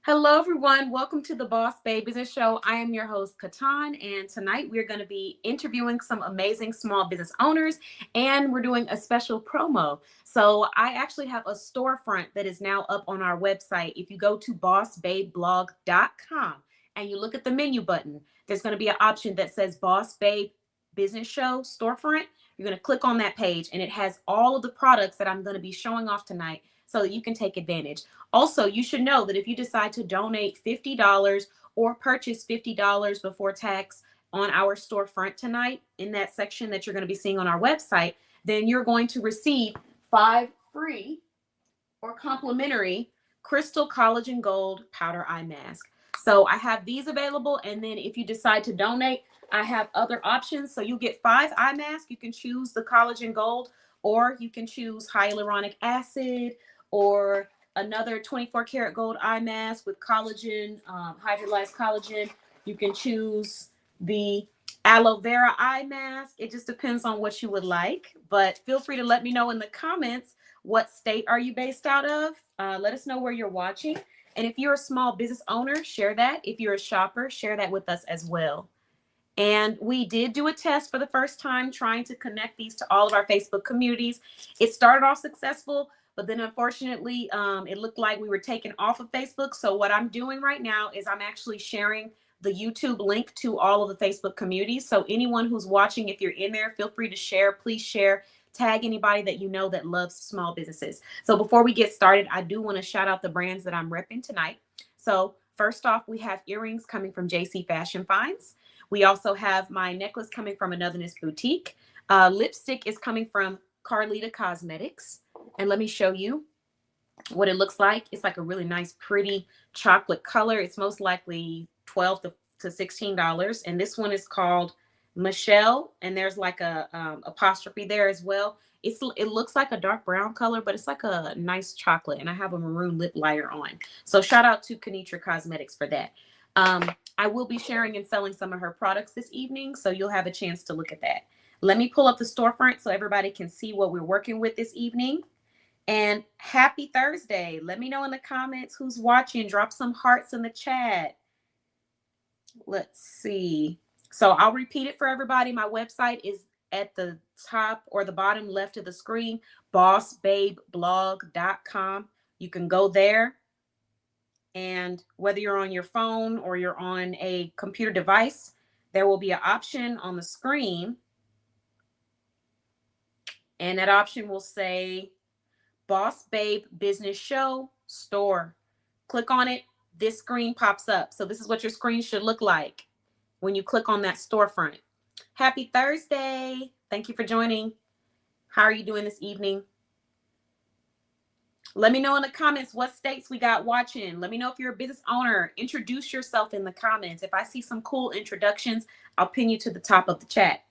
Hello, everyone. Welcome to the Boss Babe Business Show. I am your host, Katan, and tonight we're going to be interviewing some amazing small business owners, and we're doing a special promo. So, I actually have a storefront that is now up on our website. If you go to bossbabeblog.com and you look at the menu button, there's going to be an option that says Boss Babe Business Show Storefront. You're going to click on that page, and it has all of the products that I'm going to be showing off tonight so that you can take advantage. Also, you should know that if you decide to donate $50 or purchase $50 before tax on our storefront tonight in that section that you're going to be seeing on our website, then you're going to receive 5 free or complimentary Crystal Collagen Gold Powder Eye Mask. So I have these available, and then if you decide to donate, I have other options. So you get 5 eye masks. You can choose the Collagen Gold, or you can choose hyaluronic acid, or another 24 karat gold eye mask with collagen, hydrolyzed collagen. You can choose the aloe vera eye mask. It just depends on what you would like, but feel free to let me know in the comments, what state are you based out of? Let us know where you're watching. And if you're a small business owner, share that. If you're a shopper, share that with us as well. And we did do a test for the first time, trying to connect these to all of our Facebook communities. It started off successful, but then unfortunately, it looked like we were taken off of Facebook. So what I'm doing right now is I'm actually sharing the YouTube link to all of the Facebook communities. So anyone who's watching, if you're in there, feel free to share. Please share. Tag anybody that you know that loves small businesses. So before we get started, I do want to shout out the brands that I'm repping tonight. So first off, we have earrings coming from JC Fashion Finds. We also have my necklace coming from Anotherness Boutique. Lipstick is coming from Carlita Cosmetics. And let me show you what it looks like. It's like a really nice, pretty chocolate color. It's most likely $12 to $16. And this one is called Michelle. And there's like a apostrophe there as well. It looks like a dark brown color, but it's like a nice chocolate. And I have a maroon lip liner on. So shout out to Kenitra Cosmetics for that. I will be sharing and selling some of her products this evening, so you'll have a chance to look at that. Let me pull up the storefront so everybody can see what we're working with this evening. And happy Thursday. Let me know in the comments who's watching. Drop some hearts in the chat. Let's see. So I'll repeat it for everybody. My website is at the top or the bottom left of the screen, bossbabeblog.com. You can go there. And whether you're on your phone or you're on a computer device, there will be an option on the screen. And that option will say Boss Babe Business Show Store. Click on it. This screen pops up. So this is what your screen should look like when you click on that storefront. Happy Thursday. Thank you for joining. How are you doing this evening? Let me know in the comments what states we got watching. Let me know if you're a business owner. Introduce yourself in the comments. If I see some cool introductions, I'll pin you to the top of the chat.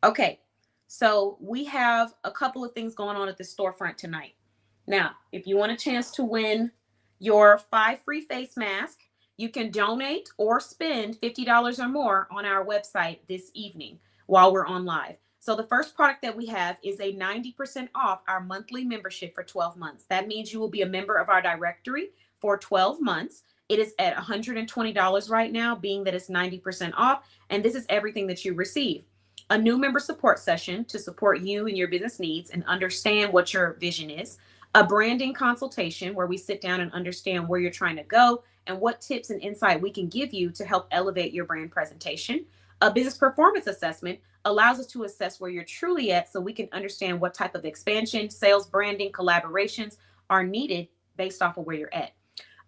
Okay, so we have a couple of things going on at the storefront tonight. Now, if you want a chance to win your 5 free face masks, you can donate or spend $50 or more on our website this evening while we're on live. So the first product that we have is a 90% off our monthly membership for 12 months. That means you will be a member of our directory for 12 months. It is at $120 right now, being that it's 90% off. And this is everything that you receive. A new member support session to support you and your business needs and understand what your vision is. A branding consultation where we sit down and understand where you're trying to go and what tips and insight we can give you to help elevate your brand presentation. A business performance assessment allows us to assess where you're truly at so we can understand what type of expansion, sales, branding, collaborations are needed based off of where you're at.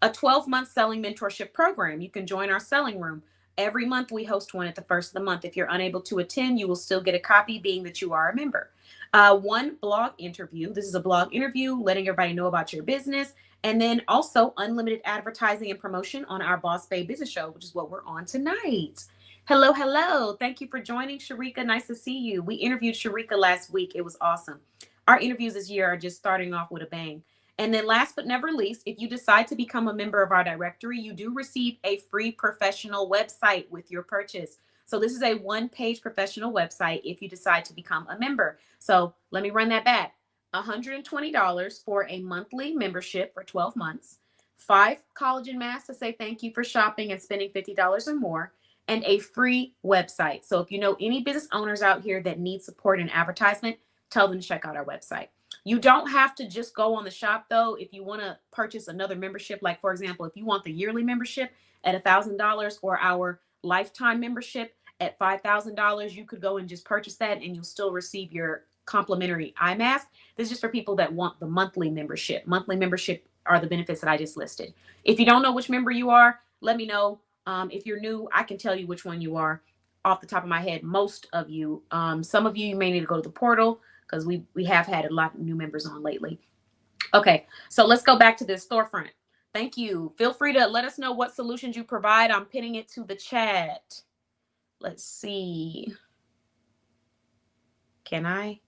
A 12-month selling mentorship program. You can join our selling room. Every month we host one at the first of the month. If you're unable to attend, you will still get a copy being that you are a member. One blog interview. This is a blog interview letting everybody know about your business. And then also unlimited advertising and promotion on our Boss Babe Business Show, which is what we're on tonight. Hello, hello. Thank you for joining, Sharika. Nice to see you. We interviewed Sharika last week. It was awesome. Our interviews this year are just starting off with a bang. And then last but never least, if you decide to become a member of our directory, you do receive a free professional website with your purchase. So this is a one-page professional website if you decide to become a member. So let me run that back. $120 for a monthly membership for 12 months. 5 collagen masks to say thank you for shopping and spending $50 or more, and a free website. So if you know any business owners out here that need support in advertisement, tell them to check out our website. You don't have to just go on the shop though. If you want to purchase another membership, like for example, if you want the yearly membership at $1,000 or our lifetime membership at $5,000, you could go and just purchase that and you'll still receive your complimentary eye mask. This is just for people that want the monthly membership. Monthly membership are the benefits that I just listed. If you don't know which member you are, let me know. If you're new, I can tell you which one you are off the top of my head. Most of you, some of you may need to go to the portal because we have had a lot of new members on lately. Okay, so let's go back to this storefront. Thank you. Feel free to let us know what solutions you provide. I'm pinning it to the chat. Let's see. Can I?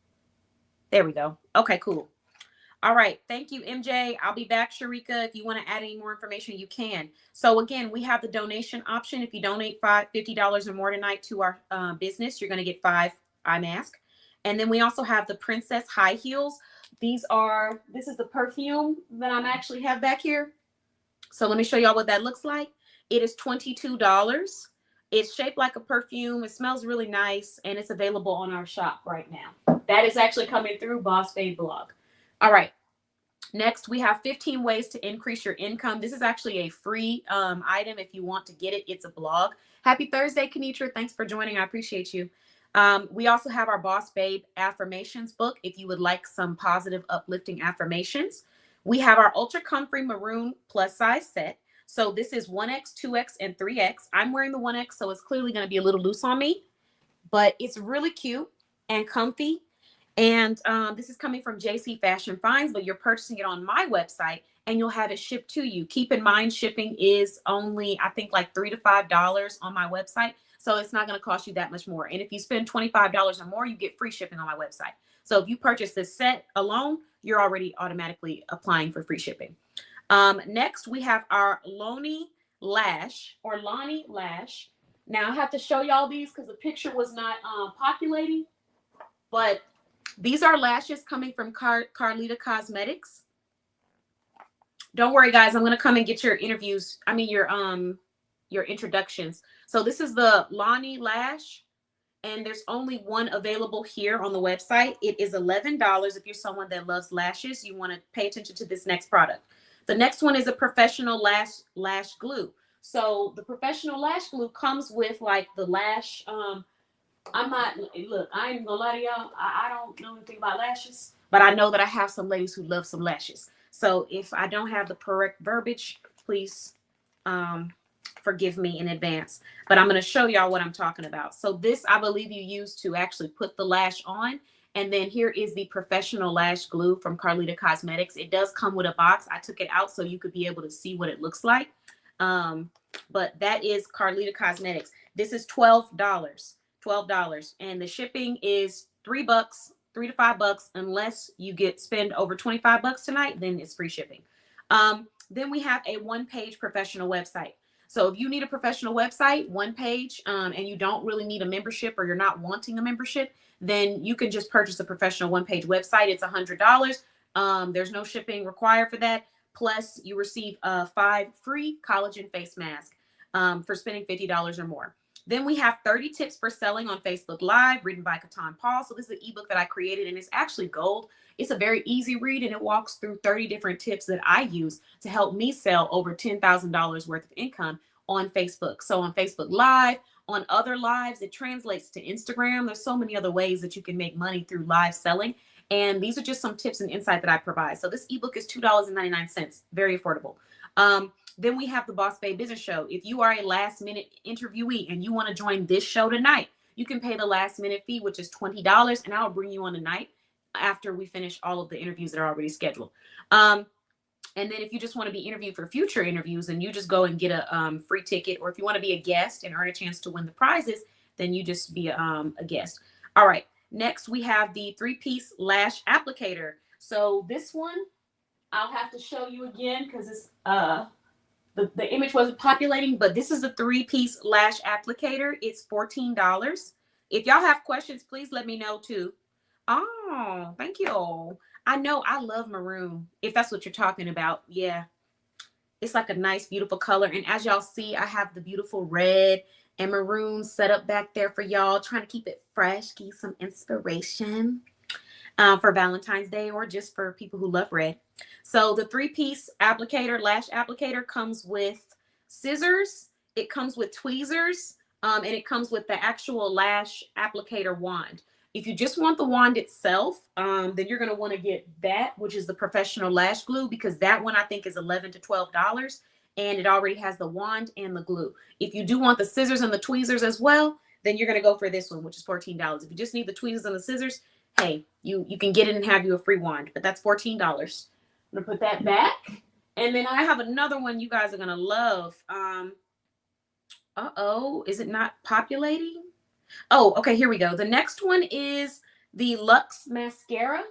There we go. Okay, cool. All right. Thank you, MJ. I'll be back, Sharika. If you want to add any more information, you can. So again, we have the donation option. If you donate $50 or more tonight to our business, you're going to get 5 eye masks. And then we also have the Princess High Heels. This is the perfume that I'm actually have back here. So let me show y'all what that looks like. It is $22. It's shaped like a perfume. It smells really nice, and it's available on our shop right now. That is actually coming through Boss Babe blog. All right. Next, we have 15 ways to increase your income. This is actually a free item. If you want to get it, it's a blog. Happy Thursday, Kenitra. Thanks for joining. I appreciate you. We also have our Boss Babe affirmations book if you would like some positive, uplifting affirmations. We have our Ultra Comfy Maroon plus size set. So this is 1X, 2X, and 3X. I'm wearing the 1X, so it's clearly going to be a little loose on me, but it's really cute and comfy. And this is coming from JC Fashion Finds, but you're purchasing it on my website and you'll have it shipped to you. Keep in mind, shipping is only, I think, like $3 to $5 on my website. So it's not going to cost you that much more. And if you spend $25 or more, you get free shipping on my website. So if you purchase this set alone, you're already automatically applying for free shipping. Next, we have our Lonnie Lash. Now I have to show y'all these because the picture was not populating, but these are lashes coming from Carlita Cosmetics. Don't worry, guys. I'm going to come and get your your introductions. So this is the Lonnie Lash, and there's only one available here on the website. It is $11. If you're someone that loves lashes, you want to pay attention to this next product. The next one is a professional lash glue. So the professional lash glue comes with like the lash. I ain't gonna lie to y'all. I don't know anything about lashes, but I know that I have some ladies who love some lashes. So if I don't have the correct verbiage, please forgive me in advance. But I'm going to show y'all what I'm talking about. So this, I believe you use to actually put the lash on. And then here is the professional lash glue from Carlita Cosmetics. It does come with a box. I took it out so you could be able to see what it looks like. But that is Carlita Cosmetics. This is $12. And the shipping is $3 to $5 unless you spend over $25 tonight, then it's free shipping. Then we have a one-page professional website. So if you need a professional website, one page, and you don't really need a membership or you're not wanting a membership, then you can just purchase a professional one-page website. It's $100. There's no shipping required for that. Plus you receive 5 free collagen face masks for spending $50 or more. Then we have 30 tips for selling on Facebook Live, written by Katan Paul. So this is an ebook that I created, and it's actually gold. It's a very easy read, and it walks through 30 different tips that I use to help me sell over $10,000 worth of income on Facebook. So on Facebook Live, on other lives, it translates to Instagram. There's so many other ways that you can make money through live selling. And these are just some tips and insight that I provide. So this ebook is $2.99, very affordable. Then we have the Boss Babe Business Show. If you are a last minute interviewee and you want to join this show tonight, you can pay the last minute fee, which is $20, and I'll bring you on tonight after we finish all of the interviews that are already scheduled. And then if you just want to be interviewed for future interviews, then you just go and get a free ticket. Or if you want to be a guest and earn a chance to win the prizes, then you just be a guest. All right. Next, we have the 3-piece lash applicator. So this one, I'll have to show you again because it's the image wasn't populating, but this is a 3-piece lash applicator. It's $14. If y'all have questions, please let me know too. Oh, thank you. I know I love maroon, if that's what you're talking about. Yeah. It's like a nice, beautiful color. And as y'all see, I have the beautiful red and maroon set up back there for y'all, trying to keep it fresh, give you some inspiration for Valentine's Day or just for people who love red. So the 3-piece applicator, lash applicator, comes with scissors, it comes with tweezers, and it comes with the actual lash applicator wand. If you just want the wand itself, then you're going to want to get that, which is the professional lash glue, because that one I think is $11 to $12, and it already has the wand and the glue. If you do want the scissors and the tweezers as well, then you're going to go for this one, which is $14. If you just need the tweezers and the scissors, hey, you can get it and have you a free wand, but that's $14. I'm gonna put that back. And then I have another one you guys are gonna love. Is it not populating? Oh, okay, here we go. The next one is the Luxe Mascara.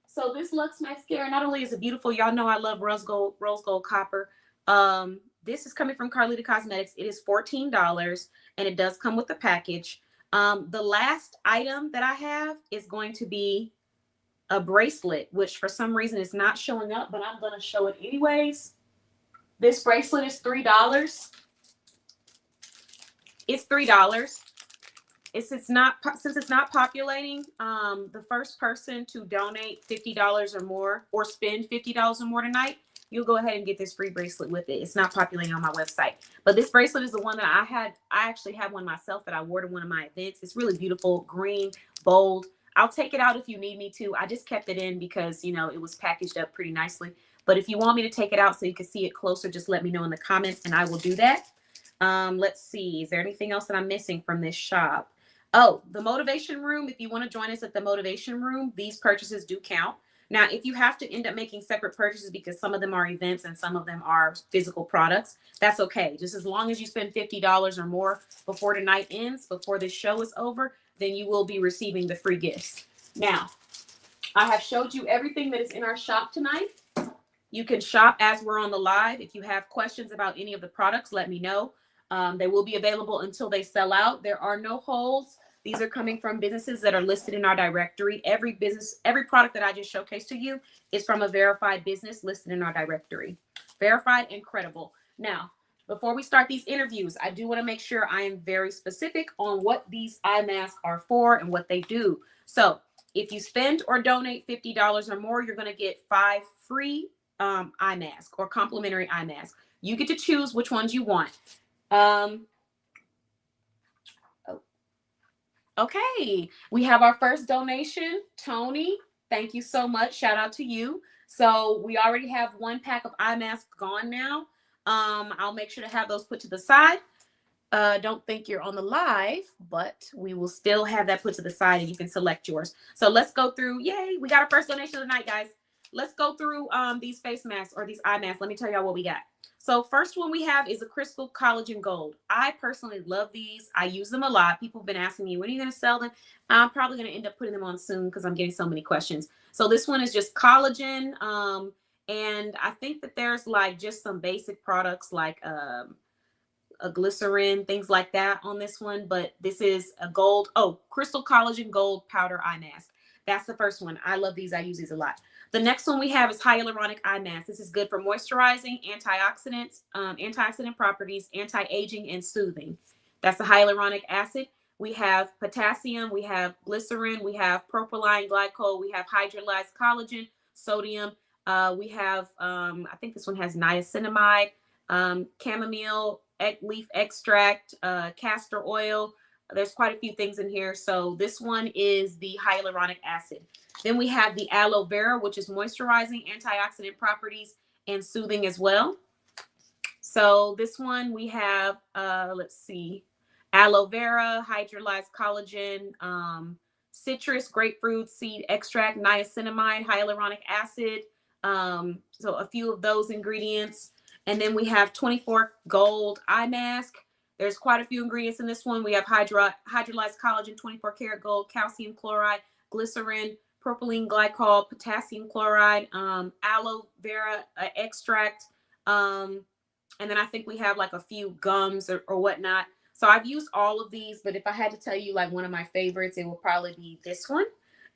So this Luxe Mascara, not only is it beautiful, y'all know I love rose gold copper. This is coming from Carlita Cosmetics. It is $14, and it does come with the package. The last item that I have is going to be a bracelet, which for some reason is not showing up, but I'm going to show it anyways. This bracelet is $3. It's $3. Since it's not populating, the first person to donate $50 or more or spend $50 or more tonight, you'll go ahead and get this free bracelet with it. It's not populating on my website, but this bracelet is the one that I had. I actually have one myself that I wore to one of my events. It's really beautiful, green, bold. I'll take it out if you need me to. I just kept it in because, you know, it was packaged up pretty nicely. But if you want me to take it out so you can see it closer, just let me know in the comments and I will do that. Let's see. Is there anything else that I'm missing from this shop? Oh, the Motivation Room. If you want to join us at the Motivation Room, these purchases do count. Now, if you have to end up making separate purchases because some of them are events and some of them are physical products, that's okay. Just as long as you spend $50 or more before tonight ends, before this show is over, then you will be receiving the free gifts. Now, I have showed you everything that is in our shop tonight. You can shop as we're on the live. If you have questions about any of the products, let me know. They will be available until they sell out. There are no holds. These are coming from businesses that are listed in our directory. Every product that I just showcased to you is from a verified business listed in our directory. Verified and credible. Now, before we start these interviews, I do want to make sure I am very specific on what these eye masks are for and what they do. So if you spend or donate $50 or more, you're going to get 5 free eye masks or complimentary eye masks. You get to choose which ones you want. Okay, we have our first donation. Tony, thank you so much. Shout out to you. So we already have 1 pack of eye masks gone now. I'll make sure to have those put to the side. Don't think you're on the live, but we will still have that put to the side and you can select yours. So let's go through. Yay, we got our first donation of the night, guys. Let's go through these face masks or these eye masks. Let me tell y'all what we got. So first one we have is a Crystal Collagen Gold. I personally love these. I use them a lot. People have been asking me, when are you going to sell them? I'm probably going to end up putting them on soon because I'm getting so many questions. So this one is just collagen. And I think that there's like just some basic products like a glycerin, things like that on this one. But this is a gold. Oh, Crystal Collagen Gold Powder Eye Mask. That's the first one. I love these. I use these a lot. The next one we have is hyaluronic eye mask. This is good for moisturizing, antioxidants, antioxidant properties, anti-aging, and soothing. That's the hyaluronic acid. We have potassium, we have glycerin, we have propylene glycol, we have hydrolyzed collagen, sodium. We have, I think this one has niacinamide, chamomile, leaf extract, castor oil. There's quite a few things in here. So this one is the hyaluronic acid. Then we have the aloe vera, which is moisturizing, antioxidant properties, and soothing as well. So this one we have, let's see, aloe vera, hydrolyzed collagen, citrus, grapefruit seed extract, niacinamide, hyaluronic acid. So a few of those ingredients. And then we have 24 gold eye mask. There's quite a few ingredients in this one. We have hydrolyzed collagen, 24 karat gold, calcium chloride, glycerin, propylene glycol, potassium chloride, aloe vera extract. And then I think we have like a few gums or whatnot. So I've used all of these, but if I had to tell you like one of my favorites, it will probably be this one.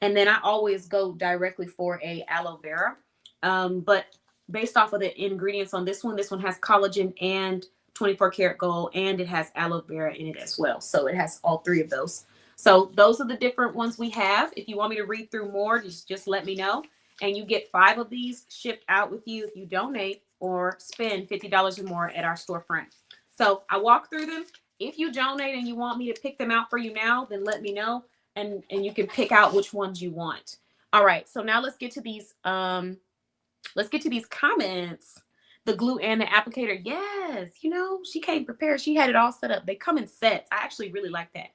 And then I always go directly for a aloe vera. But based off of the ingredients on this one. This one has collagen and 24 karat gold, and it has aloe vera in it as well. So it has all three of those. So those are the different ones we have. If you want me to read through more, just let me know. And you get 5 of these shipped out with you if you donate or spend $50 or more at our storefront. So I walk through them. If you donate and you want me to pick them out for you now, then let me know, and you can pick out which ones you want. All right. So now let's get to these comments. The glue and the applicator. Yes, she came prepared. She had it all set up. They come in sets. I actually really like that.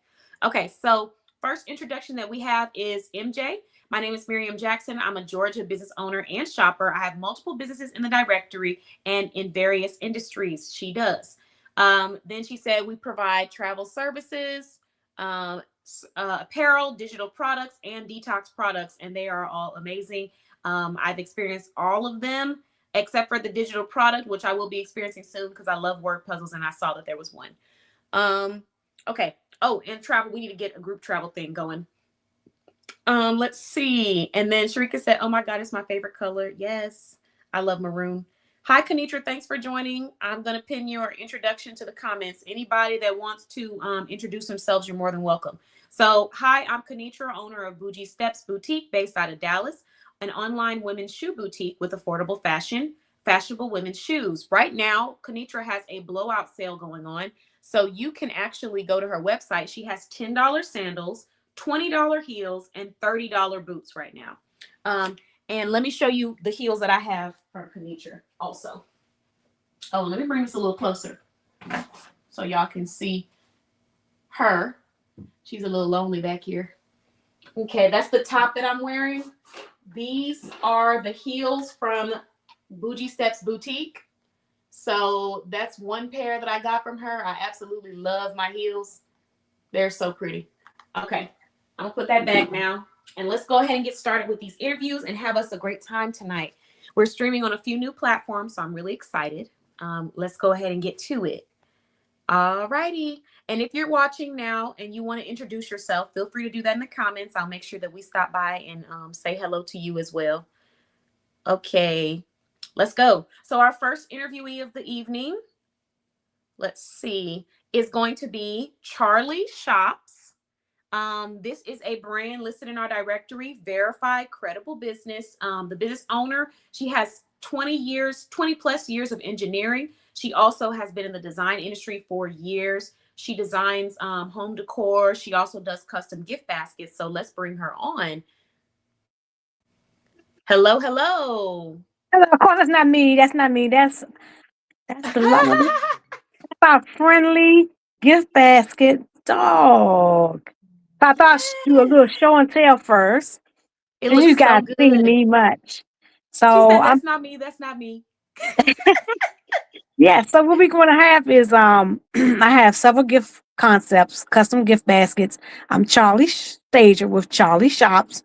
Okay, so first introduction that we have is MJ. My name is Miriam Jackson. I'm a Georgia business owner and shopper. I have multiple businesses in the directory and in various industries. She does. Then she said we provide travel services, apparel, digital products, and detox products, and they are all amazing. I've experienced all of them except for the digital product, which I will be experiencing soon because I love word puzzles and I saw that there was one. Okay. Oh, and travel, we need to get a group travel thing going. Let's see. And then Sharika said, oh my God, it's my favorite color. Yes, I love maroon. Hi, Kanitra. Thanks for joining. I'm going to pin your introduction to the comments. Anybody that wants to introduce themselves, you're more than welcome. So, hi, I'm Kanitra, owner of Bougie Steps Boutique based out of Dallas, an online women's shoe boutique with affordable fashion, fashionable women's shoes. Right now, Kanitra has a blowout sale going on. So you can actually go to her website. She has $10 sandals, $20 heels, and $30 boots right now. And let me show you the heels that I have from Kanitra also. Oh, let me bring this a little closer so y'all can see her. She's a little lonely back here. Okay, that's the top that I'm wearing. These are the heels from Bougie Steps Boutique. So that's one pair that I got from her. I absolutely love my heels. They're so pretty. Okay, I'm gonna put that back now. And let's go ahead and get started with these interviews and have us a great time tonight. We're streaming on a few new platforms, so I'm really excited. Let's go ahead and get to it. All righty. And if you're watching now and you want to introduce yourself, feel free to do that in the comments. I'll make sure that we stop by and say hello to you as well. Okay, let's go. So our first interviewee of the evening, let's see, is going to be Charlie Shops. This is a brand listed in our directory, verified, credible business. The business owner, she has 20 plus years of engineering. She also has been in the design industry for years. She designs home decor. She also does custom gift baskets. So let's bring her on. Hello, hello. Hello, of course, that's not me. That's not me. That's the love. Our friendly gift basket dog. So I thought I'd do a little show and tell first. It Because you looks so guys see good. me much. She So said, that's not me. That's not me. yeah, so what we're going to have is I have several gift concepts, custom gift baskets. I'm Charlie Stager with Charlie Shops,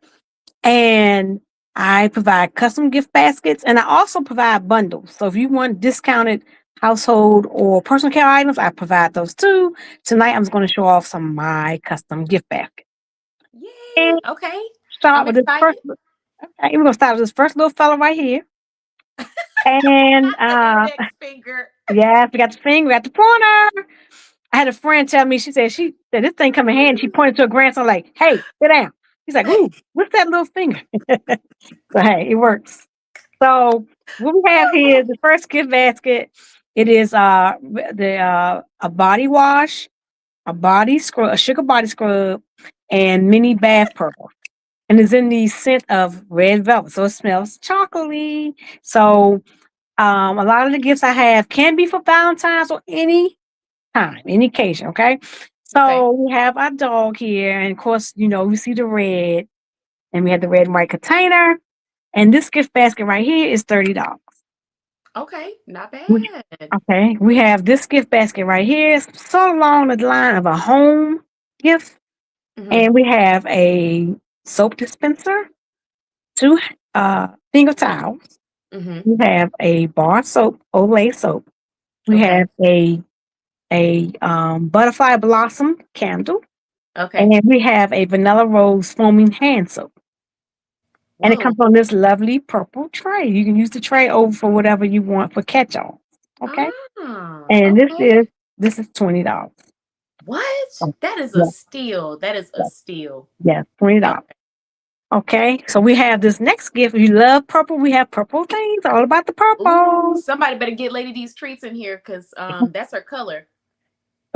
and I provide custom gift baskets, and I also provide bundles. So if you want discounted household or personal care items, I provide those too. Tonight, I'm going to show off some of my custom gift basket. Yay. And Okay. start I'm with excited. this first. Okay, we're going to start with this first little fella right here. And Index finger. yeah, we got the finger, we got the pointer. I had a friend tell me, she said this thing come in handy. She pointed to her grandson like, hey, sit down. He's like, ooh, what's that little finger? So hey, it works. So what we have here is the first gift basket. It is a body wash, a body scrub, a sugar body scrub, and mini bath pearl. And it's in the scent of red velvet. So it smells chocolatey. So a lot of the gifts I have can be for Valentine's or any time, any occasion. Okay. So we have our dog here. And of course, we see the red, and we have the red and white container. And this gift basket right here is $30. Okay, not bad. Okay. We have this gift basket right here. It's so along the line of a home gift. Mm-hmm. And we have a soap dispenser, 2 finger towels. Mm-hmm. We have a bar soap, Olay soap. We have a butterfly blossom candle. Okay. And we have a vanilla rose foaming hand soap. And it Whoa. comes on this lovely purple tray. You can use the tray over for whatever you want for catch-all. Okay. Ah, And okay. this is $20. What? Oh, That is a yes, steal. That is a yes, steal. yes, $20. Okay. Okay. So we have this next gift. If you love purple, we have purple things, all about the Ooh, purple. somebody better get Lady D's treats in here because that's her color.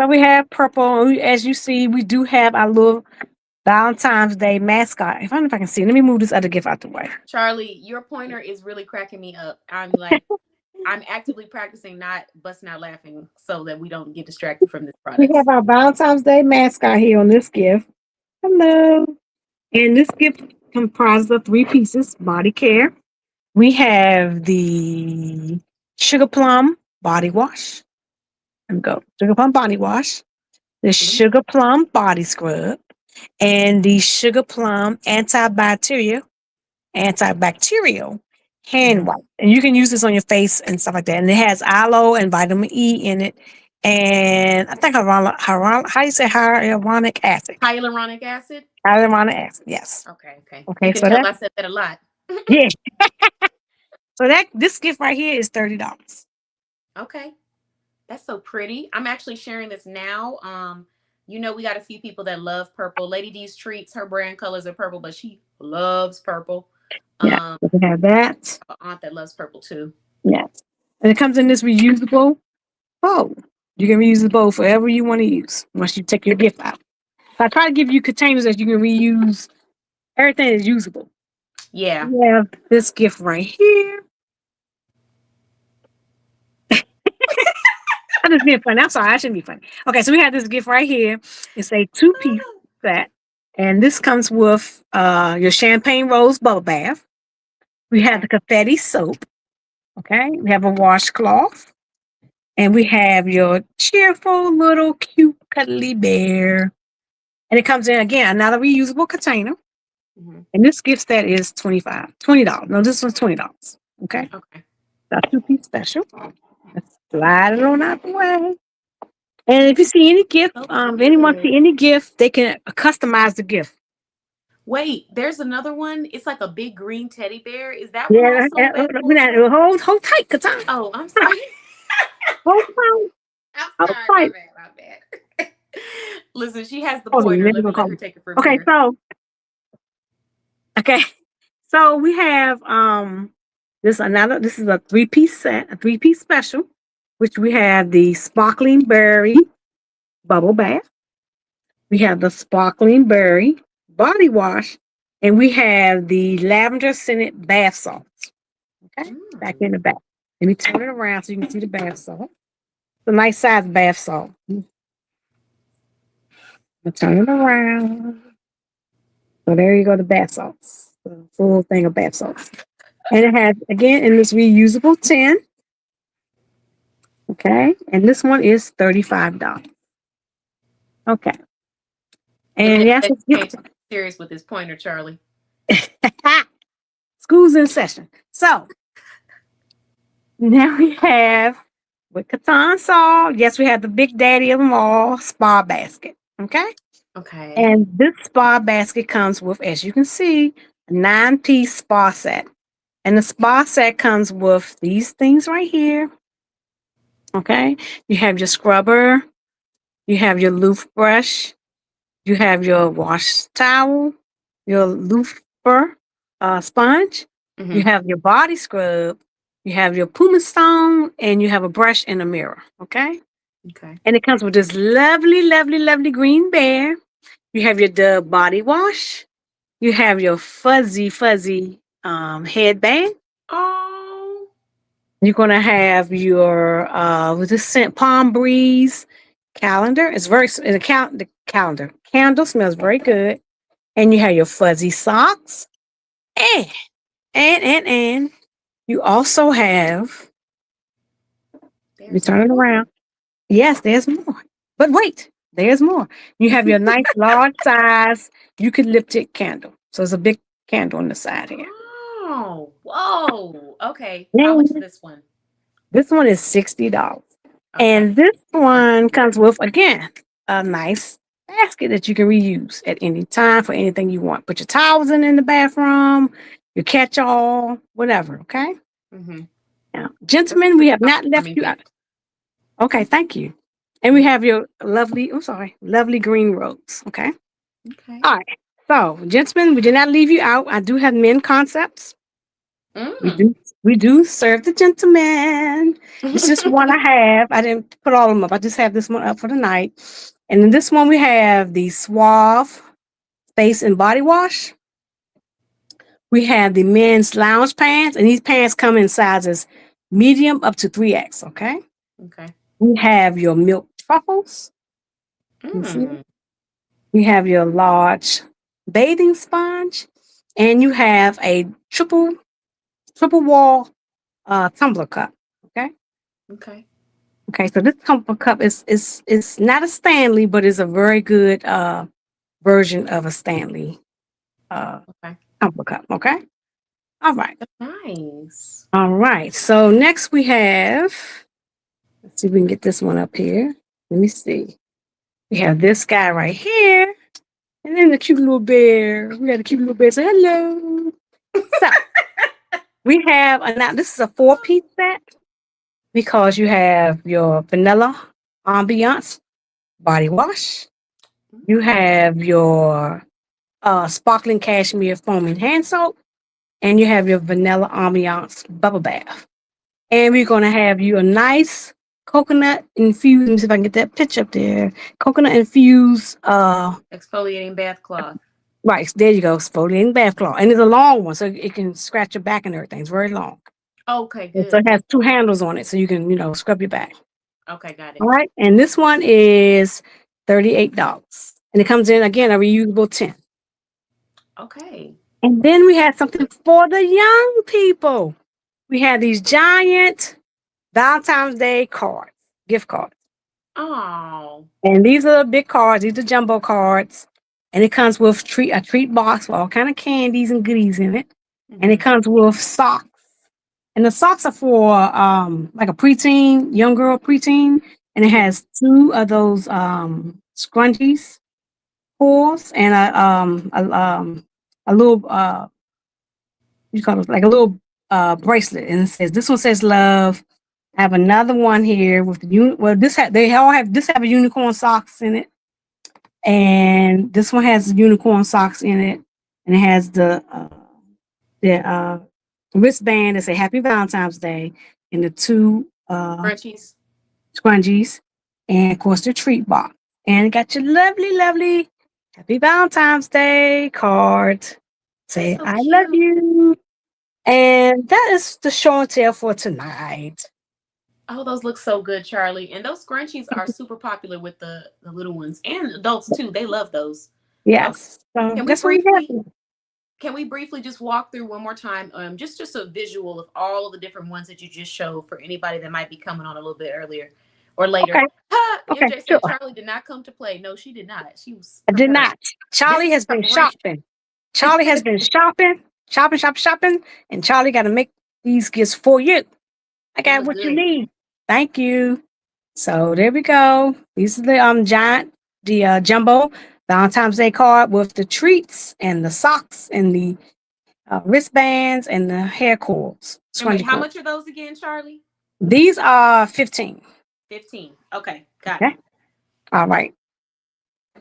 So we have purple. As you see, we do have our little Valentine's Day mascot. If I don't know if I can see, let me move this other gift out the way. Charlie, your pointer is really cracking me up. I'm like, I'm actively practicing not busting out laughing so that we don't get distracted from this We product. have our Valentine's Day mascot here on this gift. Hello. And this gift comprises of 3 pieces: body care. We have the Sugar Plum body wash. Let me go. Sugar Plum body wash, the Sugar Plum body scrub, and the Sugar Plum antibacterial hand Mhm. wipe. And you can use this on your face and stuff like that. And it has aloe and vitamin E in it. And I think how do you say hyaluronic acid? Hyaluronic acid. Hyaluronic acid, yes. Okay, okay. You Okay, can so tell that I said that a lot. yeah. So that this gift right here is $30. Okay. That's so pretty. I'm actually sharing this now. We got a few people that love purple. Lady D's treats, her brand colors are purple, but she loves purple. Yeah, Um, so we have that. an aunt that loves purple too. Yes. And it comes in this reusable bowl. You can reuse the bowl for whatever you want to use once you take your gift out. So I try to give you containers that you can reuse. Everything is usable. Yeah. We have this gift right here. I'm just being funny. I'm sorry, I shouldn't be funny. Okay, so we have this gift right here. It's a 2-piece set. And this comes with your champagne rose bubble bath. We have the confetti soap. Okay. We have a washcloth. And we have your cheerful little cute cuddly bear. And it comes in again, another reusable container. Mhm. And this gift set is $20. No, this one's $20. Okay. Okay. That's 2-piece special. Let's slide it on out the way. And if you see any gift, So if anyone good. see any gift, they can customize the gift. Wait, there's another one. It's like a big green teddy bear. Is that one Yeah, also available as well? hold tight, Katana. Oh, I'm sorry. Hold tight, I'm hold sorry. tight. My bad. Listen, she has the Hold on, pointer. let me Let go me let call her me. take it from Okay, here. okay. So we have this is a 3-piece set, a 3-piece special, which we have the sparkling berry bubble bath. We have the sparkling berry body wash, and we have the lavender scented bath salts. Okay, back Mm. in the back. Let me turn it around so you can see the bath salt. It's a nice size bath salt. I'll turn it around. So there you go, the bath salts. The full thing of bath salts. And it has, again, in this reusable tin. Okay. And this one is $35. Okay. Let me And yes, let it's you can't gift. take it serious with this pointer, Charlie. School's in session. So now we have what Catan saw. Yes, we have the big daddy of them all, spa basket. Okay. Okay. And this spa basket comes with, as you can see, a 9-piece spa set. And the spa set comes with these things right here. Okay. You have your scrubber, you have your loofah brush, you have your wash towel, your loofah sponge, you Hmm. have your body scrub, you have your pumice stone, and you have a brush and a mirror. Okay. Okay. And it comes with this lovely, lovely, lovely green bear. You have your Dove body wash. You have your fuzzy headband. Oh. You're gonna have your with the scent Palm Breeze calendar. It's very the calendar candle smells very good. And you have your fuzzy socks. And and you also have, let me There's turn it more. around. Yes, there's more. But wait, there's more. You have your nice large size eucalyptic candle. So it's a big candle on the side here. Oh. Whoa. Okay. How much is And this one? this one is $60. Okay. And this one comes with, again, a nice basket that you can reuse at any time for anything you want. Put your towels in the bathroom. your catch-all, whatever. Okay. Mm-hmm. Now, gentlemen, we have not left you out. Okay, thank you. And we have your lovely green robes. Okay. Okay. All right. So, gentlemen, we did not leave you out. I do have men concepts. We Mm. do we do serve the gentlemen. It's just one I have. I didn't put all of them up. I just have this one up for the night. And in this one we have the Suave face and body wash. We have the men's lounge pants, and these pants come in sizes medium up to 3X. Okay. Okay. We have your milk truffles. You see? Mm. We have your large bathing sponge, and you have a triple wall tumbler cup. Okay. Okay. Okay. So this tumbler cup is not a Stanley, but is a very good version of a Stanley Okay. tumbler cup. Okay. All right. Nice. All right. So next we have. Let's see if we can get this one up here. Let me see. We have this guy right here. And then the cute little bear. We got a cute little bear. Say hello. So we have now this is a 4-piece set because you have your vanilla ambiance body wash. You have your sparkling cashmere foaming hand soap, and you have your vanilla ambiance bubble bath. And we're gonna have you a nice coconut infused. Let me see if I can get that picture up there. Coconut infused Exfoliating bath cloth. right, there you go, exfoliating bath cloth. And it's a long one, so it can scratch your back and everything. It's very long. Okay, And so it good. has 2 handles on it, so you can, scrub your back. Okay, got it. All right. And this one is $38. And it comes in again a reusable tin. Okay. And then we have something for the young people. We have these giant Valentine's Day cards, gift cards. Oh. And these are big cards, these are jumbo cards. And it comes with a treat box with all kind of candies and goodies in it. And it comes with socks. And the socks are for like a preteen, young girl preteen. And it has 2 of those scrunchies, pulls, and a little you call it like a little bracelet. And it says this one says love. I have another one here with they all have a unicorn socks in it. And this one has unicorn socks in it, and it has the wristband that say Happy Valentine's Day, and the 2 Crunchies. scrunchies, and of course the treat box. And it got your lovely Happy Valentine's Day card. Say So I love cute. you. And that is the show and tell for tonight. Oh, those look so good, Charlie. And those scrunchies are super popular with the little ones and adults too. They love those. Yes. Okay. So that's what we have. Can we briefly just walk through one more time, just a visual of all of the different ones that you just showed for anybody that might be coming on a little bit earlier or later? Okay. MJ Okay, said sure. Charlie did not come to play. No, she did not. She was I did prepared. not. Charlie has been shopping. Charlie has been shopping, and Charlie got to make these gifts for you. I got what you need. Thank you. So there we go. These are the jumbo Valentine's Day card with the treats and the socks and the wristbands and the hair cords. Wait, how much are those again, Charlie? These are 15. 15. Okay, got it. All right.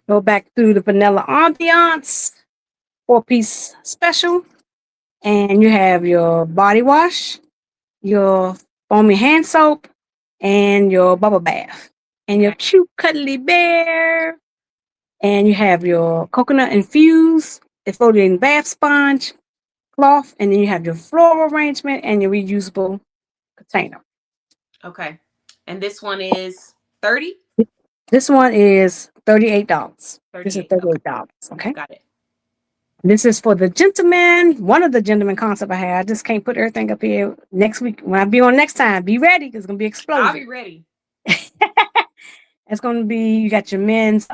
Go back through the vanilla ambiance 4-piece special, and you have your body wash, your foamy hand soap, and your bubble bath, and your cute cuddly bear, and you have your coconut infused exfoliating bath sponge cloth, and then you have your floral arrangement and your reusable container. Okay, and this one is 30. This one is $38. This is $38. Okay. Got it. This is for the gentleman. One of the gentleman concept I had. I just can't put everything up here. Next week, when I be on next time, be ready because it's gonna be explosive. I'll be ready. It's gonna be, you got your men's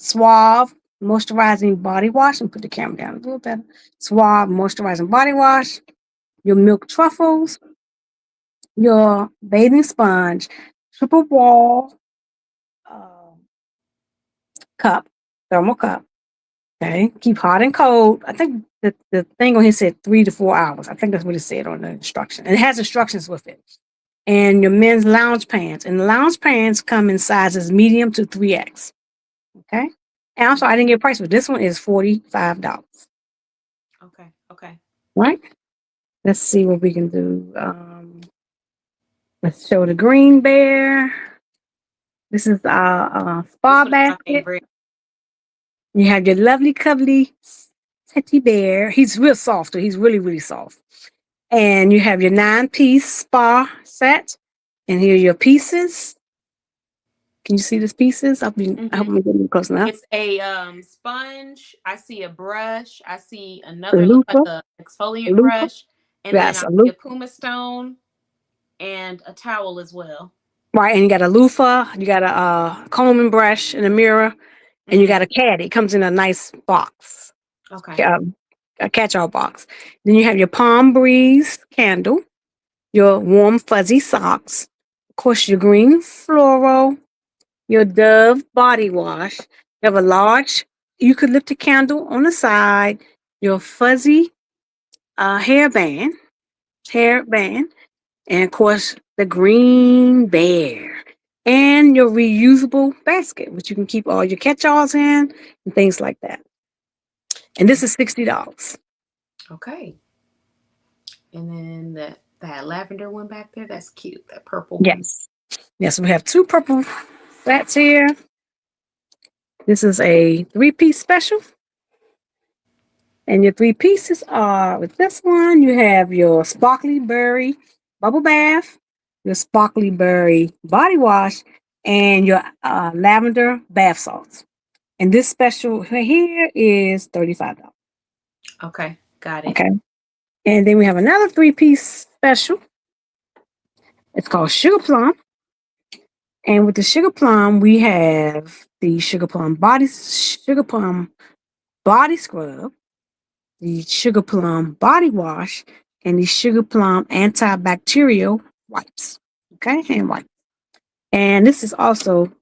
Suave moisturizing body wash, and put the camera down a little better. Suave moisturizing body wash, your milk truffles, your bathing sponge, triple wall cup, thermal cup. Okay, keep hot and cold. I think the thing on here said 3 to 4 hours. I think that's what it said on the instruction. And it has instructions with it. And your men's lounge pants. And the lounge pants come in sizes medium to 3X. Okay. And also, I didn't get a price, but this one is $45. Okay. Right? Let's see what we can do. Let's show the green bear. This is our spa This one is my basket. favorite. You have your lovely, cuddly teddy bear. He's real soft. He's really, really soft. And you have your 9-piece spa set. And here are your pieces. Can you see these pieces? I hope I'm getting close enough. It's a sponge. I see a brush. I see A another loofah. like a exfoliant Loofah. brush, and Yes, then a I see a loofah. pumice stone and a towel as well. Right, and you got a loofah, you got a combing brush and a mirror, and you got a caddy. It comes in a nice box, Okay. a catch-all box. Then you have your Palm Breeze candle, your warm fuzzy socks, of course your green floral, your Dove body wash. You have a large eucalyptus candle on the side, your fuzzy hairband, and of course the green bear. And your reusable basket, which you can keep all your catch-alls in and things like that. And this is $60. Okay. And then that lavender one back there, that's cute. That purple one. Yes. Yes, we have 2 purple flats here. This is a 3-piece special. And your 3 pieces are with this one, you have your Sparkly Berry Bubble Bath, your Sparkly Berry Body Wash, and your Lavender Bath Salts. And this special here is $35. Okay, got it. Okay. And then we have another 3-piece special. It's called Sugar Plum. And with the Sugar Plum, we have the Sugar Plum Body Scrub, the Sugar Plum Body Wash, and the Sugar Plum Antibacterial Wipes. Okay, hand wipe. And this is also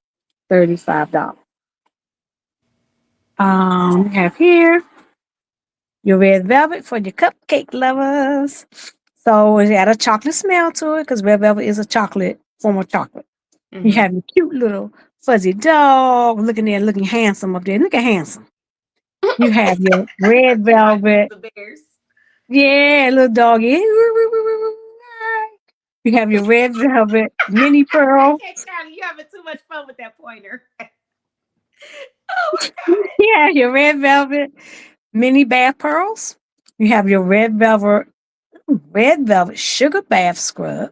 $35. We have here your red velvet for your cupcake lovers. So it got a chocolate smell to it because red velvet is a chocolate form of chocolate. You have your cute little fuzzy dog looking handsome up there. Look at handsome. You have your red velvet. The bears. Yeah, little doggy. You have your red velvet mini pearl. Okay, Charlie, you're having too much fun with that pointer. Oh my God. Yeah, your red velvet mini bath pearls. You have your red velvet sugar bath scrub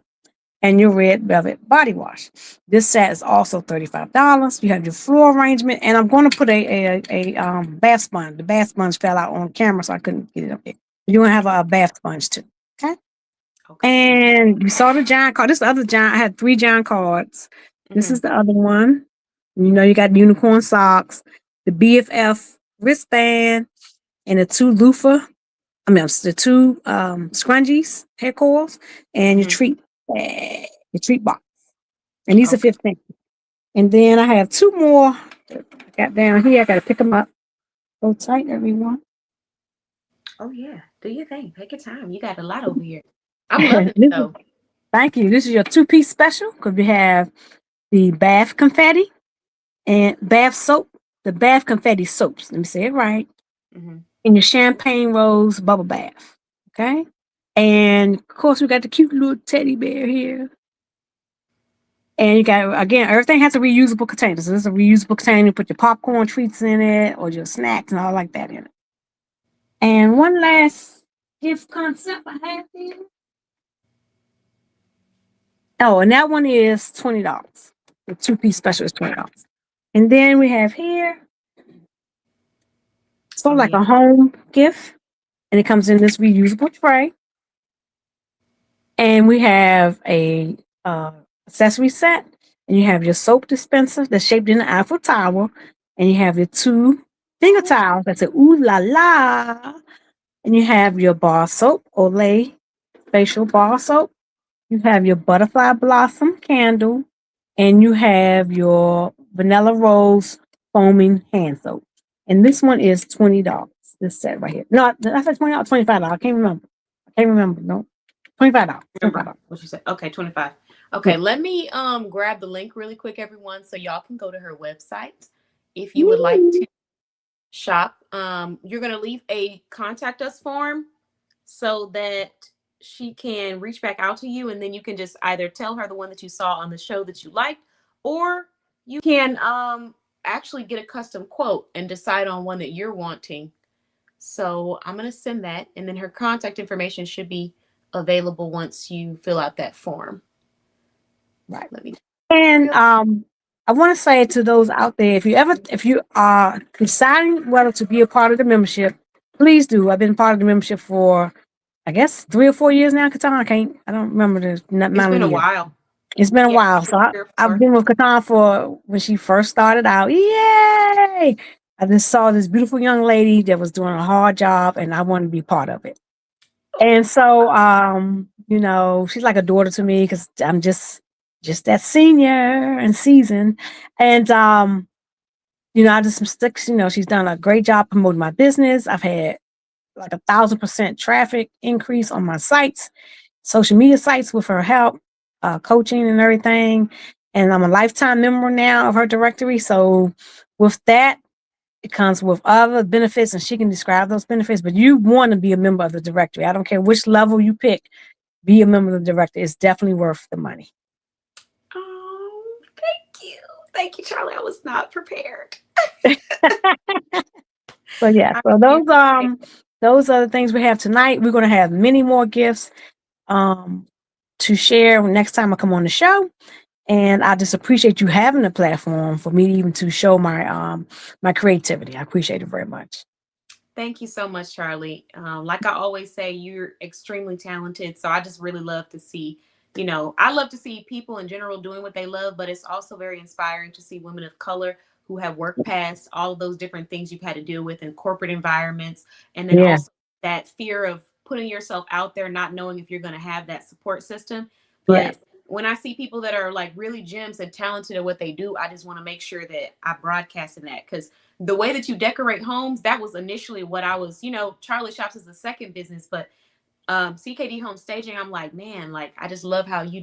and your red velvet body wash. This set is also $35. You have your floor arrangement, and I'm going to put a bath sponge. The bath sponge fell out on camera, so I couldn't get it up there. You're going to have a bath sponge too. Okay. And you saw the giant card. This is the other giant. I had 3 giant cards. This is the other one. You know, you got unicorn socks, the BFF wristband, and the 2 the 2 scrunchies, hair coils, and your treat box. And these are 15. And then I have 2 more I got down here. I got to pick them up. So tight, everyone. Oh yeah, do your thing. Take your time. You got a lot over here. I'm loving it though. Thank you. This is your 2-piece special because we have the bath confetti and bath soap, the bath confetti soaps. Let me say it right. And your champagne rose bubble bath. Okay. And of course, we got the cute little teddy bear here. And you got, again, everything has a reusable container. So this is a reusable container. You put your popcorn treats in it or your snacks and all like that in it. And one last gift concept I have here. Oh, and that one is $20. The 2-piece special is $20. And then we have here, sort of like a home gift. And it comes in this reusable tray. And we have a accessory set. And you have your soap dispenser that's shaped in the Eiffel Tower. And you have your 2 finger towels that say ooh la la. And you have your bar soap, Olay facial bar soap. You have your butterfly blossom candle, and you have your vanilla rose foaming hand soap. And this one is $20. this set right here. No, I said $20, $25. I can't remember. No, $25. Remember what you said? Okay, 25. Okay, Yeah. let me grab the link really quick, everyone, so y'all can go to her website if you would like to shop. You're gonna leave a contact us form so that she can reach back out to you, and then you can just either tell her the one that you saw on the show that you liked, or you can actually get a custom quote and decide on one that you're wanting. So I'm going to send that, and then her contact information should be available once you fill out that form. Right. Let me. And I want to say to those out there, if you are deciding whether to be a part of the membership, please do. I've been part of the membership for, I guess, 3 or 4 years now. Katan, I don't remember the amount. It's been a while. It's been a while. So I've been with Katan for when she first started out. Yay! I just saw this beautiful young lady that was doing a hard job, and I wanted to be part of it. And so, you know, she's like a daughter to me because I'm just that senior and seasoned. And you know, I just some sticks. You know, she's done a great job promoting my business. I've had like 1,000% traffic increase on my sites, social media sites with her help, coaching and everything. And I'm a lifetime member now of her directory. So with that, it comes with other benefits, and she can describe those benefits. But you want to be a member of the directory. I don't care which level you pick, be a member of the directory. It's definitely worth the money. Oh, thank you. Thank you, Charlie. I was not prepared. So yeah, so those are the things we have tonight. We're going to have many more gifts to share next time I come on the show. And I just appreciate you having a platform for me even to show my my creativity. I appreciate it very much. Thank you so much, Charlie. Like I always say, you're extremely talented. So I just really love to see, you know, I love to see people in general doing what they love, but it's also very inspiring to see women of color who have worked past all of those different things you've had to deal with in corporate environments. And then also that fear of putting yourself out there, not knowing if you're going to have that support system. But when I see people that are like really gems and talented at what they do, I just want to make sure that I broadcast in that, because the way that you decorate homes, that was initially what I was, you know, Charlie Shops is the second business, but CKD Home Staging, I'm like, man, like, I just love how you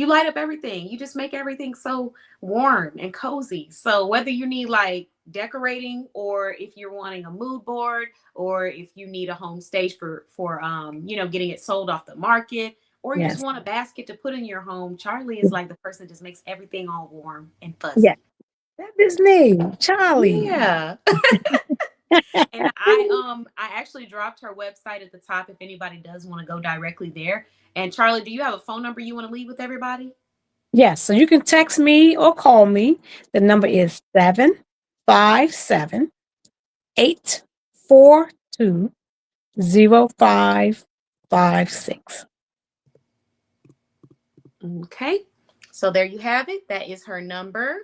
light up everything. You just make everything so warm and cozy. So whether you need like decorating, or if you're wanting a mood board, or if you need a home stage for you know, getting it sold off the market, or you just want a basket to put in your home, Charlie is like the person that just makes everything all warm and fuzzy. Yeah, that is me, Charlie. Yeah. And I actually dropped her website at the top if anybody does want to go directly there. And Charlie, do you have a phone number you want to leave with everybody? Yes, so you can text me or call me. The number is 757-842-0556. Okay, so there you have it. That is her number.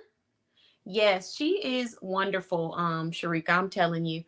Yes, she is wonderful, Sharika. I'm telling you.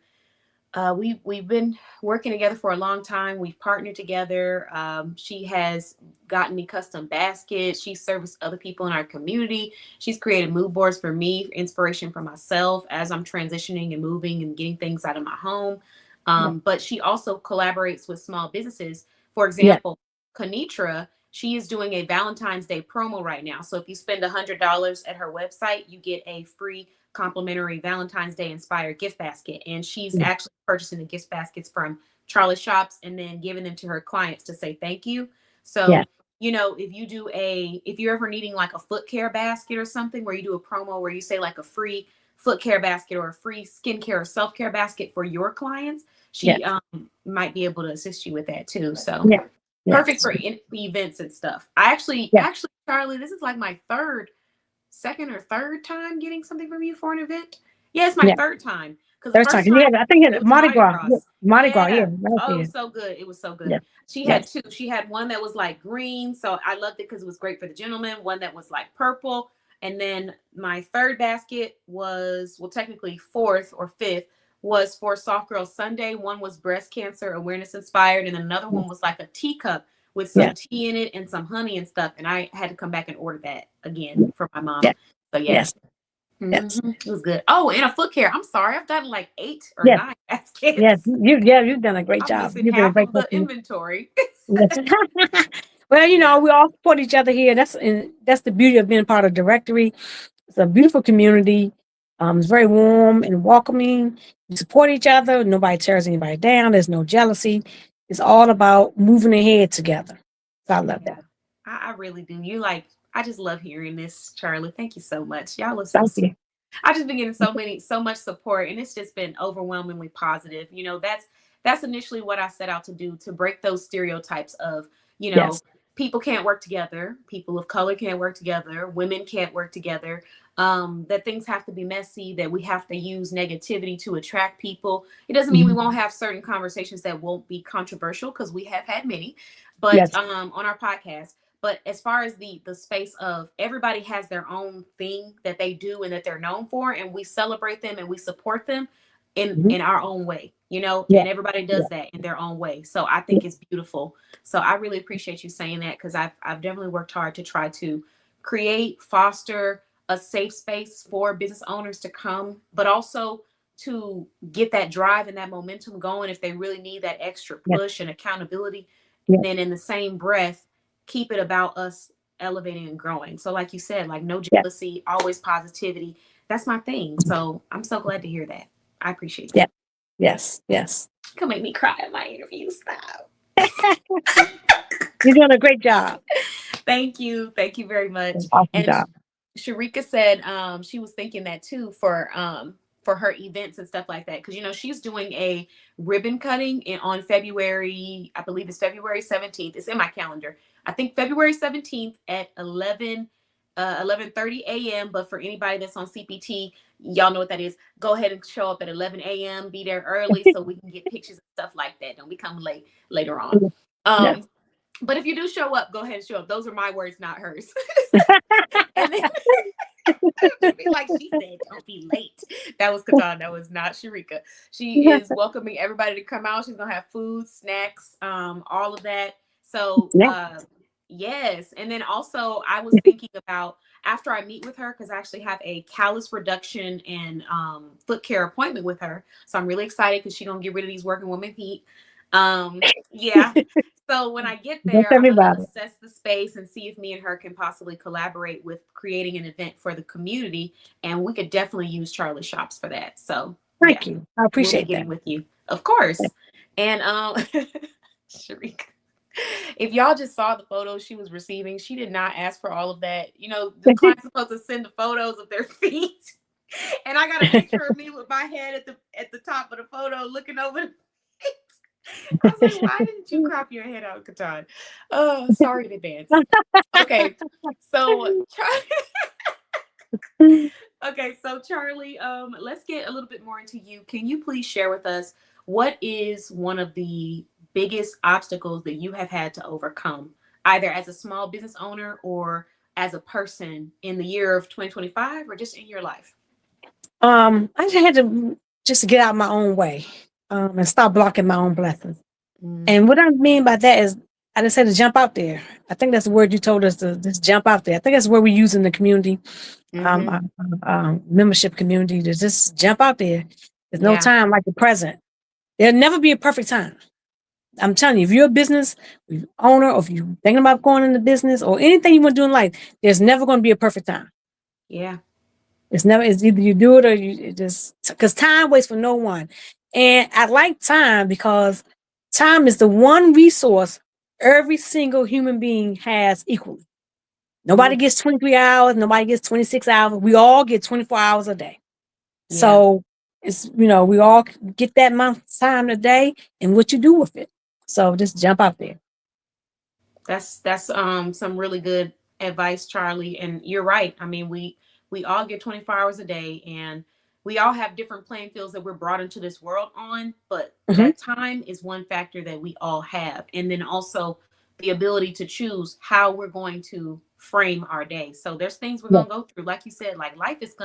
We've been working together for a long time. We've partnered together. She has gotten me custom baskets. She serviced other people in our community. She's created mood boards for me, for inspiration for myself as I'm transitioning and moving and getting things out of my home. But she also collaborates with small businesses. For example, Kanitra, she is doing a Valentine's Day promo right now. So if you spend $100 at her website, you get a free complimentary Valentine's Day inspired gift basket. And she's actually purchasing the gift baskets from Charlie Shops and then giving them to her clients to say thank you. So, you know, if you're ever needing like a foot care basket or something, where you do a promo where you say like a free foot care basket or a free skincare or self-care basket for your clients, she might be able to assist you with that too. So perfect for events and stuff. Actually, Charlie, this is like my second or third time getting something from you for an event. Yeah, it's my third time. Third time. I think it was Mardi Gras. Mardi Gras, Oh, so good. It was so good. She had two. She had one that was like green, so I loved it because it was great for the gentleman. One that was like purple. And then my third basket was, well, technically fourth or fifth, was for Soft Girl Sunday. One was breast cancer awareness inspired, and another one was like a teacup with some tea in it and some honey and stuff. And I had to come back and order that again for my mom. So Yes. It was good. Oh, and a foot care. I'm sorry, I've done like 8 or 9 as Yes, kids. you've done a great I'm job. missing You've been a half great of the customer. inventory. Yes. Well, Yeah. we all support each other here. That's the beauty of being part of Directory. It's a beautiful community. It's very warm and welcoming. We support each other. Nobody tears anybody down. There's no jealousy. It's all about moving ahead together. So I love Yeah, that. I really do. I just love hearing this, Charlie. Thank you so much. Y'all are so Thank sweet. you. I just been getting so much support, and it's just been overwhelmingly positive. That's initially what I set out to do, to break those stereotypes of, you know, Yes. people can't work together, people of color can't work together, women can't work together. That things have to be messy, that we have to use negativity to attract people. It doesn't mean we Mhm. won't have certain conversations that won't be controversial, because we have had many, but Yes. on our podcast. But as far as the space of, everybody has their own thing that they do and that they're known for, and we celebrate them and we support them Mhm. in our own way, Yeah. and everybody Yeah. does that in their own way. So I Yeah. think it's beautiful. So I really appreciate you saying that, because I've definitely worked hard to try to create, foster a safe space for business owners to come, but also to get that drive and that momentum going if they really need that extra Yes. push and accountability. Yes. Then in the same breath, keep it about us elevating and growing. So like you said, like no Yes. jealousy, always positivity. That's my thing. So I'm so glad to hear that. I appreciate Yeah. that. Yes. Yes. You can make me cry in my interview. Stop. You're doing a great job. Thank you. Thank you very much. Awesome And job. Sharika said she was thinking that too for her events and stuff like that, because she's doing a ribbon cutting on February, I believe it's February 17th. It's in my calendar. I think February 17th at 11:30 a.m. But for anybody that's on CPT, y'all know what that is. Go ahead and show up at 11 a.m. Be there early so we can get pictures and stuff like that. Don't become late later on. Yes. But if you do show up, go ahead and show up. Those are my words, not hers. And then be like, she said, don't be late. That was Katan. That was not Sharika. She is welcoming everybody to come out. She's gonna have food, snacks, all of that. So Yeah. yes. And then also I was thinking about, after I meet with her, because I actually have a callus reduction and foot care appointment with her. So I'm really excited, because she's gonna get rid of these working woman feet. Yeah. So when I get Don't there, tell I'm me going to about it. assess the space and see if me and her can possibly collaborate with creating an event for the community. And we could definitely use Charlie Shops for that. So yeah, Thank you. I we'll be appreciate that. getting with you, of course. And Sharika, if y'all just saw the photos she was receiving, she did not ask for all of that. The client's supposed to send the photos of their feet. And I got a picture of me with my head at the top of the photo looking over the feet. I was like, why didn't you crop your head out, Katan? Oh, sorry in advance. Okay. So Charlie, let's get a little bit more into you. Can you please share with us, what is one of the biggest obstacles that you have had to overcome, either as a small business owner or as a person in the year of 2025, or just in your life? I just had to just get out of my own way, and stop blocking my own blessings. And what I mean by that is, I just had to jump out there. I think that's the word you told us, to just jump out there. I think that's where we use in the community, membership community, to just jump out there. There's no Yeah. time like the present. There'll never be a perfect time. I'm telling you, if you're a business owner, or if you're thinking about going into business or anything you want to do in life, there's never going to be a perfect time. Yeah. It's either you do it or you just, because time waits for no one. And I like time because time is the one resource every single human being has equally. Nobody gets 23 hours, nobody gets 26 hours. We all get 24 hours a day. Yeah. So it's, we all get that amount of time a day, and what you do with it. So just jump out there. That's some really good advice, Charlie. And you're right. I mean, we all get 24 hours a day, and we all have different playing fields that we're brought into this world on, but that time is one factor that we all have. And then also the ability to choose how we're going to frame our day. So there's things we're Yeah. going to go through. Like you said, like life is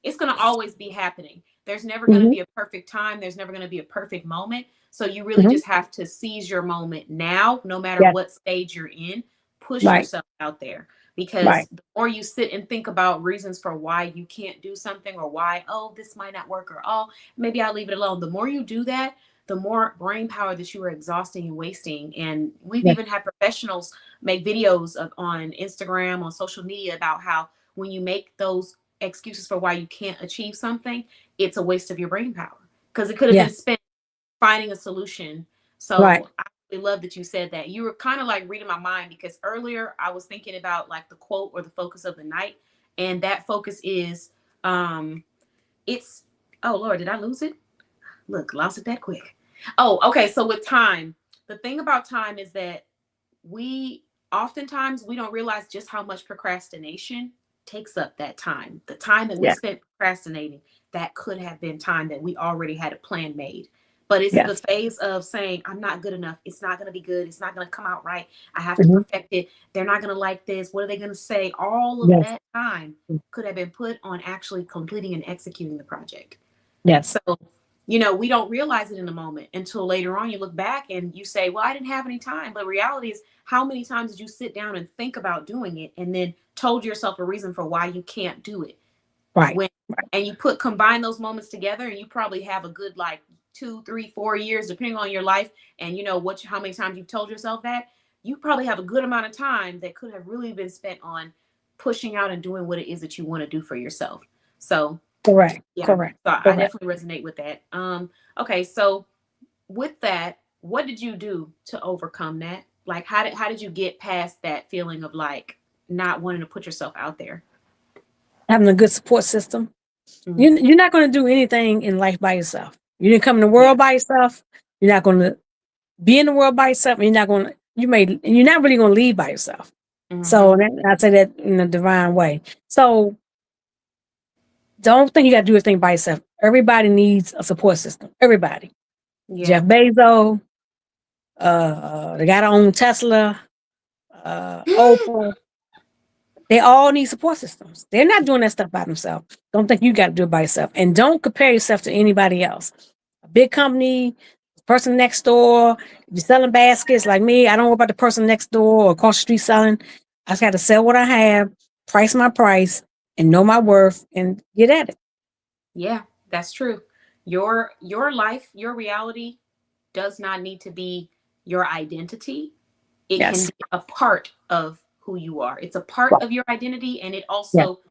it's going to always be happening. There's never going to be a perfect time. There's never going to be a perfect moment. So you really just have to seize your moment now, no matter Yes. what stage you're in. Push Right. yourself out there. because Right. the more you sit and think about reasons for why you can't do something, or why, oh, this might not work, or oh, maybe I'll leave it alone. The more you do that, the more brain power that you are exhausting and wasting. And we've Yeah. even had professionals make videos on Instagram, on social media, about how when you make those excuses for why you can't achieve something, it's a waste of your brain power, because it could have Yeah. been spent finding a solution. Right. So I really love that you said that. You were kind of like reading my mind, because earlier I was thinking about like the quote or the focus of the night. And that focus is it's oh Lord, did I lose it? Look, lost it that quick. Oh, okay. So with time, the thing about time is that we oftentimes we don't realize just how much procrastination takes up that time. The time that we Yeah. spent procrastinating, that could have been time that we already had a plan made. But it's the Yes. phase of saying, I'm not good enough. It's not going to be good. It's not going to come out right. I have to Hmm. perfect it. They're not going to like this. What are they going to say? All of Yes. that time could have been put on actually completing and executing the project. Yes. So, we don't realize it in the moment until later on. You look back and you say, well, I didn't have any time. But reality is, how many times did you sit down and think about doing it and then told yourself a reason for why you can't do it? Right. When Right. and you combine those moments together, and you probably have a good like 2, 3, 4 years, depending on your life, and how many times you've told yourself that, you probably have a good amount of time that could have really been spent on pushing out and doing what it is that you want to do for yourself. So Correct. yeah, Correct. so I Correct. definitely resonate with that. Okay, so with that, what did you do to overcome that? Like, how did you get past that feeling of like not wanting to put yourself out there? Having a good support system. Mhm. You're not going to do anything in life by yourself. You didn't come in the Yeah. world by yourself. You're not going to be in the world by yourself. And you're not really going to leave by yourself. So Hmm. I say that in a divine way. So don't think you got to do everything by yourself. Everybody needs a support system. Everybody. Yeah. Jeff Bezos, the guy that owns Tesla, Oprah, they all need support systems. They're not doing that stuff by themselves. Don't think you got to do it by yourself. And don't compare yourself to anybody else. A big company, person next door, if you're selling baskets like me, I don't worry about the person next door or across the street selling. I just got to sell what I have, price my price, and know my worth and get at it. Yeah, that's true. Your life, your reality does not need to be your identity. It can Yes. be a part of who you are. It's a part Right. of your identity, and it Yeah. also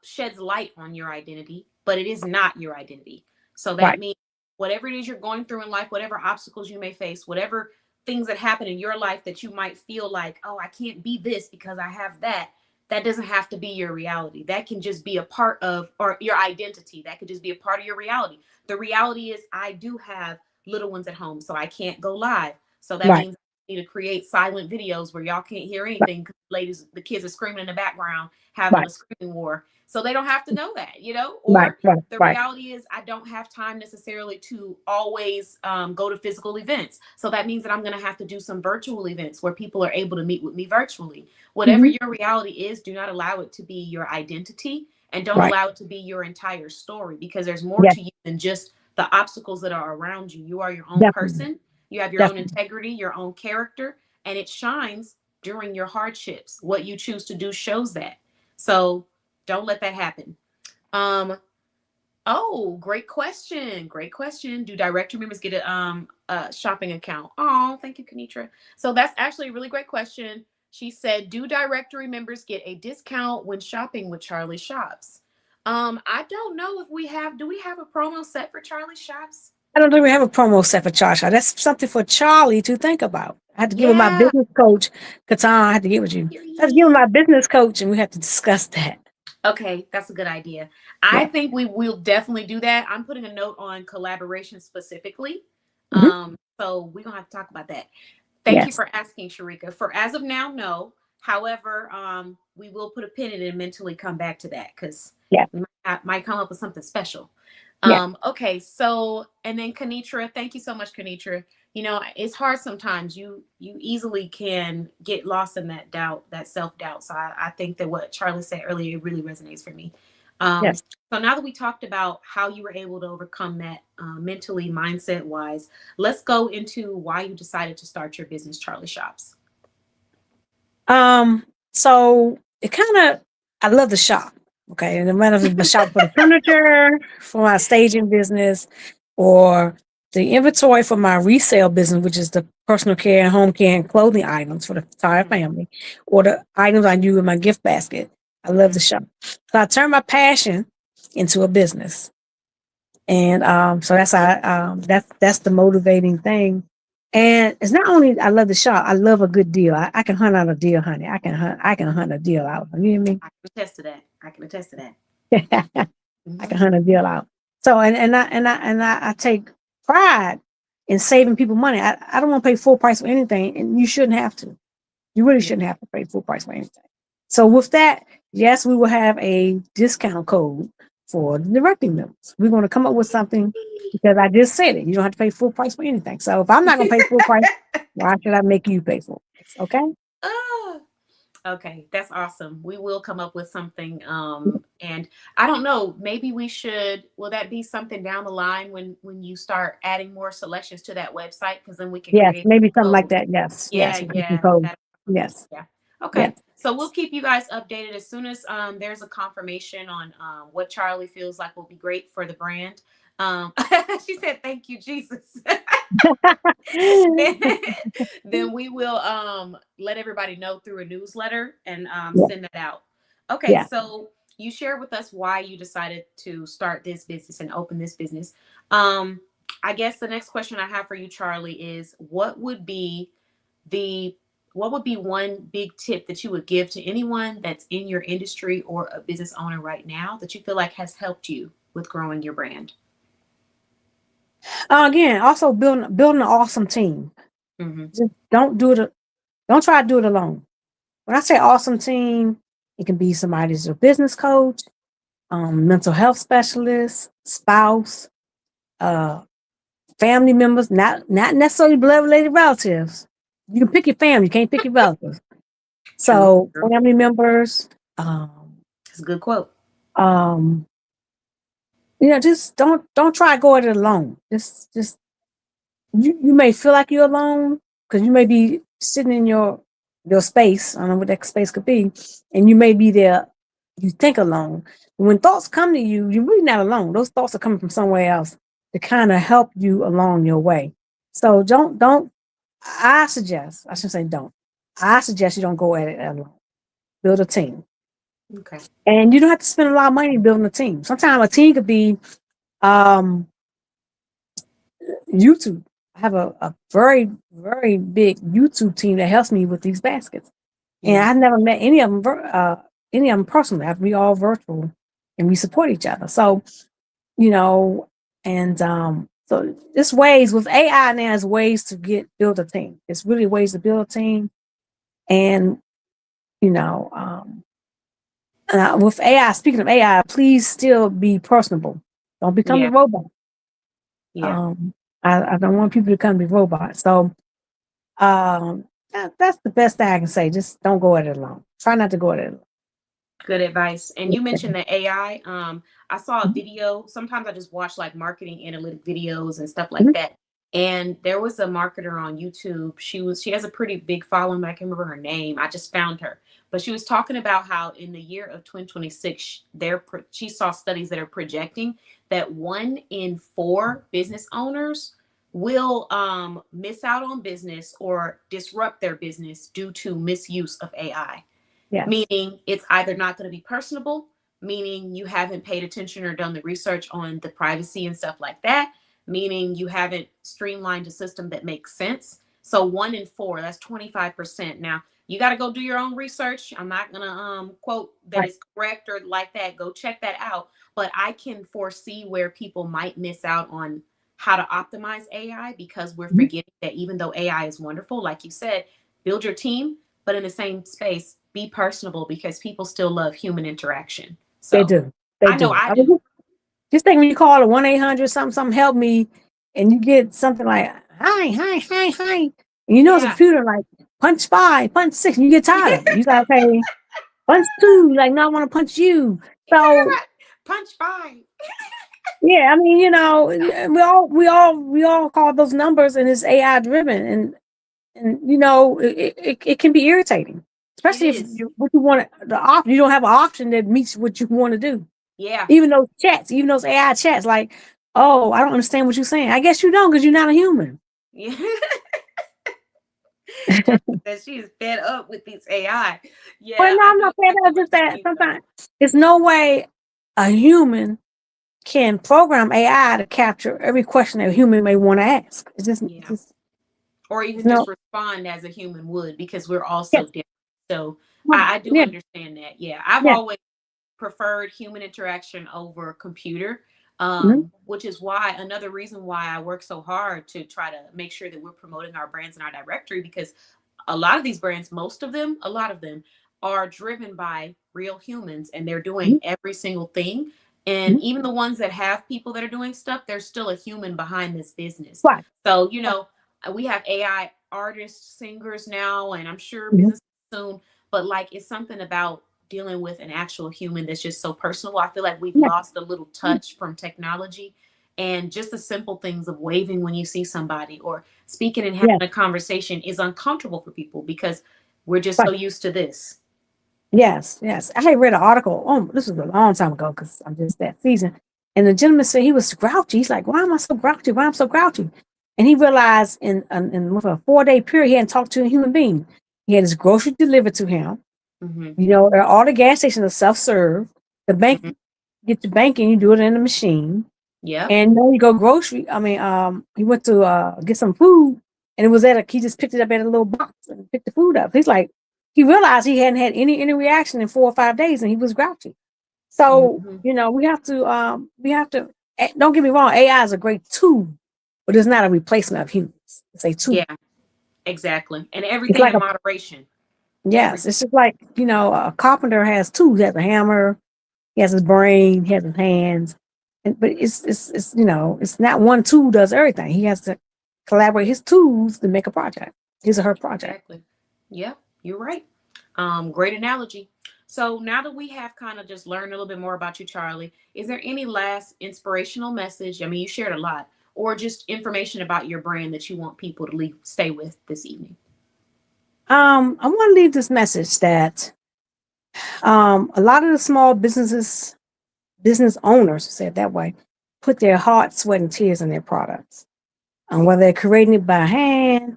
sheds light on your identity, but it is not your identity. So that Right. means whatever it is you're going through in life, whatever obstacles you may face, whatever things that happen in your life that you might feel like, oh, I can't be this because I have that. That doesn't have to be your reality. That can just be a part of, or your identity. That could just be a part of your reality. The reality is, I do have little ones at home, so I can't go live. So that Right. means I need to create silent videos where y'all can't hear Right. anything, because ladies, the kids are screaming in the background, having Right. a screaming war. So they don't have to know that, Right. or Right. the Right. reality is, I don't have time necessarily to always go to physical events. So that means that I'm going to have to do some virtual events where people are able to meet with me virtually. Whatever Hmm. your reality is, do not allow it to be your identity, and don't Right. allow it to be your entire story, because there's more Yes. to you than just the obstacles that are around you. You are your own Definitely. person. You have your own Definitely. integrity, your own character, and it shines during your hardships. What you choose to do shows that. So don't let that happen. Um, oh, great question. Great question. Do directory members get a shopping account? Oh, thank you, Kenitra. So that's actually a really great question. She said, do directory members get a discount when shopping with Charlie Shops? I don't know if do we have a promo set for Charlie Shops? I don't think we have a promo set for Charsha. That's something for Charlie to think about. I had to give him my Yeah. business coach, Katan. I had to get with you. I had to give him my business coach, and we have to discuss that. Okay, that's a good idea. I Yeah. think we will definitely do that. I'm putting a note on collaboration specifically. Hmm. So we're gonna have to talk about that. Thank you Yes. for asking, Sharika. For as of now, no. However, we will put a pin in it and mentally come back to that, because Yeah. we might come up with something special. Yeah. Okay, so and then Kanitra, thank you so much, Kanitra. It's hard sometimes. You easily can get lost in that doubt, that self-doubt. So I think that what Charlie said earlier really resonates for me. Um, Yes. so now that we talked about how you were able to overcome that mentally, mindset wise, let's go into why you decided to start your business, Charlie Shops. Um. So it kind of, I love the shop. Okay. And no matter if it's the shop for the furniture, for my staging business, or the inventory for my resale business, which is the personal care and home care and clothing items for the entire family, or the items I do in my gift basket. I love the shop. So I turned my passion into a business. And so that's the motivating thing. And it's not only I love the shop, I love a good deal. I can hunt out a deal, honey. I can hunt a deal out. You hear me? I can attest to that. I can attest to that. I can hunt a deal out. So I take pride in saving people money. I don't want to pay full price for anything, and you shouldn't have to. You really shouldn't have to pay full price for anything. So with that, yes, we will have a discount code for the directing members. We're going to come up with something because I just said it. You don't have to pay full price for anything. So if I'm not going to pay full price, why should I make you pay full price? Okay. Oh, okay, that's awesome. We will come up with something. And I don't know, maybe we should, will that be something down the line when you start adding more selections to that website? Because then we can Yes, create maybe a something like code. that. Yes. Yeah, Yes. yeah. Yes. Yeah. Okay. Yes. So we'll keep you guys updated as soon as there's a confirmation on what Charlie feels like will be great for the brand. She said, "Thank you, Jesus." Then we will let everybody know through a newsletter and Yeah. send that out. Okay, Yeah. so you shared with us why you decided to start this business and open this business. Um, I guess the next question I have for you, Charlie, is the what would be one big tip that you would give to anyone that's in your industry or a business owner right now that you feel like has helped you with growing your brand? Again, also building an awesome team. Mm-hmm. Just don't try to do it alone. When I say awesome team, it can be somebody who's a business coach, mental health specialist, spouse, uh, family members, not necessarily blood related relatives. You can pick your family, you can't pick your relatives. True. So True. family members, That's a good quote. um, just don't try to go at it alone. Just you may feel like you're alone because you may be sitting in your space. I don't know what that space could be, and you may be there. You think alone. When thoughts come to you, you're really not alone. Those thoughts are coming from somewhere else to kind of help you along your way. So don't. I suggest. I shouldn't say don't. I suggest you don't go at it alone. Build a team, Okay. and you don't have to spend a lot of money building a team. Sometimes a team could be um, YouTube. I have a very, very big YouTube team that helps me with these baskets. And Yeah. I've never met any of them personally. We all virtual and we support each other. So, and so there's ways with AI now is ways to build a team. It's really ways to build a team. And, you know, with AI, speaking of AI, please still be personable. Don't become a Yeah. robot. Yeah. I don't want people to come be robots. So that's the best thing I can say. Just don't go at it alone. Try not to go at it alone. Good advice. And you mentioned the AI. I saw a Mhm, video. Sometimes I just watch like marketing analytic videos and stuff like mhm, that. And there was a marketer on YouTube. She has a pretty big following, but I can't remember her name. I just found her. But she was talking about how in the year of 2026, she saw studies that are projecting that 1 in 4 business owners will miss out on business or disrupt their business due to misuse of AI, yes, meaning it's either not going to be personable, meaning you haven't paid attention or done the research on the privacy and stuff like that, meaning you haven't streamlined a system that makes sense. So 1 in 4, that's 25%. Now you got to go do your own research. I'm not going to quote that right. is correct or like that. Go check that out. But I can foresee where people might miss out on how to optimize AI because we're Mhm. forgetting that even though AI is wonderful, like you said, build your team, but in the same space, be personable because people still love human interaction. They So do. They I know do. I I mean, do. just think when you call a 1-800 something help me, and you get something like hi, and you know it's a Yeah. computer like punch 5, punch 6, and you get tired of it. You gotta say punch 2, like no, I want to punch you. So Punch 5. yeah, I mean, we all call those numbers, and it's AI driven, and it can be irritating. It especially if is. what you want you don't have an option that meets what you want to do. Yeah. Even those chats, even those AI chats, like, oh, I don't understand what you're saying. I guess you don't because you're not a human. Yeah. That she is fed up with these AI. Well, Yeah, no, I I'm know not saying exactly that. what Just you that mean though. sometimes there's no way a human can program AI to capture every question that a human may want to ask. It's Yeah. just Or it's even no, just respond as a human would, because we're all so yes, different. So right, I do yeah, understand that. Yeah. I've yeah, always preferred human interaction over computer, mhm, which is why another reason why I work so hard to try to make sure that we're promoting our brands in our directory, because a lot of these brands, most of them, a lot of them are driven by real humans and they're doing mhm, every single thing. And mhm, even the ones that have people that are doing stuff, there's still a human behind this business. right, So, right, we have AI artists, singers now, and I'm sure mhm, business soon, but like it's something about dealing with an actual human that's just so personal. I feel like we've yeah, lost a little mhm, touch from technology, and just the simple things of waving when you see somebody or speaking and having yeah, a conversation is uncomfortable for people because we're just so right. used to this. Yes, yes. I had read an article. Oh, this was a long time ago because I'm just that season. And the gentleman said he was grouchy. He's like, "Why am I so grouchy? Why am I so grouchy?" And he realized in with a 4 day period, he hadn't talked to a human being. He had his grocery delivered to him. Hmm. You know, all the gas stations are self serve. The bank, Hmm. get your banking, you do it in the machine. Yep. And then you go grocery. I mean, he went to get some food, and it was he just picked it up at a little box and picked the food up. He's like, he realized he hadn't had any reaction in 4 or 5 days, and he was grouchy. So Hmm. we have to. Don't get me wrong, AI is a great tool, but it's not a replacement of humans. It's a tool. Yeah, exactly. And It's everything like in a moderation. yes. Everything. It's just like a carpenter has tools. He has a hammer. He has his brain. He has his hands. But it's it's not one tool does everything. He has to collaborate his tools to make a project. His or her project. Exactly. Yeah, you're right. Great analogy. So now that we have kind of just learned a little bit more about you, Charlie, is there any last inspirational message? I mean, you shared a lot, or just information about your brand that you want people to stay with this evening? I want to leave this message that a lot of the small business owners, say it that way, put their heart, sweat, and tears in their products. Whether they're creating it by hand,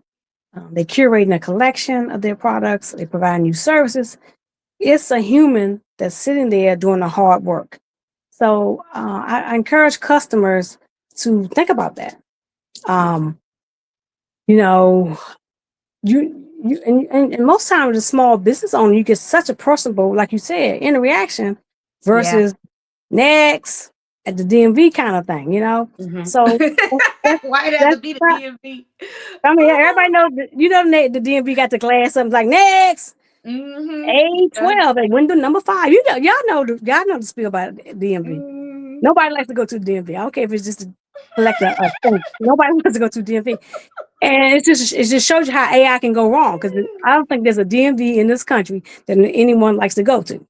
they're curating a collection of their products, they provide new services. It's a human that's sitting there doing the hard work. So I encourage customers to think about that. Um, you know, and most times the small business owner, you get such a personable, like you said, interaction Yeah. versus next at the DMV kind of thing, Hmm. So that's Why it have to that's be the not, DMV? I mean, everybody knows that, the DMV got the glass something like next Hmm. A12 and window number 5. Y'all know the spiel about DMV. Hmm. Nobody likes to go to the DMV. I don't care if it's just to collect a thing. Nobody wants to go to the DMV. And it just shows you how AI can go wrong because I don't think there's a DMV in this country that anyone likes to go to.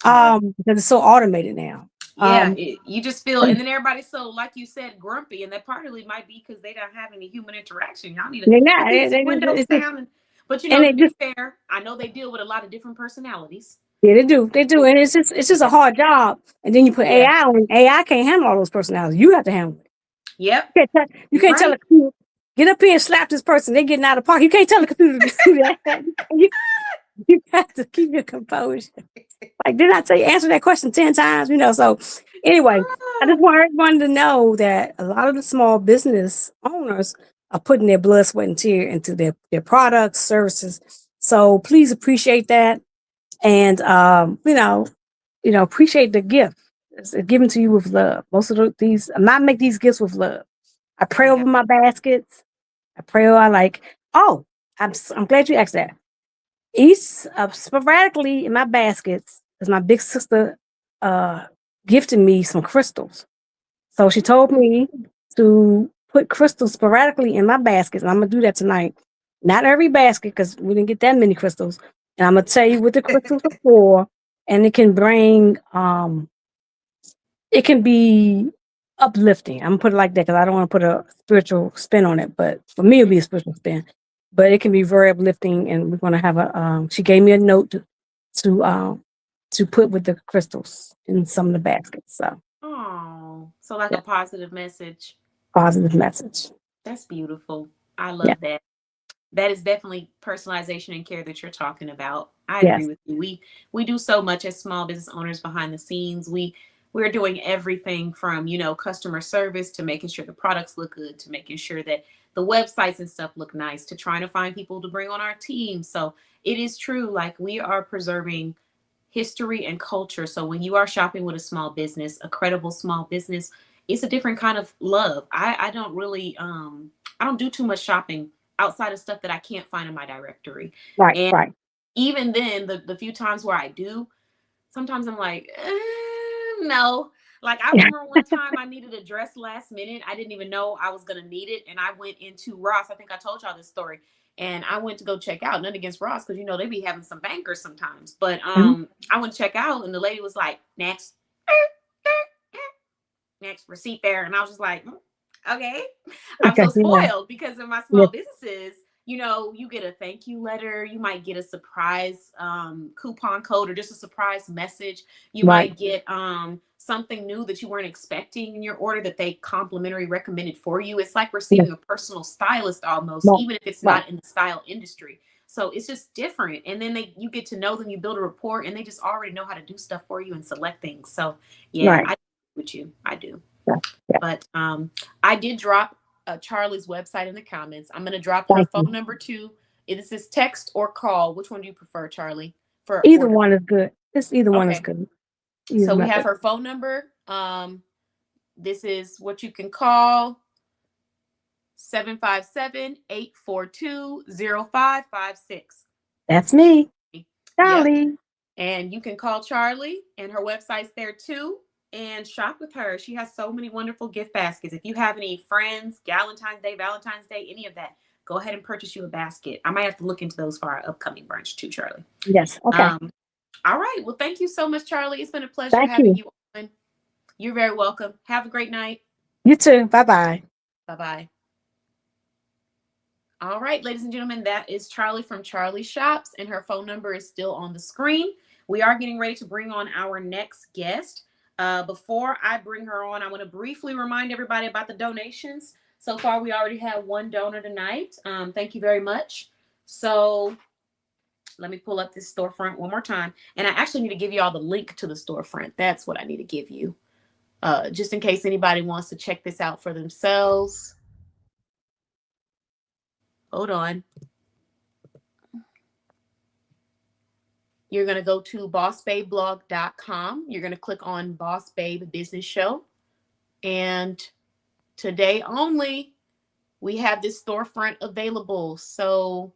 Wow. Because it's so automated now. Yeah, Um, you just feel, and and then everybody's so, like you said, grumpy, and that partly might be because they don't have any human interaction. Y'all need to they're put not. these They just, windows it's just, down, but and to they be just fair, I know they deal with a lot of different personalities. yeah, they do, and it's just a Yeah, hard job. And then you put yeah, AI on. AI can't handle all those personalities. You have to handle it. yep. You You're can't tell a right. computer get up here and slap this person. They getting out of park. You can't tell the computer to do that. You, you have to keep your composure. Like, did I tell you answer that question 10 times? So anyway, I just want everyone to know that a lot of the small business owners are putting their blood, sweat, and tear into their products, services. So please appreciate that, and appreciate the gift. It's given to you with love. Most of these, I might make these gifts with love. I pray Yeah. over my baskets. I pray over. I like. Oh, I'm glad you asked that. Each sporadically in my baskets, is my big sister uh gifted me some crystals. So she told Mm. me to put crystals sporadically in my baskets, and I'm gonna do that tonight. Not every basket because we didn't get that many crystals. And I'm gonna tell you what the crystals are for, and it can be uplifting. I'm gonna put it like that because I don't want to put a spiritual spin on it, but for me it'll be a spiritual spin. but it can be very uplifting. And we're going to have she gave me a note to put with the crystals in some of the baskets. So, Oh, so like yeah, a positive message. positive message. That's beautiful. I Yeah. love that. That is definitely personalization and care that you're talking about. I agree Yes. with you. We do so much as small business owners behind the scenes. We're doing everything from, customer service to making sure the products look good, to making sure that the websites and stuff look nice, to trying to find people to bring on our team. So it is true, like we are preserving history and culture. So when you are shopping with a small business, a credible small business, it's a different kind of love. I don't really I don't do too much shopping outside of stuff that I can't find in my directory. Right. And Right. even then, the few times where I do, sometimes I'm like, no. Like I remember one time I needed a dress last minute. I didn't even know I was gonna need it, and I went into Ross. I think I told y'all this story. And I went to go check out. Nothing against Ross, because they be having some bankers sometimes. But Mhm. I went to check out, and the lady was like, next, next receipt there, and I was just like, okay. I'm Okay. so Yeah. spoiled because in my Yeah. small businesses, you get a thank you letter, you might get a surprise coupon code or just a surprise message. You Right. might get something new that you weren't expecting in your order that they complimentary recommended for you. It's like Yeah. receiving a personal stylist almost, Right. even if it's Right. not in the style industry. So it's just different. And then you get to know them, you build a rapport, and they just already know how to do stuff for you and select things. So yeah, Right. I with you. I do. Yeah. Yeah. But I did drop Charlie's website in the comments. I'm going to drop her Thank phone you. number too. It is this text or call. Which one do you prefer, Charlie, for Either order? one is good. Just either one is Okay. good. Either So we have method. her phone number. This is what you can call 757-842-0556. That's me, Yep. Dolly. And you can call Charlie, and her website's there too, and shop with her. She has so many wonderful gift baskets. If you have any friends, Valentine's Day, any of that, go ahead and purchase you a basket. I might have to look into those for our upcoming brunch too, Charlie. Yes. Okay. All right. Well, thank you so much, Charlie. It's been a pleasure Thank having you. you on. You're very welcome. Have a great night. You too. Bye bye. Bye-bye. All right, ladies and gentlemen, that is Charlie from Charlie Shops, and her phone number is still on the screen. We are getting ready to bring on our next guest. Before I bring her on, I want to briefly remind everybody about the donations. So far, we already have one donor tonight. Thank you very much. So let me pull up this storefront one more time. And I actually need to give you all the link to the storefront. That's what I need to give you, just in case anybody wants to check this out for themselves. Hold on. You're going to go to bossbabeblog.com. You're going to click on Boss Babe Business Show. And today only, we have this storefront available. So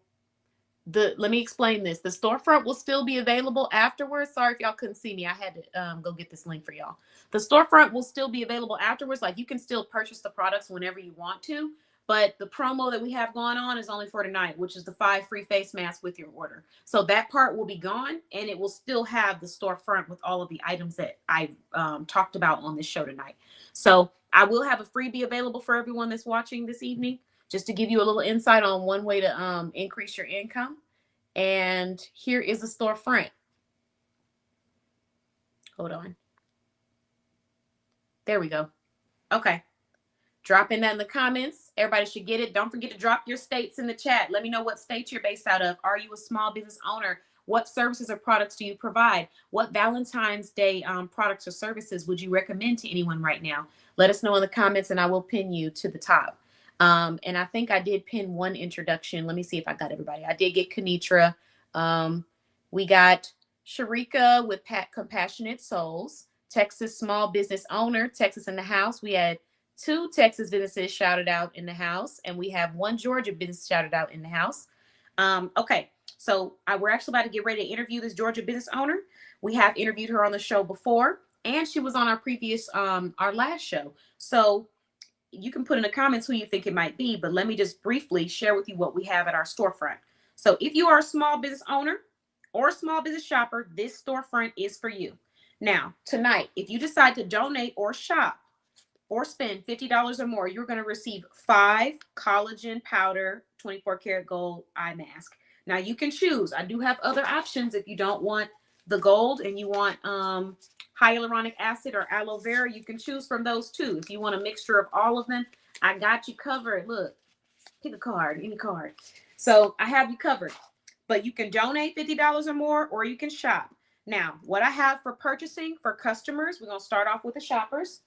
let me explain this. The storefront will still be available afterwards. Sorry if y'all couldn't see me. I had to go get this link for y'all. The storefront will still be available afterwards. Like you can still purchase the products whenever you want to. But the promo that we have going on is only for tonight, which is the 5 free face masks with your order. So that part will be gone, and it will still have the storefront with all of the items that I talked about on this show tonight. So I will have a freebie available for everyone that's watching this evening, just to give you a little insight on one way to increase your income. And here is the storefront. Hold on. There we go. Okay. Drop in that in the comments. Everybody should get it. Don't forget to drop your states in the chat. Let me know what state you're based out of. Are you a small business owner? What services or products do you provide? What Valentine's Day products or services would you recommend to anyone right now? Let us know in the comments, and I will pin you to the top. And I think I did pin one introduction. Let me see if I got everybody. I did get Kenitra. We got Sharika with Compassionate Souls, Texas small business owner, Texas in the house. We had 2 Texas businesses shouted out in the house, and we have 1 Georgia business shouted out in the house. Okay, so we're actually about to get ready to interview this Georgia business owner. We have interviewed her on the show before, and she was on our previous, our last show. So you can put in the comments who you think it might be, but let me just briefly share with you what we have at our storefront. So if you are a small business owner or a small business shopper, this storefront is for you. Now, tonight, if you decide to donate or shop, or spend $50 or more, you're going to receive 5 collagen powder 24 karat gold eye mask. Now you can choose. I do have other options if you don't want the gold and you want hyaluronic acid or aloe vera. You can choose from those too. If you want a mixture of all of them, I got you covered. Look, pick a card, any card. So I have you covered. But you can donate $50 or more, or you can shop. Now, what I have for purchasing for customers, we're going to start off with the shoppers.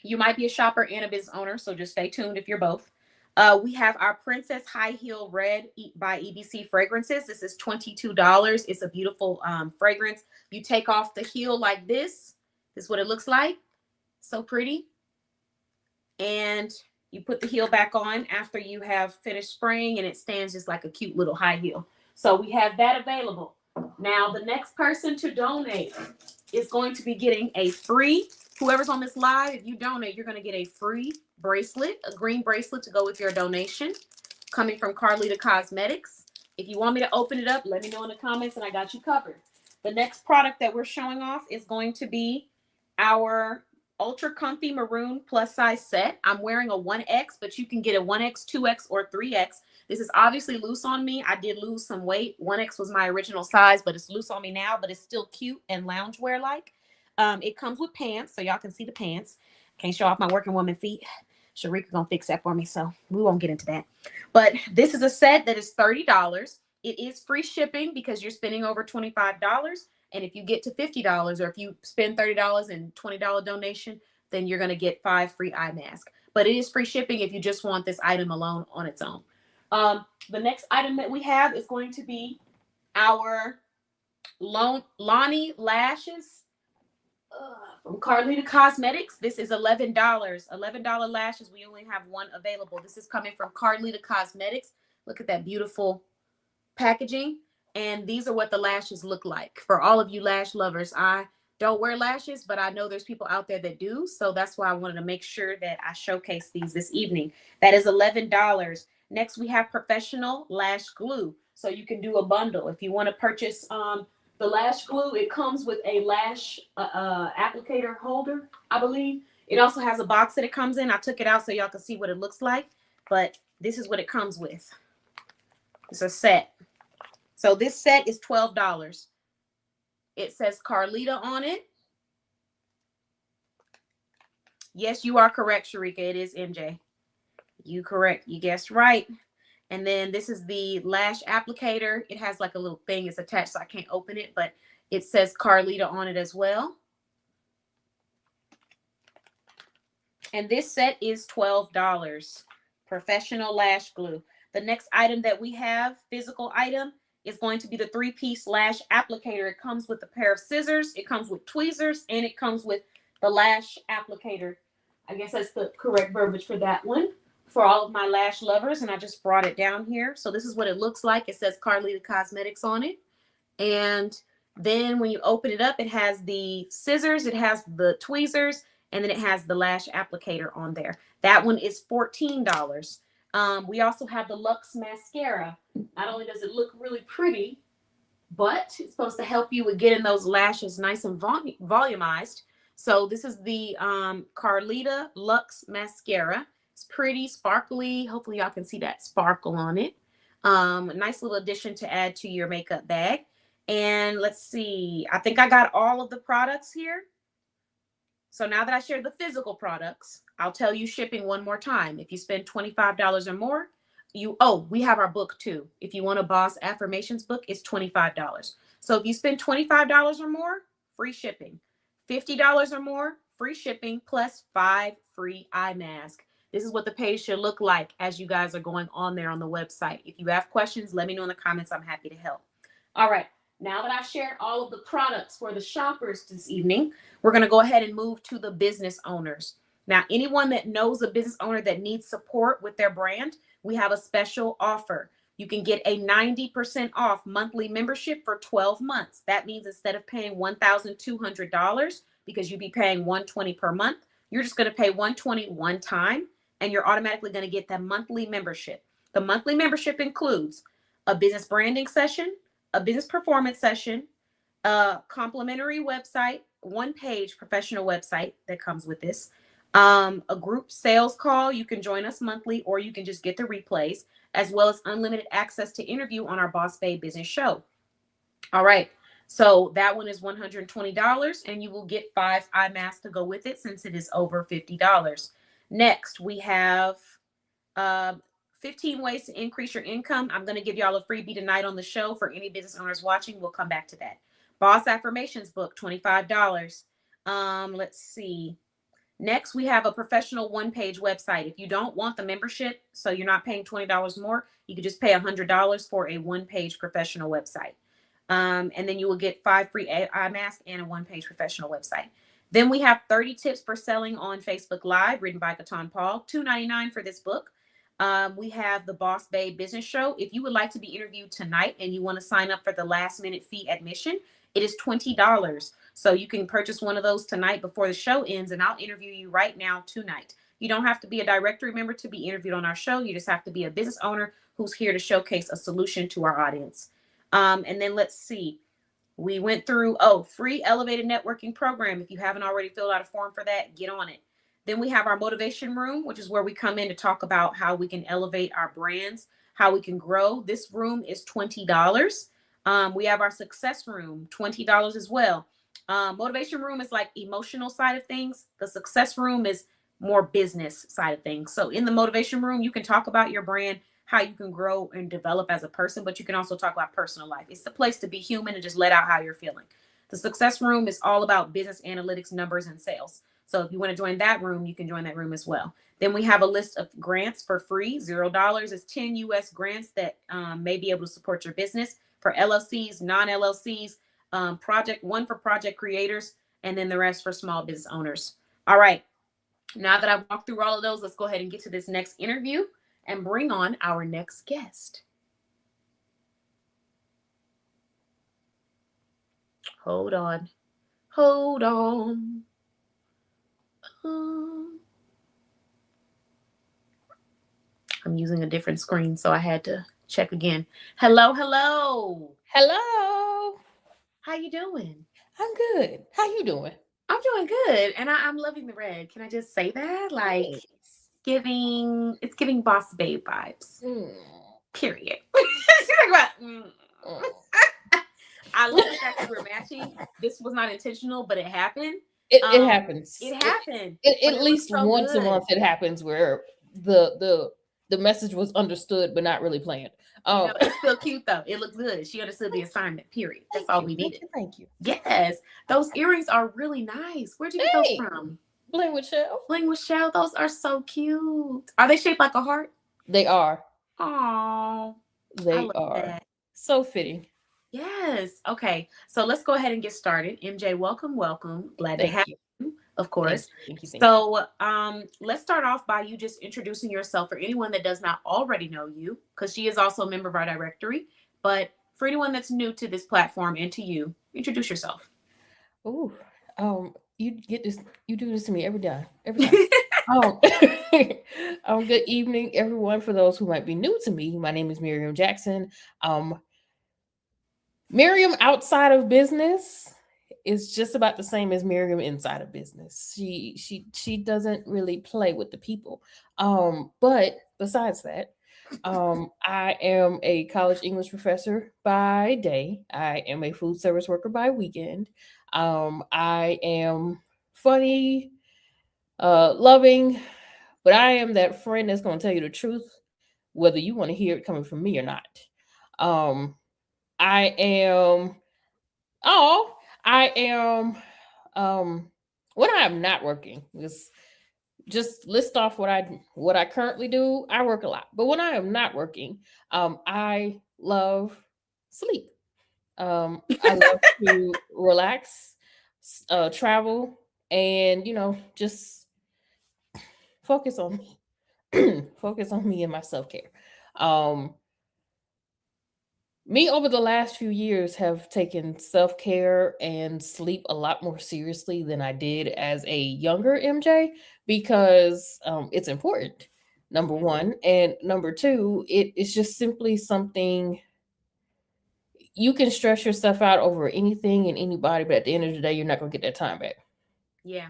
You might be a shopper and a business owner, so just stay tuned if you're both. We have our Princess High Heel Red by EBC Fragrances. This is $22. It's a beautiful fragrance. You take off the heel like this. This is what it looks like. So pretty. And you put the heel back on after you have finished spraying, and it stands just like a cute little high heel. So we have that available. Now, the next person to donate is going to be getting a free, whoever's on this live, if you donate, you're going to get a free bracelet, a green bracelet to go with your donation, coming from Carlita Cosmetics. If you want me to open it up, let me know in the comments, and I got you covered. The next product that we're showing off is going to be our Ultra Comfy Maroon plus size set. I'm wearing a 1X, but you can get a 1X, 2X, or 3X. This is obviously loose on me. I did lose some weight. 1X was my original size, but it's loose on me now, but it's still cute and loungewear-like. It comes with pants, so y'all can see the pants. Can't show off my working woman feet. Sharika gonna fix that for me, so we won't get into that. But this is a set that is $30. It is free shipping because you're spending over $25. And if you get to $50, or if you spend $30 and $20 donation, then you're going to get 5 free eye masks. But it is free shipping if you just want this item alone on its own. The next item that we have is going to be our Lonnie lashes from Carlita Cosmetics. This is $11. $11 lashes. We only have one available. This is coming from Carlita Cosmetics. Look at that beautiful packaging. And these are what the lashes look like. For all of you lash lovers, I don't wear lashes, but I know there's people out there that do. So that's why I wanted to make sure that I showcase these this evening. That is $11. Next, we have professional lash glue. So you can do a bundle. If you want to purchase the lash glue, it comes with a lash applicator holder, I believe. It also has a box that it comes in. I took it out so y'all can see what it looks like. But this is what it comes with. It's a set. So this set is $12. It says Carlita on it. Yes, you are correct, Sharika. It is MJ. You correct. You guessed right. And then this is the lash applicator. It has like a little thing. It's attached, so I can't open it, but it says Carlita on it as well. And this set is $12. Professional lash glue. The next item that we have, physical item, is going to be the 3-piece lash applicator. It comes with a pair of scissors, it comes with tweezers, and it comes with the lash applicator. I guess that's the correct verbiage for that one, for all of my lash lovers. And I just brought it down here. So this is what it looks like. It says Carlita Cosmetics on it. And then when you open it up, it has the scissors, it has the tweezers, and then it has the lash applicator on there. That one is $14. We also have the Luxe Mascara. Not only does it look really pretty, but it's supposed to help you with getting those lashes nice and volumized. So this is the Carlita Luxe Mascara. It's pretty, sparkly. Hopefully y'all can see that sparkle on it. A nice little addition to add to your makeup bag. And let's see. I think I got all of the products here. So now that I shared the physical products, I'll tell you shipping one more time. If you spend $25 or more, we have our book too. If you want a Boss Affirmations book, it's $25. So if you spend $25 or more, free shipping. $50 or more, free shipping, plus 5 free eye masks. This is what the page should look like as you guys are going on there on the website. If you have questions, let me know in the comments. I'm happy to help. All right. Now that I've shared all of the products for the shoppers this evening, we're going to go ahead and move to the business owners. Now, anyone that knows a business owner that needs support with their brand, we have a special offer. You can get a 90% off monthly membership for 12 months. That means instead of paying $1,200, because you'd be paying $120 per month, you're just going to pay $120 one time, and you're automatically going to get that monthly membership. The monthly membership includes a business branding session, a business performance session, a complimentary website, one-page professional website that comes with this, A group sales call, you can join us monthly or you can just get the replays, as well as unlimited access to interview on our Boss Babe Business Show. All right. So that one is $120 and you will get 5 eye masks to go with it since it is over $50. Next, we have 15 ways to increase your income. I'm going to give y'all a freebie tonight on the show for any business owners watching. We'll come back to that. Boss Affirmations book, $25. Let's see. Next, we have a professional one-page website. If you don't want the membership, so you're not paying $20 more, you could just pay $100 for a one-page professional website. And then you will get 5 free eye masks and a one-page professional website. Then we have 30 tips for selling on Facebook Live, written by Katan Paul, $2.99 for this book. We have the Boss Babe Business Show. If you would like to be interviewed tonight and you want to sign up for the last minute fee admission, it is $20. So you can purchase one of those tonight before the show ends, and I'll interview you right now tonight. You don't have to be a directory member to be interviewed on our show. You just have to be a business owner who's here to showcase a solution to our audience. And then let's see. We went through, free elevated networking program. If you haven't already filled out a form for that, get on it. Then we have our motivation room, which is where we come in to talk about how we can elevate our brands, how we can grow. This room is $20. We have our success room, $20 as well. Motivation room is like emotional side of things. The success room is more business side of things. So in the motivation room, you can talk about your brand, how you can grow and develop as a person, but you can also talk about personal life. It's the place to be human and just let out how you're feeling. The success room is all about business analytics, numbers, and sales. So if you want to join that room, you can join that room as well. Then we have a list of grants for free. $0 is 10 US grants that may be able to support your business for LLCs, non-LLCs, one for project creators, and then the rest for small business owners. All right. Now that I've walked through all of those, let's go ahead and get to this next interview and bring on our next guest. Hold on. I'm using a different screen, so I had to check again. Hello. Hello. How you doing? I'm good. How you doing? I'm doing good, and I'm loving the red. Can I just say that? Like, it's giving Boss Babe vibes. Period. She's like, I love the fact that we're matching. This was not intentional, but it happened. It happens. It happened. At least once a month it happens where the message was understood but not really planned. It's still cute though. It looks good. She understood the assignment. Period. That's all we needed. Thank you. Yes, those earrings are really nice. Where'd you get those from? Bling with Shell. Bling with Shell. Those are so cute. Are they shaped like a heart? They are. Oh, they are. That. So fitting. Yes. Okay. So let's go ahead and get started. MJ, welcome. Glad to have you. Of course. Thank you. So let's start off by you just introducing yourself for anyone that does not already know you, because she is also a member of our directory. But for anyone that's new to this platform and to you, introduce yourself. Oh, you do this to me every time. Good evening, everyone. For those who might be new to me, my name is Miriam Jackson. Miriam outside of business is just about the same as Miriam inside of business. She doesn't really play with the people. But besides that, I am a college English professor by day. I am a food service worker by weekend. I am funny, loving, but I am that friend that's going to tell you the truth, whether you want to hear it coming from me or not. I am when I am not working, just list off what I currently do. I work a lot, but when I am not working, I love sleep. I love to relax, travel, and just focus on me. Focus on me and my self-care. Me over the last few years have taken self-care and sleep a lot more seriously than I did as a younger MJ, because it's important, number one. And number two, it's just simply something you can stress yourself out over anything and anybody, but at the end of the day, you're not going to get that time back. Yeah.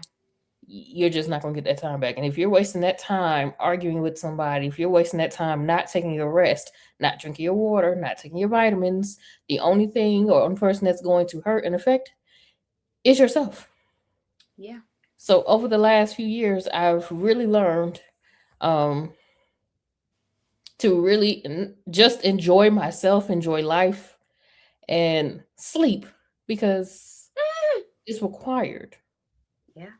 you're just not going to get that time back. And if you're wasting that time arguing with somebody, if you're wasting that time not taking your rest, not drinking your water, not taking your vitamins, the only thing or only person that's going to hurt and affect is yourself. Yeah. So over the last few years, I've really learned um, to really just enjoy myself, enjoy life, and sleep because it's required. Yeah.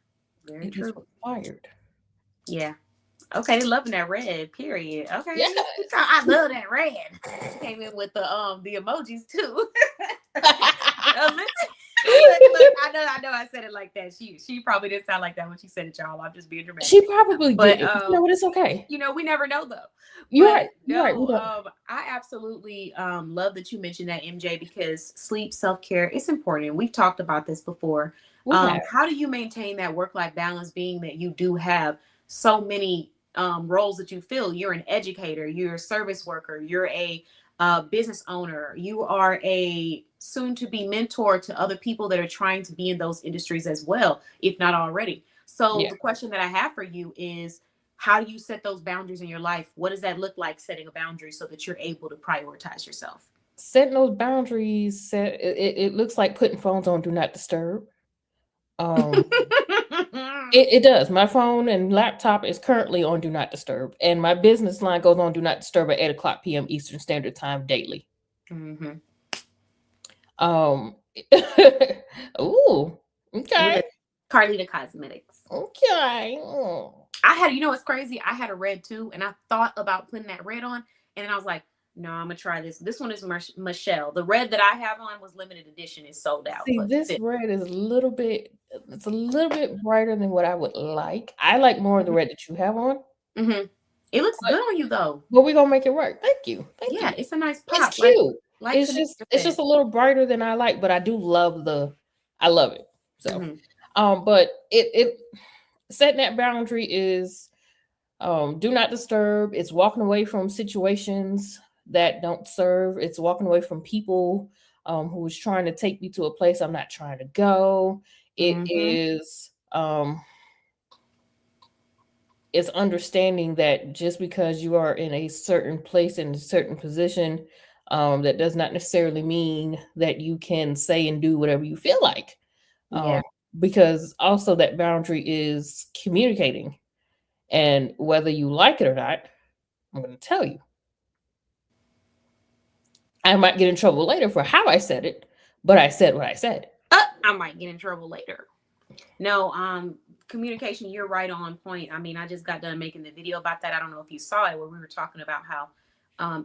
Very It is true. required. Yeah. Okay, they loving that red. Period. Okay. Yes. I love that red. Came in with the emojis too. Listen, look, I know I said it like that. She probably didn't sound like that when she said it, y'all. I'm just being dramatic. She probably But did. You know what? It's okay. we never know though. You're But right. You're right. We no, don't. I absolutely love that you mentioned that, MJ, because sleep, self-care, it's important. We've talked about this before. We have. How do you maintain that work-life balance, being that you do have so many roles that you fill? You're an educator, you're a service worker, you're a business owner, you are a soon-to-be mentor to other people that are trying to be in those industries as well, if not already. So Yeah. the question that I have for you is, how do you set those boundaries in your life? What does that look like, setting a boundary so that you're able to prioritize yourself? Setting those boundaries, it looks like putting phones on do not disturb. It does. My phone and laptop is currently on do not disturb, and my business line goes on do not disturb at 8 o'clock p.m. Eastern Standard Time daily. Mm-hmm. Um, ooh, okay, Carlita Cosmetics. okay. I had, what's crazy? I had a red too, and I thought about putting that red on, and then I was like, no, I'm gonna try this. This one is Michelle. The red that I have on was limited edition. It's sold out. See, But this red is it's a little bit brighter than what I would like. I like more of the red that you have on. mm-hmm. It looks good on you though. But we're gonna make it work. Thank you. Thank Yeah, you. it's a nice pop. It's cute. Like It's just a little brighter than I like, but I do love I love it. So mm-hmm. but it setting that boundary is do not disturb. It's walking away from situations that don't serve. It's walking away from people who is trying to take me to a place I'm not trying to go. It Mm-hmm. is it's understanding that just because you are in a certain place, in a certain position, that does not necessarily mean that you can say and do whatever you feel like. Yeah. Because also that boundary is communicating. And whether you like it or not, I'm going to tell you. I might get in trouble later for how I said it, but I said what I said. I might get in trouble later. No, communication, you're right on point. I mean, I just got done making the video about that. I don't know if you saw it, where we were talking about how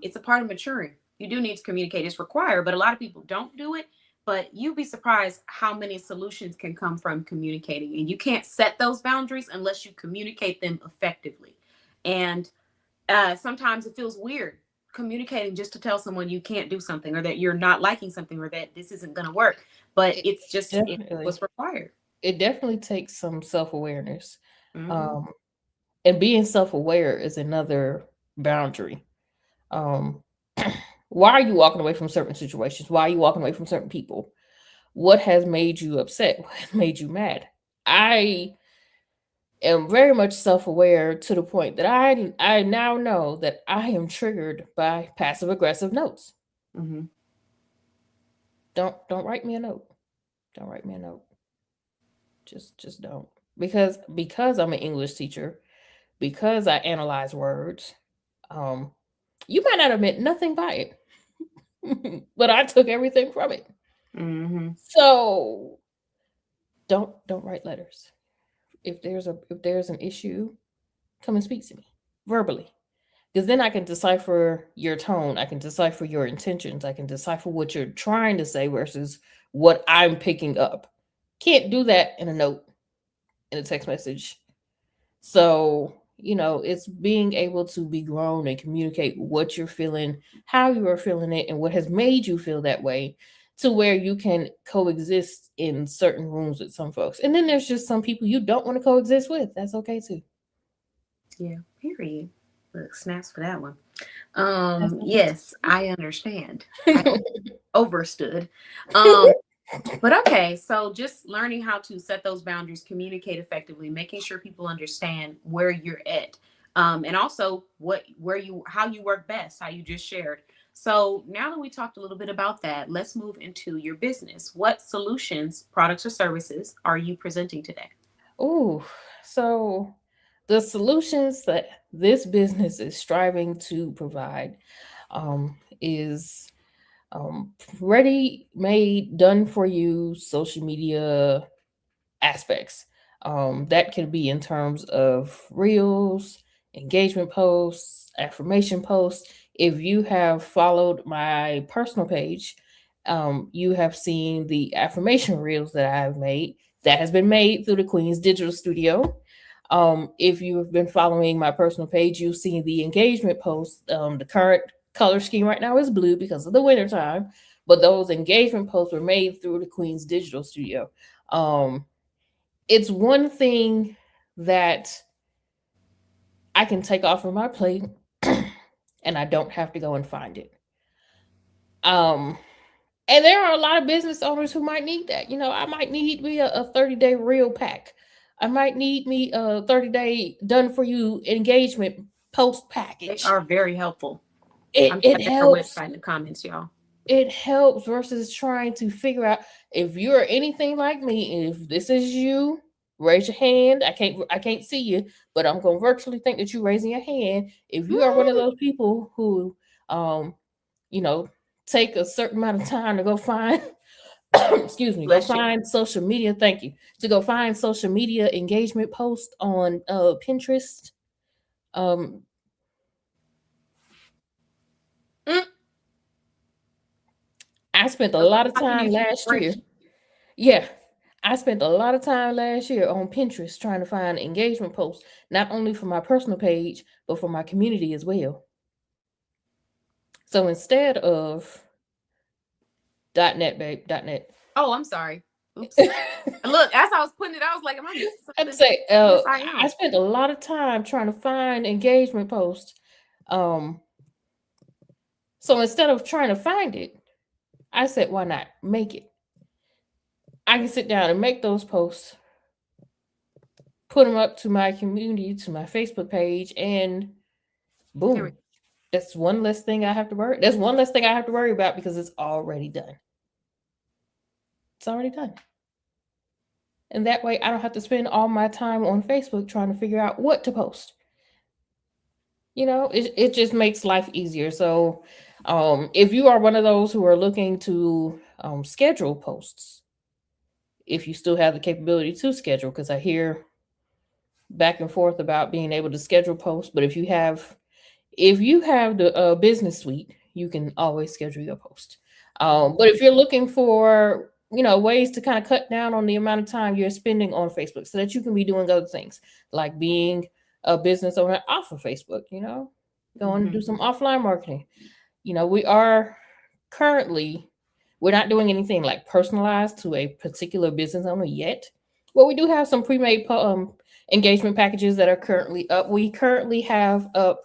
it's a part of maturing. You do need to communicate. It's required, but a lot of people don't do it. But you'd be surprised how many solutions can come from communicating. And you can't set those boundaries unless you communicate them effectively. And sometimes it feels weird communicating just to tell someone you can't do something, or that you're not liking something, or that this isn't going to work. But it's just what's required. It definitely takes some self-awareness. Mm-hmm. And being self-aware is another boundary. Why are you walking away from certain situations? Why are you walking away from certain people? What has made you upset? What has made you mad? I am very much self-aware to the point that I now know that I am triggered by passive-aggressive notes. Mm-hmm. Don't write me a note. Don't write me a note. Just don't. Because I'm an English teacher, because I analyze words, you might not have meant nothing by it, but I took everything from it. Mm-hmm. So don't write letters. If there's an issue, come and speak to me verbally, because then I can decipher your tone. I can decipher your intentions. I can decipher what you're trying to say versus what I'm picking up. Can't do that in a note, in a text message. So, it's being able to be grown and communicate what you're feeling, how you are feeling it, and what has made you feel that way, to where you can coexist in certain rooms with some folks. And then there's just some people you don't want to coexist with. That's okay too. Yeah, period. Look, snaps for that one. Yes, I understand. I overstood. But okay, so just learning how to set those boundaries, communicate effectively, making sure people understand where you're at, and also how you work best, how you just shared. So now that we talked a little bit about that, let's move into your business. What solutions, products, or services are you presenting today? Oh, so the solutions that this business is striving to provide is ready made, done for you social media aspects. That can be in terms of reels, engagement posts, affirmation posts. If you have followed my personal page, you have seen the affirmation reels that I've made. That has been made through the Queen's Digital Studio. If you have been following my personal page, you've seen the engagement posts. The current color scheme right now is blue because of the winter time, but those engagement posts were made through the Queen's Digital Studio. It's one thing that I can take off of my plate and I don't have to go and find it. And there are a lot of business owners who might need that. I might need me a 30-day reel pack. I might need me a 30-day done for you engagement post They package. are very helpful. I'm It checking our helps. website in the comments, y'all. It helps versus trying to figure out if you're anything like me. If this is you, raise your hand. I can't see you, but I'm gonna virtually think that you're raising your hand. If you are one of those people who you know, take a certain amount of time to go find excuse me, go Bless you. find social media. Thank you. To go find social media engagement posts on Pinterest. Um Mm. I spent a lot of How can time you last year. break? Yeah. I spent a lot of time last year on Pinterest trying to find engagement posts, not only for my personal page, but for my community as well. So instead of .net, babe, .net. Oh, I'm sorry. Oops. Look, as I was putting it, I was like, am I missing I'd something? say Yes, I I am. spent a lot of time trying to find engagement posts. So instead of trying to find it, I said, why not make it? I can sit down and make those posts, put them up to my community, to my Facebook page, and There we boom. That's one less thing I have to worry. That's one less thing I have to worry about because it's already done. It's already done. And that way I don't have to spend all my time on Facebook trying to figure out what to post. It just makes life easier. So if you are one of those who are looking to schedule posts, if you still have the capability to schedule, because I hear back and forth about being able to schedule posts, but if you have the business suite, you can always schedule your post. But if you're looking for ways to kind of cut down on the amount of time you're spending on Facebook so that you can be doing other things like being a business owner off of Facebook, going to do some offline marketing. We're not doing anything like personalized to a particular business owner yet. Well, we do have some pre-made engagement packages that are currently up. We currently have up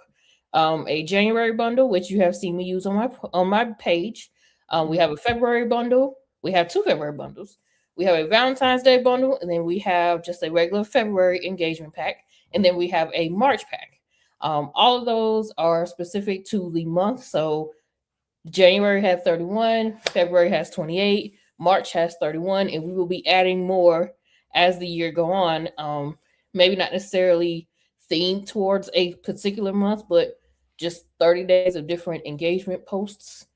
a January bundle, which you have seen me use on my page. We have a February bundle. We have 2 February bundles. We have a Valentine's Day bundle, and then we have just a regular February engagement pack, and then we have a March pack. All of those are specific to the month. So January has 31, February has 28, March has 31, and we will be adding more as the year go on. Maybe not necessarily themed towards a particular month, but just 30 days of different engagement posts.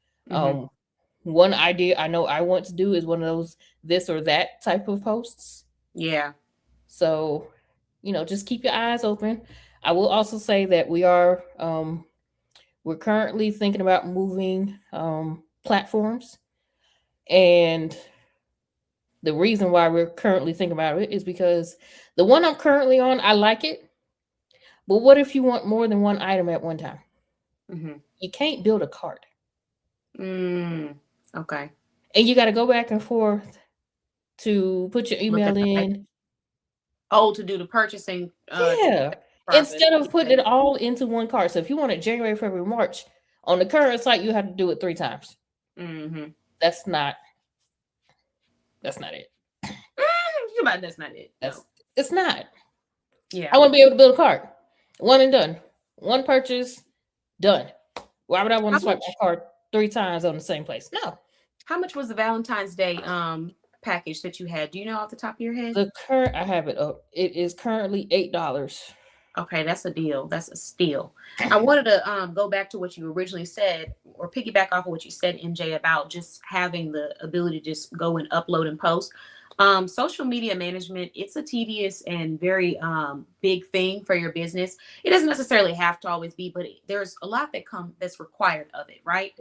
One idea I know I want to do is one of those this or that type of posts. Yeah. So, just keep your eyes open. I will also say that we're currently thinking about moving platforms. And the reason why we're currently thinking about it is because the one I'm currently on, I like it. But what if you want more than one item at one time? You can't build a cart. Okay. And you got to go back and forth to put your email in. To do the purchasing. Yeah. Instead of putting it all into one cart. So if you want it January, February, March, on the current site, you have to do it 3 times. That's not That's not it. That's not it. No. It's not. Yeah. I want to be able to build a cart. One and done. One purchase, done. Why would I want How to swipe much? my card 3 times on the same place? No. How much was the Valentine's Day package that you had? Do you know off the top of your head? The current, I have it up. It is currently $8. Okay, that's a deal. That's a steal. I wanted to go back to what you originally said, or piggyback off of what you said, MJ, about just having the ability to just go and upload and post. Social media management, it's a tedious and very big thing for your business. It doesn't necessarily have to always be, but there's a lot that's required of it, right?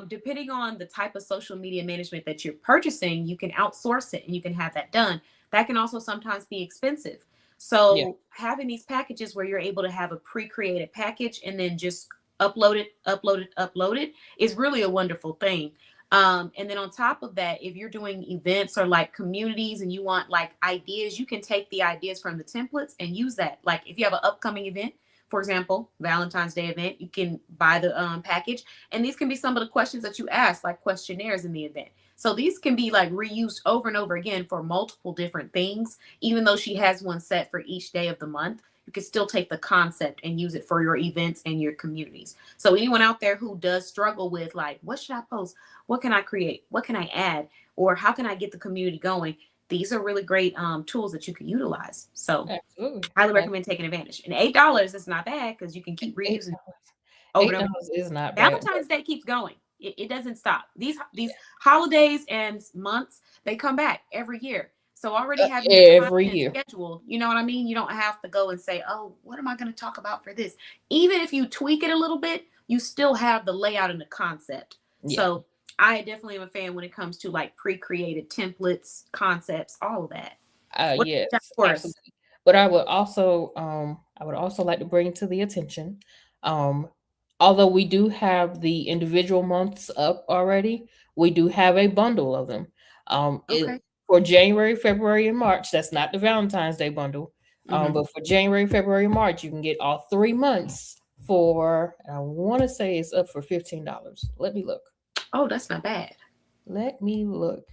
Depending on the type of social media management that you're purchasing, you can outsource it and you can have that done. That can also sometimes be expensive. So having these packages where you're able to have a pre-created package and then just upload it is really a wonderful thing. And then on top of that, if you're doing events or like communities and you want like ideas, you can take the ideas from the templates and use that. Like if you have an upcoming event, for example, Valentine's Day event, you can buy the package. And these can be some of the questions that you ask, like questionnaires in the event. So these can be like reused over and over again for multiple different things. Even though she has one set for each day of the month, you can still take the concept and use it for your events and your communities. So anyone out there who does struggle with like, what should I post? What can I create? What can I add? Or how can I get the community going? These are really great tools that you can utilize. So Absolutely. highly recommend taking advantage. And $8 is not bad because you can keep reusing over and $8 over. is not bad. Valentine's Day keeps going. It doesn't stop. These holidays and months, they come back every year. So already having every year schedule, you know what I mean? You don't have to go and say, oh, what am I going to talk about for this? Even if you tweak it a little bit, you still have the layout and the concept. Yeah. So I definitely am a fan when it comes to like pre-created templates, concepts, all of that. Yes, absolutely. But I would also like to bring to the attention, although we do have the individual months up already, we do have a bundle of them. For January, February, and March. That's not the Valentine's Day bundle. But for January, February, and March, you can get all 3 months for, I want to say it's up for $15. Let me look. Oh, that's not bad. Let me look.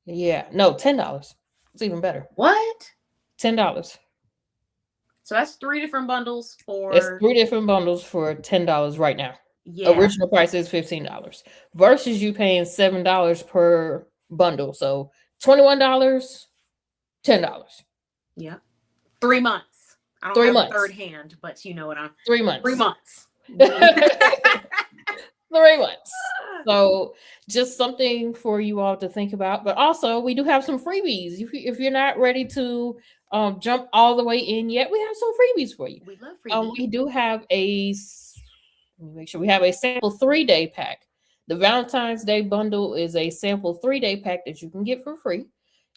Yeah, no, $10. It's even better. What? $10. So that's 3 different bundles for. It's 3 different bundles for $10 right now. Yeah. Original price is $15 versus you paying $7 per bundle. So $21, $10. Yeah. 3 months. I don't 3 have months. A third hand, but you know what I'm. 3 months. 3 months. 3 months. So just something for you all to think about. But also we do have some freebies. If you're not ready to jump all the way in yet, we have some freebies for you. We love freebies. We do have let me make sure we have a sample 3-day pack. The Valentine's Day bundle is a sample 3-day pack that you can get for free.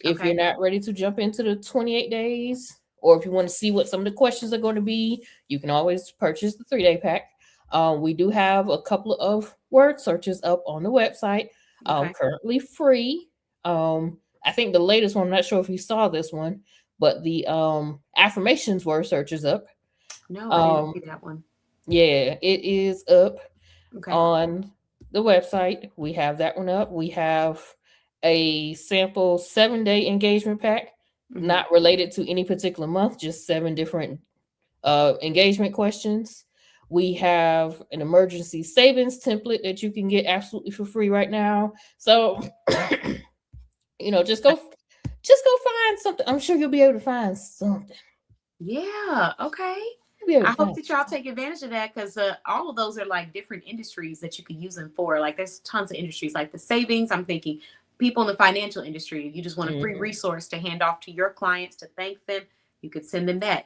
If you're not ready to jump into the 28 days, or if you want to see what some of the questions are going to be, you can always purchase the 3-day pack. We do have a couple of word searches up on the website, currently free. I think the latest one, I'm not sure if you saw this one, but the affirmations word search is up. No, I didn't see that one. Yeah, it is up on the website. We have that one up. We have a sample 7-day engagement pack, not related to any particular month, just 7 different engagement questions. We have an emergency savings template that you can get absolutely for free right now. So, just go find something. I'm sure you'll be able to find something. Yeah. Okay. I hope that y'all take advantage of that, because all of those are like different industries that you could use them for. Like there's tons of industries like the savings. I'm thinking people in the financial industry. If you just want a free resource to hand off to your clients to thank them, you could send them that.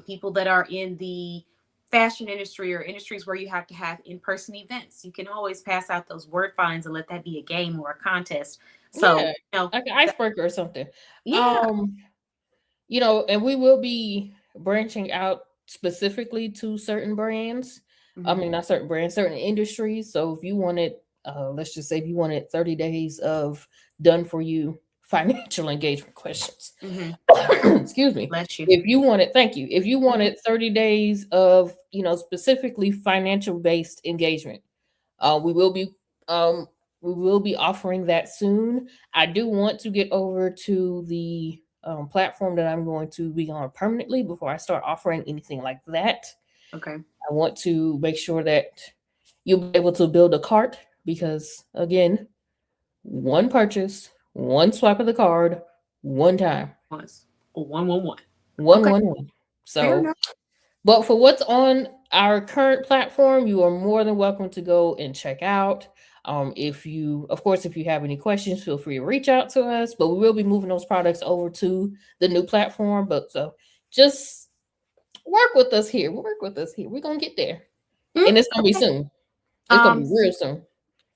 People that are in the fashion industry or industries where you have to have in-person events, you can always pass out those word finds and let that be a game or a contest. So, like an icebreaker or something. Yeah. And we will be branching out specifically to certain brands. I mean, not certain brands, certain industries. So if you wanted, let's just say if you wanted 30 days of done for you financial engagement questions. Excuse me. Bless you. If you wanted, thank you. If you wanted 30 days of, specifically financial based engagement, we will be we will be offering that soon. I do want to get over to the platform that I'm going to be on permanently before I start offering anything like that. Okay. I want to make sure that you'll be able to build a cart because, again, one purchase, one swipe of the card, one time. Once. 111. One, Okay. one, one. Fair So, enough. but for what's on our current platform, you are more than welcome to go and check out. If you, of course, if you have any questions, feel free to reach out to us. But we will be moving those products over to the new platform. But so just work with us here. Work with us here. We're gonna get there, and it's gonna be soon. It's gonna be real soon.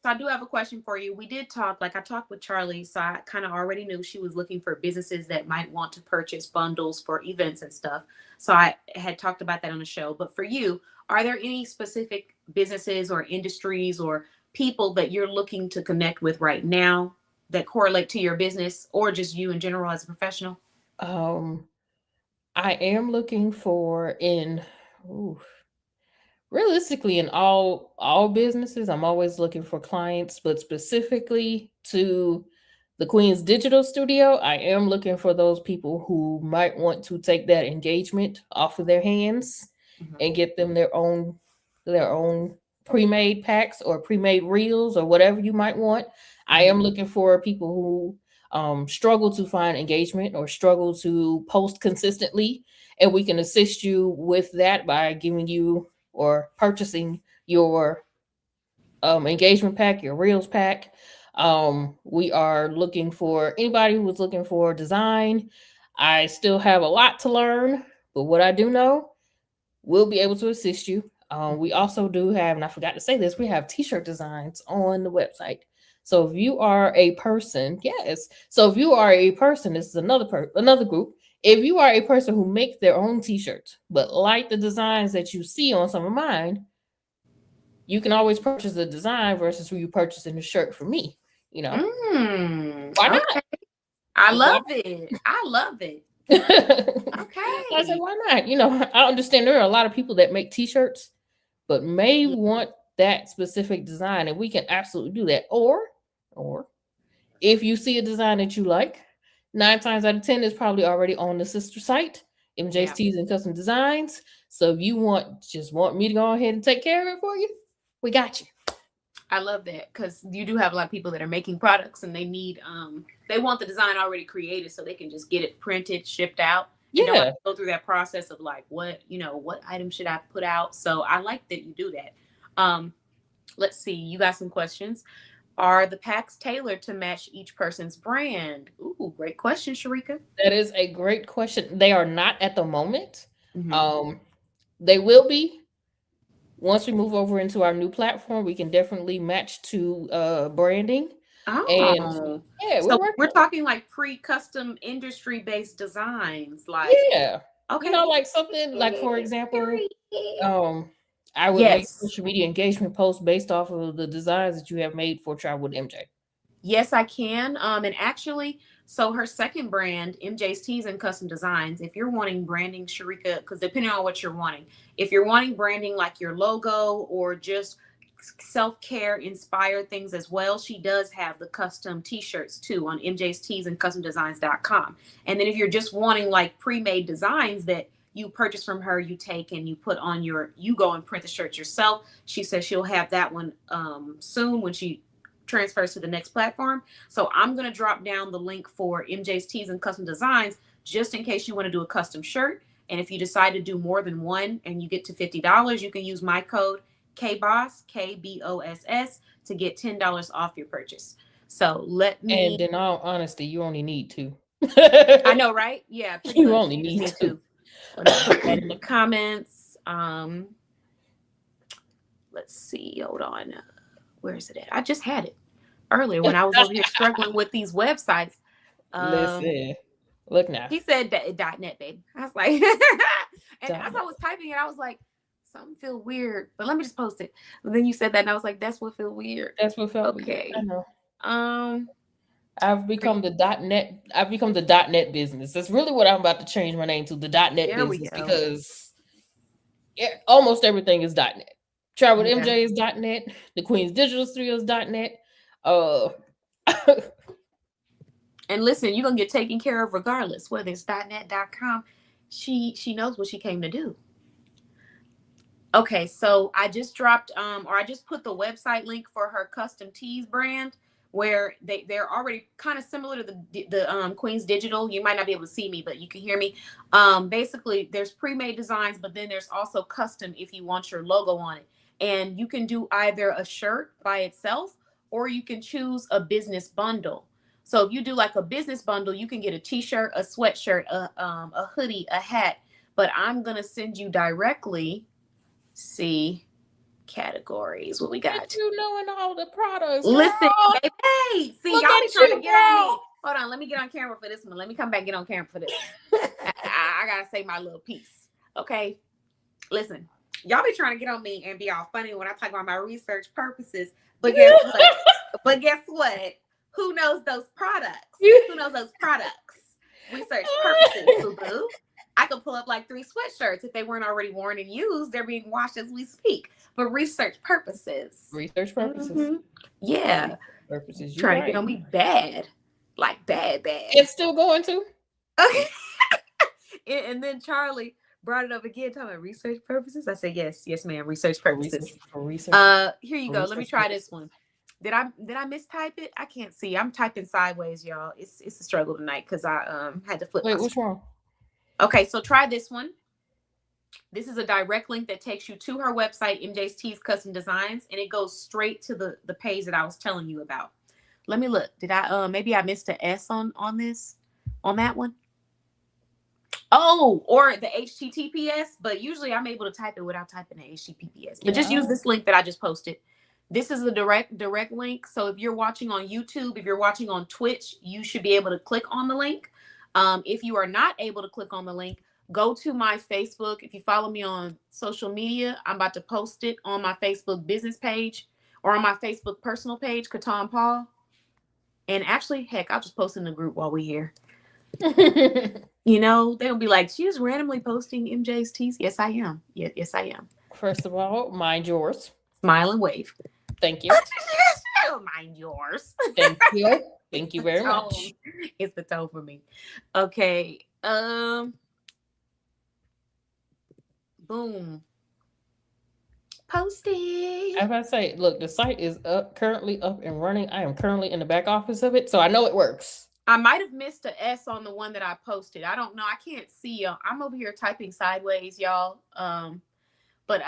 So I do have a question for you. We did talk, like I talked with Charlie, so I kind of already knew she was looking for businesses that might want to purchase bundles for events and stuff. So I had talked about that on the show. But for you, are there any specific businesses or industries or people that you're looking to connect with right now that correlate to your business or just you in general as a professional? I am looking for realistically in all businesses. I'm always looking for clients, but specifically to the Queen's Digital Studio, I am looking for those people who might want to take that engagement off of their hands and get them their own pre-made packs or pre-made reels or whatever you might want. I am looking for people who struggle to find engagement or struggle to post consistently, and we can assist you with that by giving you or purchasing your engagement pack, your reels pack. We are looking for anybody who is looking for design. I still have a lot to learn, but what I do know, we'll be able to assist you. We also do have, and I forgot to say this, we have t-shirt designs on the website. So if you are a person, yes. So if you are a person, this is another group. If you are a person who makes their own t-shirts, but like the designs that you see on some of mine, you can always purchase the design versus who you purchasing the shirt for me. You know, why not? I love it. I love it. Okay. I said, why not? You know, I understand there are a lot of people that make t-shirts, but may want that specific design, and we can absolutely do that. Or if you see a design that you like, 9 times out of 10 is probably already on the sister site, MJ's Tees and Custom Designs. So if you want me to go ahead and take care of it for you, we got you. I love that because you do have a lot of people that are making products and they need they want the design already created so they can just get it printed, shipped out. You don't have to go through that process of like what item should I put out. So I like that you do that. Let's see, you got some questions. Are the packs tailored to match each person's brand? Ooh, great question, Sharika. That is a great question. They are not at the moment. They will be. Once we move over into our new platform, we can definitely match to branding. And so we're talking like pre-custom industry-based designs, like okay, you know, like something like, for example, I would make social media engagement posts based off of the designs that you have made for Travel with MJ. Yes, I can. And actually, so her second brand, MJ's Tees and Custom Designs, if you're wanting branding, Sharika, because depending on what you're wanting, if you're wanting branding like your logo or just self-care inspired things as well, she does have the custom t-shirts too on MJ's Tees and Custom Designs.com. And then if you're just wanting like pre-made designs that you purchase from her, you take and you put on you go and print the shirts yourself. She says she'll have that one soon when she transfers to the next platform. So I'm going to drop down the link for MJ's Tees and Custom Designs just in case you want to do a custom shirt. And if you decide to do more than one and you get to $50, you can use my code KBOSS, KBOSS, to get $10 off your purchase. So and in all honesty, you only need two. I know, right? Yeah. You only need two. Let me put that in the comments. Let's see. Hold on. Where is it at? I just had it earlier when I was over here struggling with these websites. Listen, look now. He said .net, babe. I was like, and as I was typing it, I was like, something feel weird, but let me just post it. And then you said that, and I was like, that's what feel weird. That's what felt okay. Weird. I know. I've become the .net. I've become the .net business. That's really what I'm about to change my name to, the .net business, because almost everything is .net. Travel with MJ is .net. The Queen's Digital Studio is .net. Uh, And listen, you're gonna get taken care of regardless, whether it's .net.com. She knows what she came to do. Okay, so I just dropped or I just put the website link for her custom tees brand, where they're already kind of similar to the Queen's Digital. You might not be able to see me, but you can hear me. Basically there's pre-made designs, but then there's also custom if you want your logo on it. And you can do either a shirt by itself, or you can choose a business bundle. So if you do like a business bundle, you can get a t-shirt, a sweatshirt, a hoodie, a hat. But I'm gonna send you directly. See categories. What we got? you knowing all the products. Listen, girl. hey, see, Look y'all at be trying you, to get on me. girl. Hold on, let me get on camera for this one. Let me come back, get on camera for this. I gotta say my little piece. Okay. Listen, y'all be trying to get on me and be all funny when I talk about my research purposes. But guess what? Who knows those products? Who knows those products? Research purposes, boo-boo. I could pull up like 3 sweatshirts if they weren't already worn and used. They're being washed as we speak. For research purposes. Research purposes. Mhm. Yeah. Purposes. Trying to get on me bad. Like bad. It's still going to. Okay. And then Charlie brought it up again, talking about research purposes. I said, yes, ma'am, research purposes. For research. Here you go. Let me try this one. Did I mistype it? I can't see. I'm typing sideways, y'all. It's a struggle tonight because I had to flip. Wait, what's wrong? Okay, so try this one. This is a direct link that takes you to her website, MJ's Tees Custom Designs, and it goes straight to the page that I was telling you about. Let me look. Did I maybe I missed an S on that one? Oh, or the HTTPS, but usually I'm able to type it without typing the HTTPS. But just use this link that I just posted. This is a direct link. So if you're watching on YouTube, if you're watching on Twitch, you should be able to click on the link. If you are not able to click on the link, go to my Facebook. If you follow me on social media, I'm about to post it on my Facebook business page or on my Facebook personal page, Katan Paul. And actually, heck, I'll just post in the group while we're here. You know, they'll be like, she is randomly posting MJ's tees. Yes, I am. Yes, I am. First of all, mind yours. Smile and wave. Thank you. Mind yours. Thank you. Thank you very much. It's the tone for me. Okay. Boom. Posted. As I say, look, the site is currently up and running. I am currently in the back office of it, so I know it works. I might have missed a S on the one that I posted. I don't know. I can't see. I'm over here typing sideways, y'all. But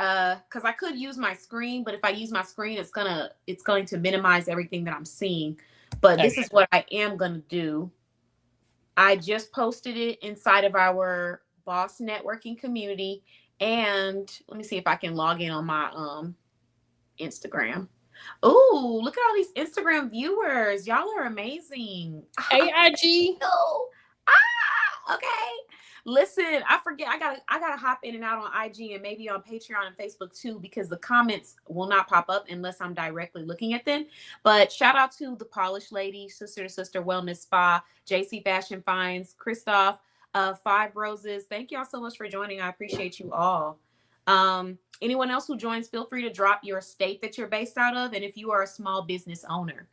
because I could use my screen, but if I use my screen, it's going to minimize everything that I'm seeing. But this is what I am gonna do. I just posted it inside of our Boss Networking community, and let me see if I can log in on my Instagram. Oh, look at all these Instagram viewers. Y'all are amazing. AIG. Okay. Listen, I forget. I gotta hop in and out on IG and maybe on Patreon and Facebook too, because the comments will not pop up unless I'm directly looking at them. But shout out to the Polished Lady, Sister to Sister Wellness Spa, JC Fashion Finds, Christoph, 5 Roses. Thank y'all so much for joining. I appreciate you all. Anyone else who joins, feel free to drop your state that you're based out of. And if you are a small business owner,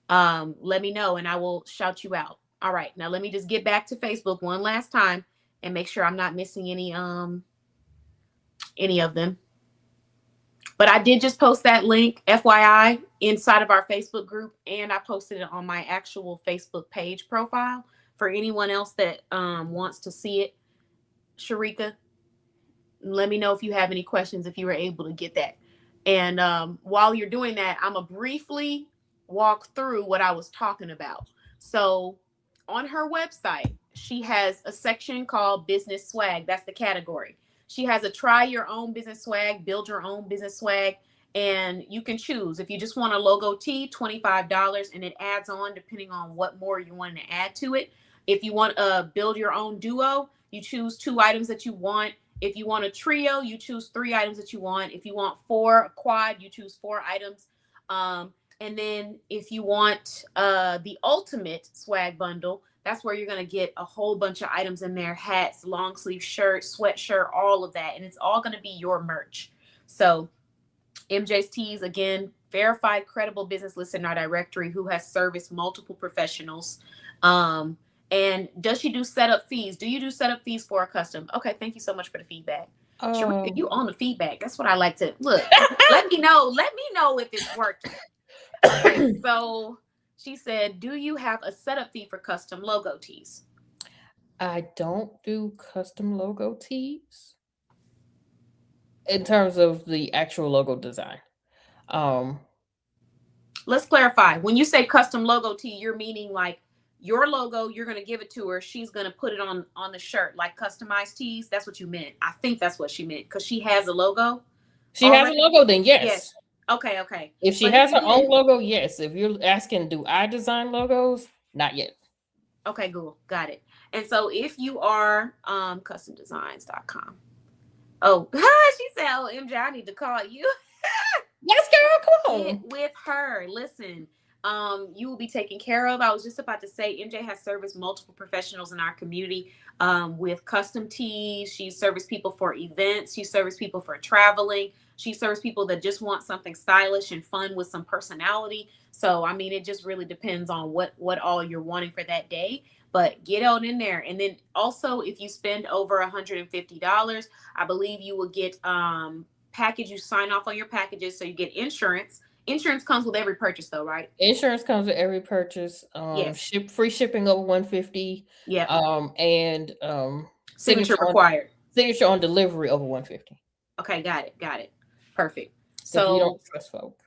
let me know and I will shout you out. All right. Now let me just get back to Facebook one last time and make sure I'm not missing any of them. But I did just post that link, FYI, inside of our Facebook group, and I posted it on my actual Facebook page profile for anyone else that wants to see it. Sharika, let me know if you have any questions, if you were able to get that. And while you're doing that, I'm going to briefly walk through what I was talking about. So on her website, she has a section called Business Swag. That's the category. She has a try your own business swag, build your own business swag, and you can choose. If you just want a logo tee, $25, and it adds on depending on what more you want to add to it. If you want a build your own duo, you choose 2 items that you want. If you want a trio, you choose 3 items that you want. If you want 4 quad, you choose 4 items. And then if you want the ultimate swag bundle, that's where you're going to get a whole bunch of items in there, hats, long sleeve shirts, sweatshirt, all of that. And it's all going to be your merch. So MJ's Tees, again, verified, credible business listed in our directory who has serviced multiple professionals. And does she do setup fees? Do you do setup fees for a custom? Okay, thank you so much for the feedback. Sharika, you on the feedback. That's what I like to look. Let me know if it's working. Okay, so she said, do you have a setup fee for custom logo tees? I don't do custom logo tees in terms of the actual logo design. Let's clarify. When you say custom logo tee, you're meaning like your logo, you're going to give it to her. She's going to put it on the shirt, like customized tees. That's what you meant. I think that's what she meant because she has a logo. She has a logo, then yes. Okay. If she has her own logo, yes. If you're asking, do I design logos? Not yet. Okay, cool. Got it. And so if you are customdesigns.com. Oh, she said, oh, MJ, I need to call you. Yes, girl, come on. With her. Listen, you will be taken care of. I was just about to say, MJ has serviced multiple professionals in our community with custom tees. She serviced people for events. She serviced people for traveling. She serves people that just want something stylish and fun with some personality. So, I mean, it just really depends on what all you're wanting for that day. But get on in there. And then also, if you spend over $150, I believe you will get package. You sign off on your packages. So you get insurance. Insurance comes with every purchase though, right? Insurance comes with every purchase. Yes. Free shipping over $150. Yeah. And signature required. Signature on delivery over $150. Okay, got it. Perfect. So you don't trust folk.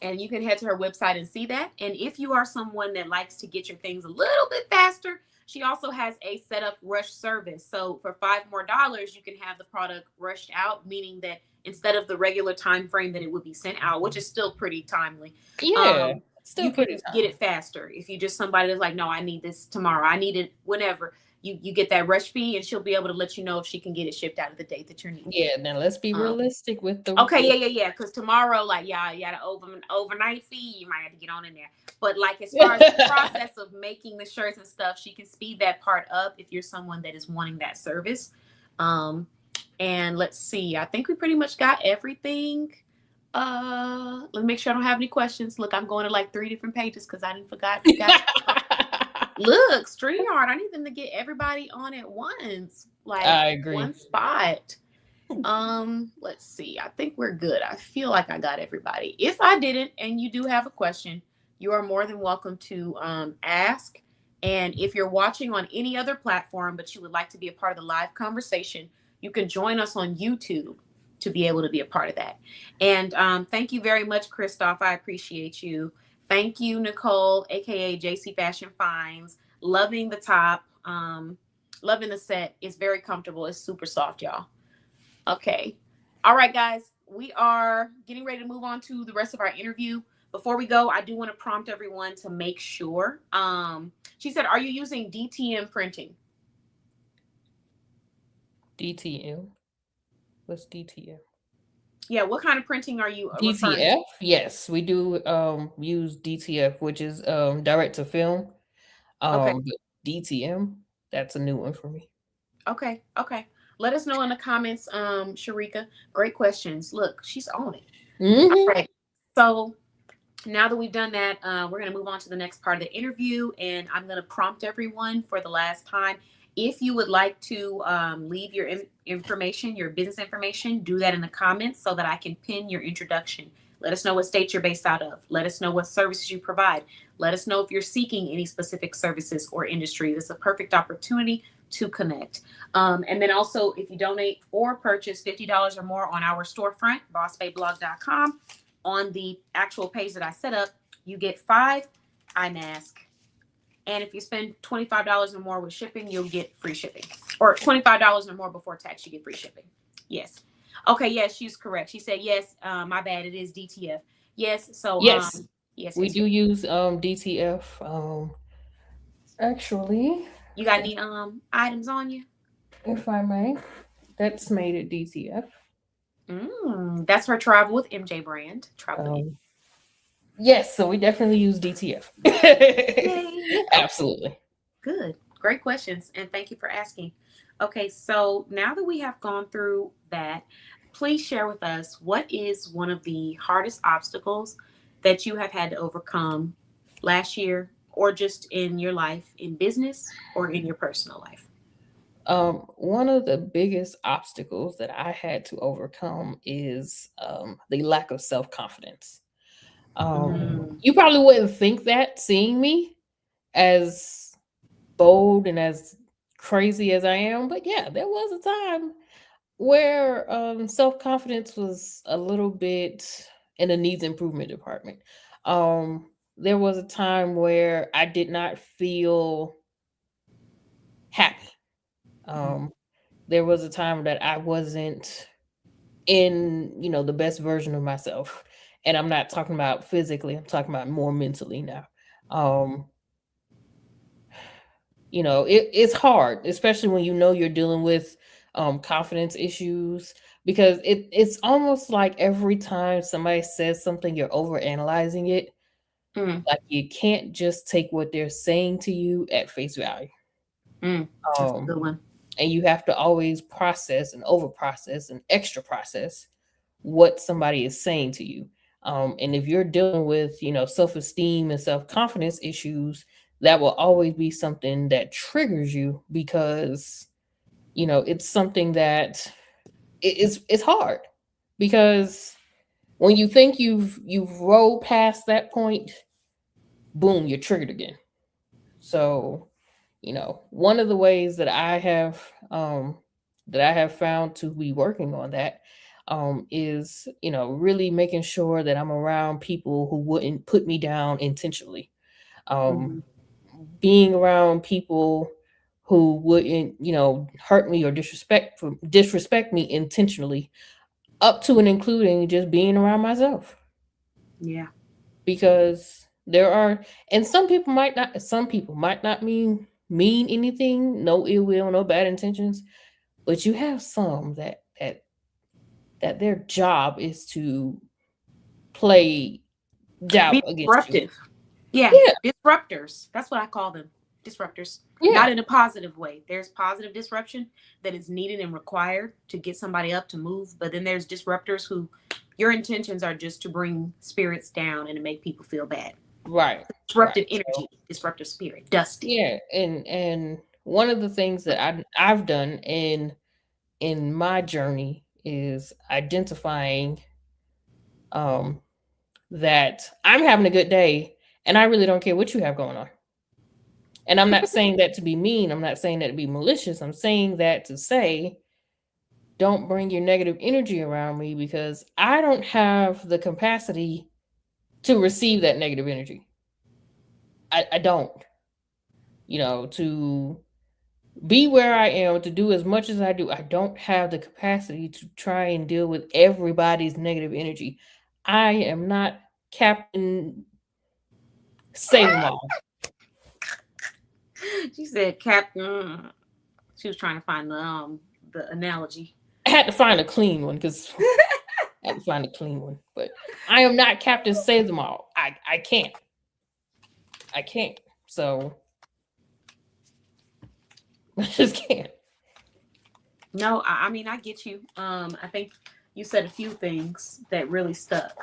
And you can head to her website and see that. And if you are someone that likes to get your things a little bit faster, she also has a setup rush service. So for $5 more, you can have the product rushed out, meaning that instead of the regular time frame that it would be sent out, which is still pretty timely. Yeah, still you can get it faster. If you just somebody that's like, no, I need this tomorrow. I need it whenever. You get that rush fee, and she'll be able to let you know if she can get it shipped out of the date that you're needing. Yeah, now let's be realistic with the. Okay, yeah. Because tomorrow, like, you got an overnight fee. You might have to get on in there. But like, as far as the process of making the shirts and stuff, she can speed that part up if you're someone that is wanting that service. And let's see. I think we pretty much got everything. Let me make sure I don't have any questions. Look, I'm going to like 3 different pages because I didn't forgot. Look, StreamYard, I need them to get everybody on at once. Like, I agree. One spot. Let's see. I think we're good. I feel like I got everybody. If I didn't, and you do have a question, you are more than welcome to ask. And if you're watching on any other platform, but you would like to be a part of the live conversation, you can join us on YouTube to be able to be a part of that. And thank you very much, Christoph. I appreciate you. Thank you, Nicole, aka JC Fashion Finds. Loving the top, loving the set. It's very comfortable. It's super soft, y'all. Okay. All right, guys. We are getting ready to move on to the rest of our interview. Before we go, I do want to prompt everyone to make sure. She said, are you using DTM printing? DTM? What's DTM? Yeah, what kind of printing are you DTF? Yes, we do use DTF, which is direct to film. Okay. But DTM, that's a new one for me. Okay. Let us know in the comments, Sharika. Great questions. Look, she's on it. Mm-hmm. All right. So now that we've done that, we're going to move on to the next part of the interview, and I'm going to prompt everyone for the last time. If you would like to leave your information, your business information, do that in the comments so that I can pin your introduction. Let us know what state you're based out of. Let us know what services you provide. Let us know if you're seeking any specific services or industry. This is a perfect opportunity to connect. And then also, if you donate or purchase $50 or more on our storefront, bossbabeblog.com, on the actual page that I set up, you get 5 eye masks. And if you spend $25 or more with shipping, you'll get free shipping. Or $25 or more before tax, you get free shipping. Yes. Okay, yes, she's correct. She said, yes, my bad, it is DTF. Yes, so yes, yes, we do use DTF. Actually, you got any items on you? If I may, that's made at DTF. That's her Travel with MJ brand. Travel. Yes, so we definitely use DTF. Absolutely. Good. Great questions. And thank you for asking. Okay, so now that we have gone through that, please share with us, what is one of the hardest obstacles that you have had to overcome last year, or just in your life, in business or in your personal life? One of the biggest obstacles that I had to overcome is the lack of self confidence. Mm, You probably wouldn't think that seeing me as bold and as crazy as I am, but yeah, there was a time where self confidence was a little bit in the needs improvement department. There was a time where I did not feel happy. Um, there was a time that I wasn't in, the best version of myself. And I'm not talking about physically, I'm talking about more mentally now. Um, it's hard, especially when you're dealing with confidence issues, because it's almost like every time somebody says something, you're over analyzing it. mm, Like you can't just take what they're saying to you at face value. mm. That's a Um, good one. and you have to always process and over process and extra process what somebody is saying to you. And if you're dealing with, self-esteem and self-confidence issues, that will always be something that triggers you, because, it's something that it's hard, because when you think you've rolled past that point, boom, you're triggered again. So, one of the ways that I have found to be working on that is, really making sure that I'm around people who wouldn't put me down intentionally. Um, Mhm. being around people who wouldn't, hurt me or disrespect me intentionally, up to and including just being around myself. Yeah. Because there are, and some people might not mean anything, no ill will, no bad intentions, but you have some that their job is to play doubt Be against you. disruptive. Yeah, Yeah, disruptors. That's what I call them. Disruptors. Not yeah, in a positive way. There's positive disruption that is needed and required to get somebody up to move, but then there's disruptors who your intentions are just to bring spirits down and to make people feel bad. right, right. Disruptive So energy, disruptive spirit, dusty. yeah, and one of the things that I've done in my journey is identifying um that I'm having a good day, and I really don't care what you have going on. And I'm not saying that to be mean. I'm not saying that to be malicious. I'm saying that to say, don't bring your negative energy around me, because I don't have the capacity to receive that negative energy. I don't, to be where I am, to do as much as I do. I don't have the capacity to try and deal with everybody's negative energy. I am not Captain Save 'em all. She said, Captain. She was trying to find the analogy. I had to find a clean one, because I had to find a clean one. But I am not Captain Save Them All. I can't. I can't. So I just can't. No, I mean I get you. I think you said a few things that really stuck.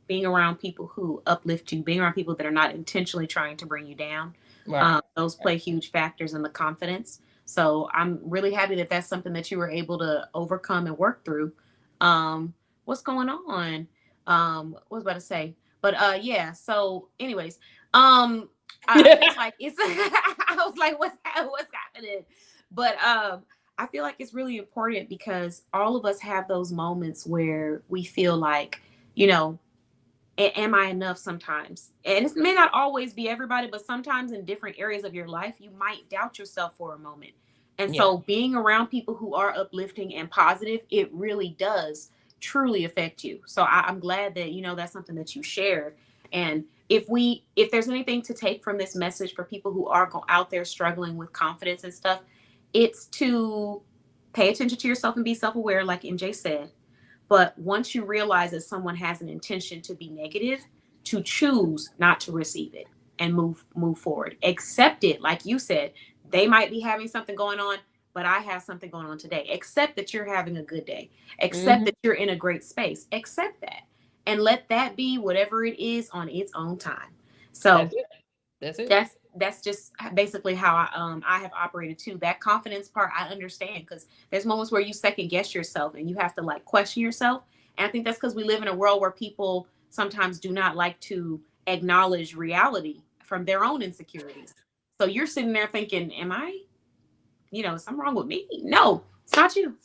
Being around people who uplift you, being around people that are not intentionally trying to bring you down. Right. Those play huge factors in the confidence. So I'm really happy that that's something that you were able to overcome and work through. What's going on? What was I about to say? But yeah. So, anyways, I feel like it's. I was like, what's happening? But I feel like it's really important because all of us have those moments where we feel like, you know, am I enough sometimes? And it may not always be everybody, but sometimes in different areas of your life, you might doubt yourself for a moment. And Yeah. so being around people who are uplifting and positive, it really does truly affect you. So I'm glad that, that's something that you shared. And if there's anything to take from this message for people who are out there struggling with confidence and stuff, it's to pay attention to yourself and be self-aware, like MJ said. But once you realize that someone has an intention to be negative, to choose not to receive it and move forward. Accept it, like you said. They might be having something going on. but I have something going on today. Accept that you're having a good day. Accept that you're in a great space. Accept that. And let that be whatever it is on its own time. So That's it. That's it. that's just basically how I have operated too. That confidence part I understand, because there's moments where you second guess yourself and you have to like question yourself. And I think that's because we live in a world where people sometimes do not like to acknowledge reality from their own insecurities. So you're sitting there thinking, am I, is something wrong with me? No, it's not you.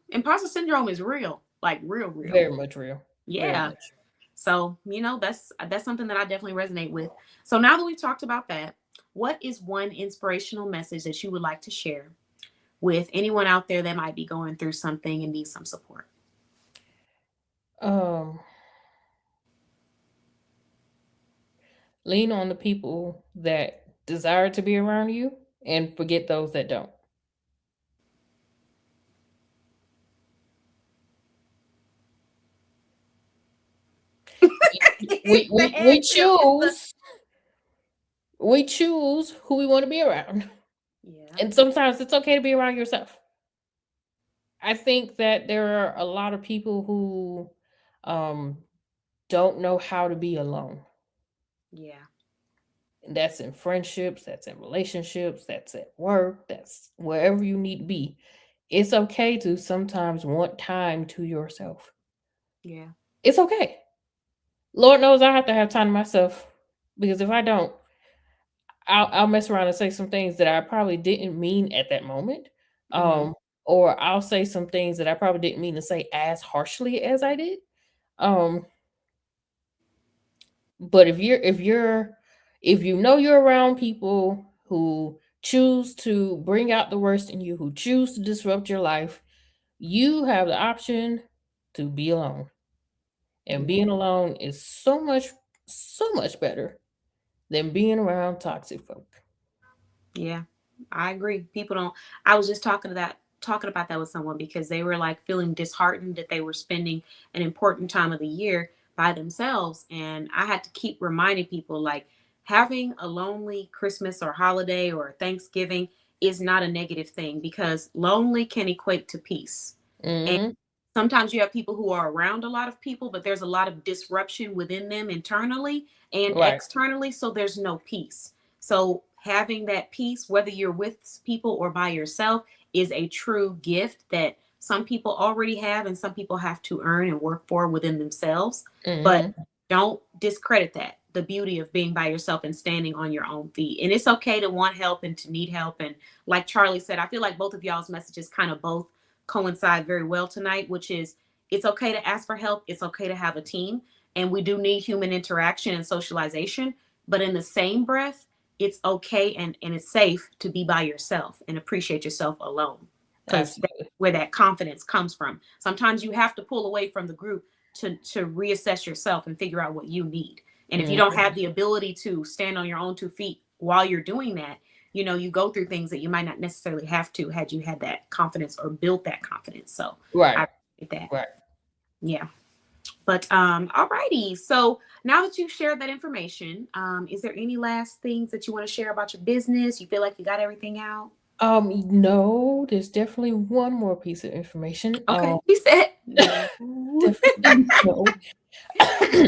Imposter syndrome is real, like real. Very much real. Very Yeah. much. So, that's something that I definitely resonate with. So now that we've talked about that, what is one inspirational message that you would like to share with anyone out there that might be going through something and needs some support? Um, Lean on the people that desire to be around you and forget those that don't. We The we we exhale is the choose we choose who we want to be around. yeah, And sometimes it's okay to be around yourself. I think that there are a lot of people who um don't know how to be alone. yeah, And that's in friendships, that's in relationships, that's at work, that's wherever you need to be. It's okay to sometimes want time to yourself. yeah, It's okay. Lord knows I have to have time to myself, because if I don't, I'll mess around and say some things that I probably didn't mean at that moment. hmm Um, or I'll say some things that I probably didn't mean to say as harshly as I did. Um, but if you know you're around people who choose to bring out the worst in you, who choose to disrupt your life, you have the option to be alone. And yeah, being alone is so much better than being around toxic folk. yeah. I agree. People don't. I was just talking about that with someone because they were like feeling disheartened that they were spending an important time of the year by themselves, and I had to keep reminding people like having a lonely Christmas or holiday or Thanksgiving is not a negative thing, because lonely can equate to peace. And Hmm. sometimes you have people who are around a lot of people, but there's a lot of disruption within them internally and Right. externally, so there's no peace. So having that peace, whether you're with people or by yourself, is a true gift that some people already have and some people have to earn and work for within themselves. But Hmm. don't discredit that, the beauty of being by yourself and standing on your own feet. And it's okay to want help and to need help. And like Charlie said, I feel like both of y'all's messages kind of both coincide very well tonight, which is it's okay to ask for help. It's okay to have a team. And we do need human interaction and socialization. But in the same breath, it's okay and it's safe to be by yourself and appreciate yourself alone, because that's Absolutely. where that confidence comes from. Sometimes you have to pull away from the group to reassess yourself and figure out what you need. And if you don't Hmm. have the ability to stand on your own 2 feet while you're doing that, you go through things that you might not necessarily have to had you had that confidence or built that confidence. So Right. I appreciate that. Right. Yeah. But alrighty. So now that you've shared that information, is there any last things that you want to share about your business? You feel like you got everything out? No, there's definitely one more piece of information. Okay. He said no. Definitely no.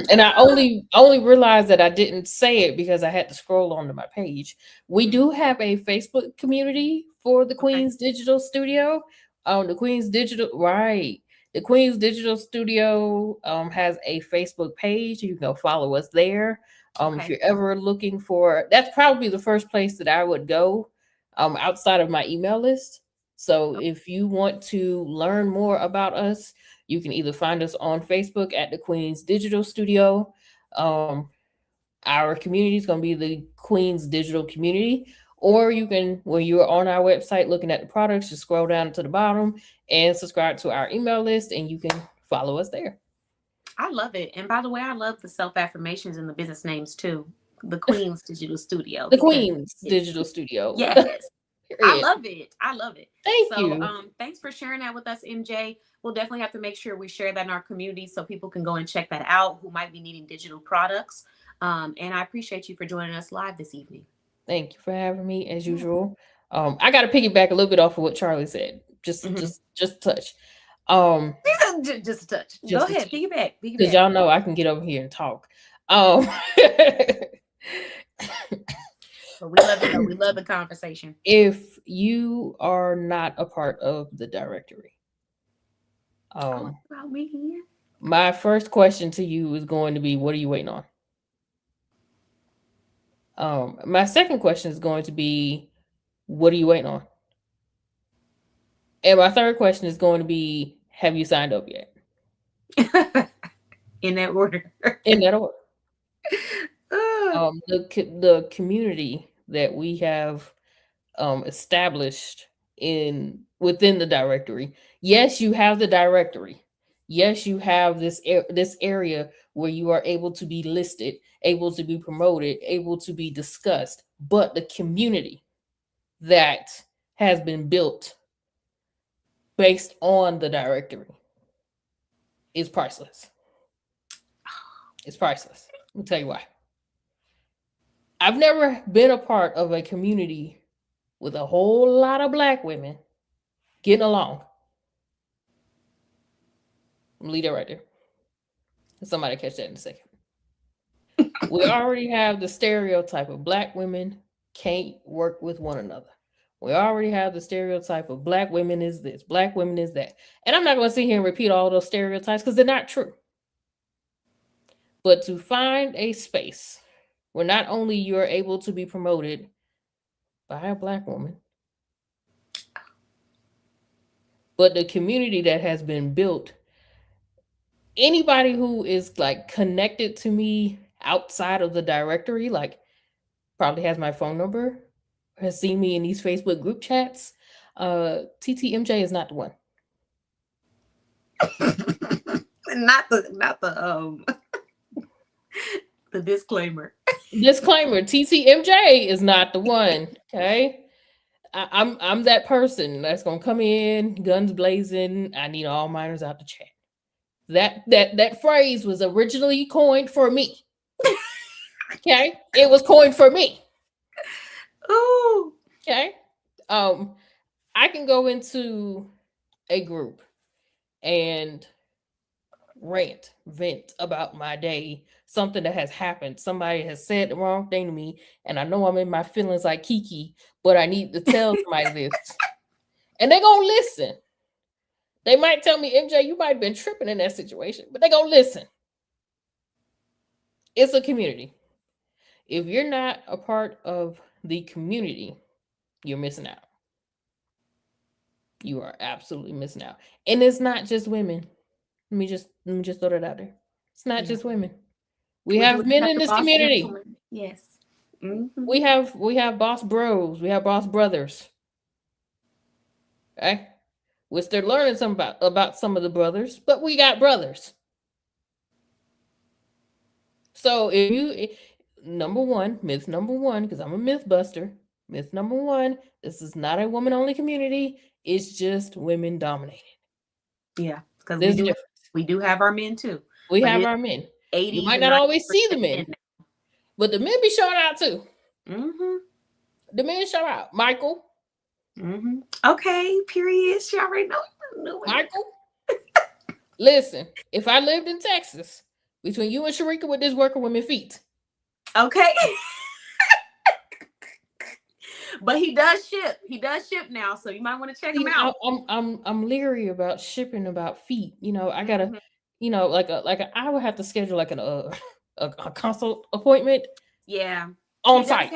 And I only realized that I didn't say it because I had to scroll onto my page. We Mhm. do have a Facebook community for the Okay. Queen's Digital Studio. The Queen's Digital right. The Queen's Digital Studio has a Facebook page. You can go follow us there. If Okay. you're ever looking for, that's probably the first place that I would go outside of my email list. So if you want to learn more about us, you can either find us on Facebook at the Queen's Digital Studio. Um, our community is going to be the Queen's Digital Community. Or you can, when you're on our website looking at the products, just scroll down to the bottom and subscribe to our email list, and you can follow us there. I love it. And by the way, I love the self affirmations and the business names too. The Queen's Digital Studio, The because Queen's it's Digital Studio. yes. I Period. love it. I love it. Thank So, you. thanks for sharing that with us, MJ. We'll definitely have to make sure we share that in our community so people can go and check that out who might be needing digital products. And I appreciate you for joining us live this evening. Thank you for having me as Yeah. usual. I got to piggyback a little bit off of what Charlie said. Just Mhm. just touch. Um, Just a touch. Go just ahead, piggyback, because piggyback. y'all know I can get over here and talk. Um, But we love it though. We love the conversation. if you are not a part of the directory, Oh, it's about me here. my first question to you is going to be, what are you waiting on? My second question is going to be, what are you waiting on? And my third question is going to be, have you signed up yet? In that order. In that order. Uh, The community that we have established within the directory. Yes, you have the directory. Yes, you have this area where you are able to be listed, able to be promoted, able to be discussed. But the community that has been built based on the directory is priceless. It's priceless. Let me tell you why. I've never been a part of a community with a whole lot of Black women getting along. Leave that right there. Somebody catch that in a second. We already have the stereotype of Black women can't work with one another. We already have the stereotype of Black women is this, Black women is that. And I'm not going to sit here and repeat all those stereotypes because they're not true. But to find a space where not only you're able to be promoted by a Black woman, but the community that has been built, anybody who is like connected to me outside of the directory, like probably has my phone number, has seen me in these Facebook group chats. TTMJ is not the one. not the the disclaimer. Disclaimer: TTMJ is not the one. Okay, I'm that person that's gonna come in guns blazing. I need all minors out the chat. That phrase was originally coined for me. Okay, it was coined for me. Ooh. Okay, I can go into a group and vent about my day, something that has happened. Somebody has said the wrong thing to me, and I know I'm in my feelings like Kiki, but I need to tell somebody this. And they're gonna listen. They might tell me, MJ, you might have been tripping in that situation, but they're gonna listen. It's a community. If you're not a part of the community, you're missing out. You are absolutely missing out. And it's not just women. Let me just throw that out there. It's not just women. We have men in this community. Yes. Mm-hmm. We have boss bros. We have boss brothers. Okay, which they're learning some about some of the brothers, but we got brothers. So if you myth number one, because I'm a myth buster. Myth number one: this is not a woman only community. It's just women dominated. Yeah, because we do have our men too. We have our men. You might not always see the men, but the men be showing out too. Mm-hmm. The men show out. Michael. Mm-hmm. Okay, period. She already know Michael. Listen, if I lived in Texas, between you and Sharika with this worker women feet. Okay. But he does ship. He does ship now, so you might want to check him out. I'm leery about shipping about feet. You know, I gotta, I would have to schedule like a consult appointment. Yeah. On site.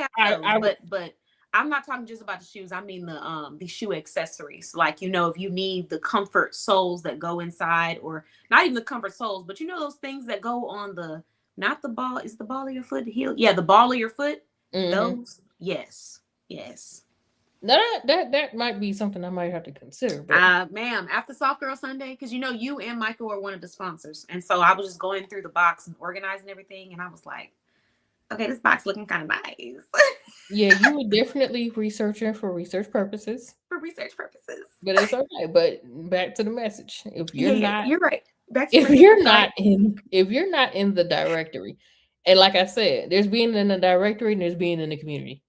But I'm not talking just about the shoes. I mean the shoe accessories. Like, if you need the comfort soles that go inside, or not even the comfort soles, but those things that go on not the ball, is the ball of your foot, the heel? Yeah, the ball of your foot. Mm-hmm. Those. Yes. That might be something I might have to consider. But ma'am, after Soft Girl Sunday, because you and Michael are one of the sponsors. And so I was just going through the box and organizing everything, and I was like, okay, this box looking kind of nice. Yeah, you were definitely researching for research purposes. But it's okay. But back to the message. If you're not, you're right. If you're not in the directory, and like I said, there's being in the directory and there's being in the community.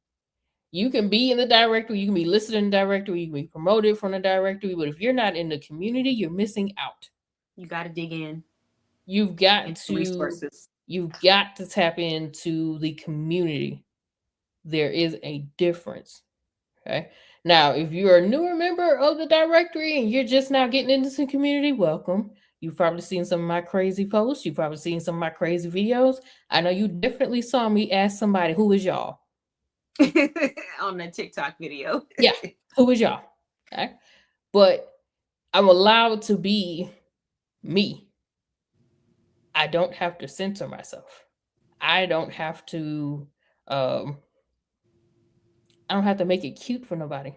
You can be in the directory, you can be listed in the directory, you can be promoted from the directory, but if you're not in the community, you're missing out. You got to dig in You've got into to resources. tap into the community. There is a difference. Okay. Now, if you're a newer member of the directory and you're just now getting into the community, welcome. You've probably seen some of my crazy posts. You've probably seen some of my crazy videos. I know you definitely saw me ask somebody, who is y'all? On the TikTok video. Yeah, who is y'all? Okay. But I'm allowed to be me. I don't have to censor myself. I don't have to make it cute for nobody.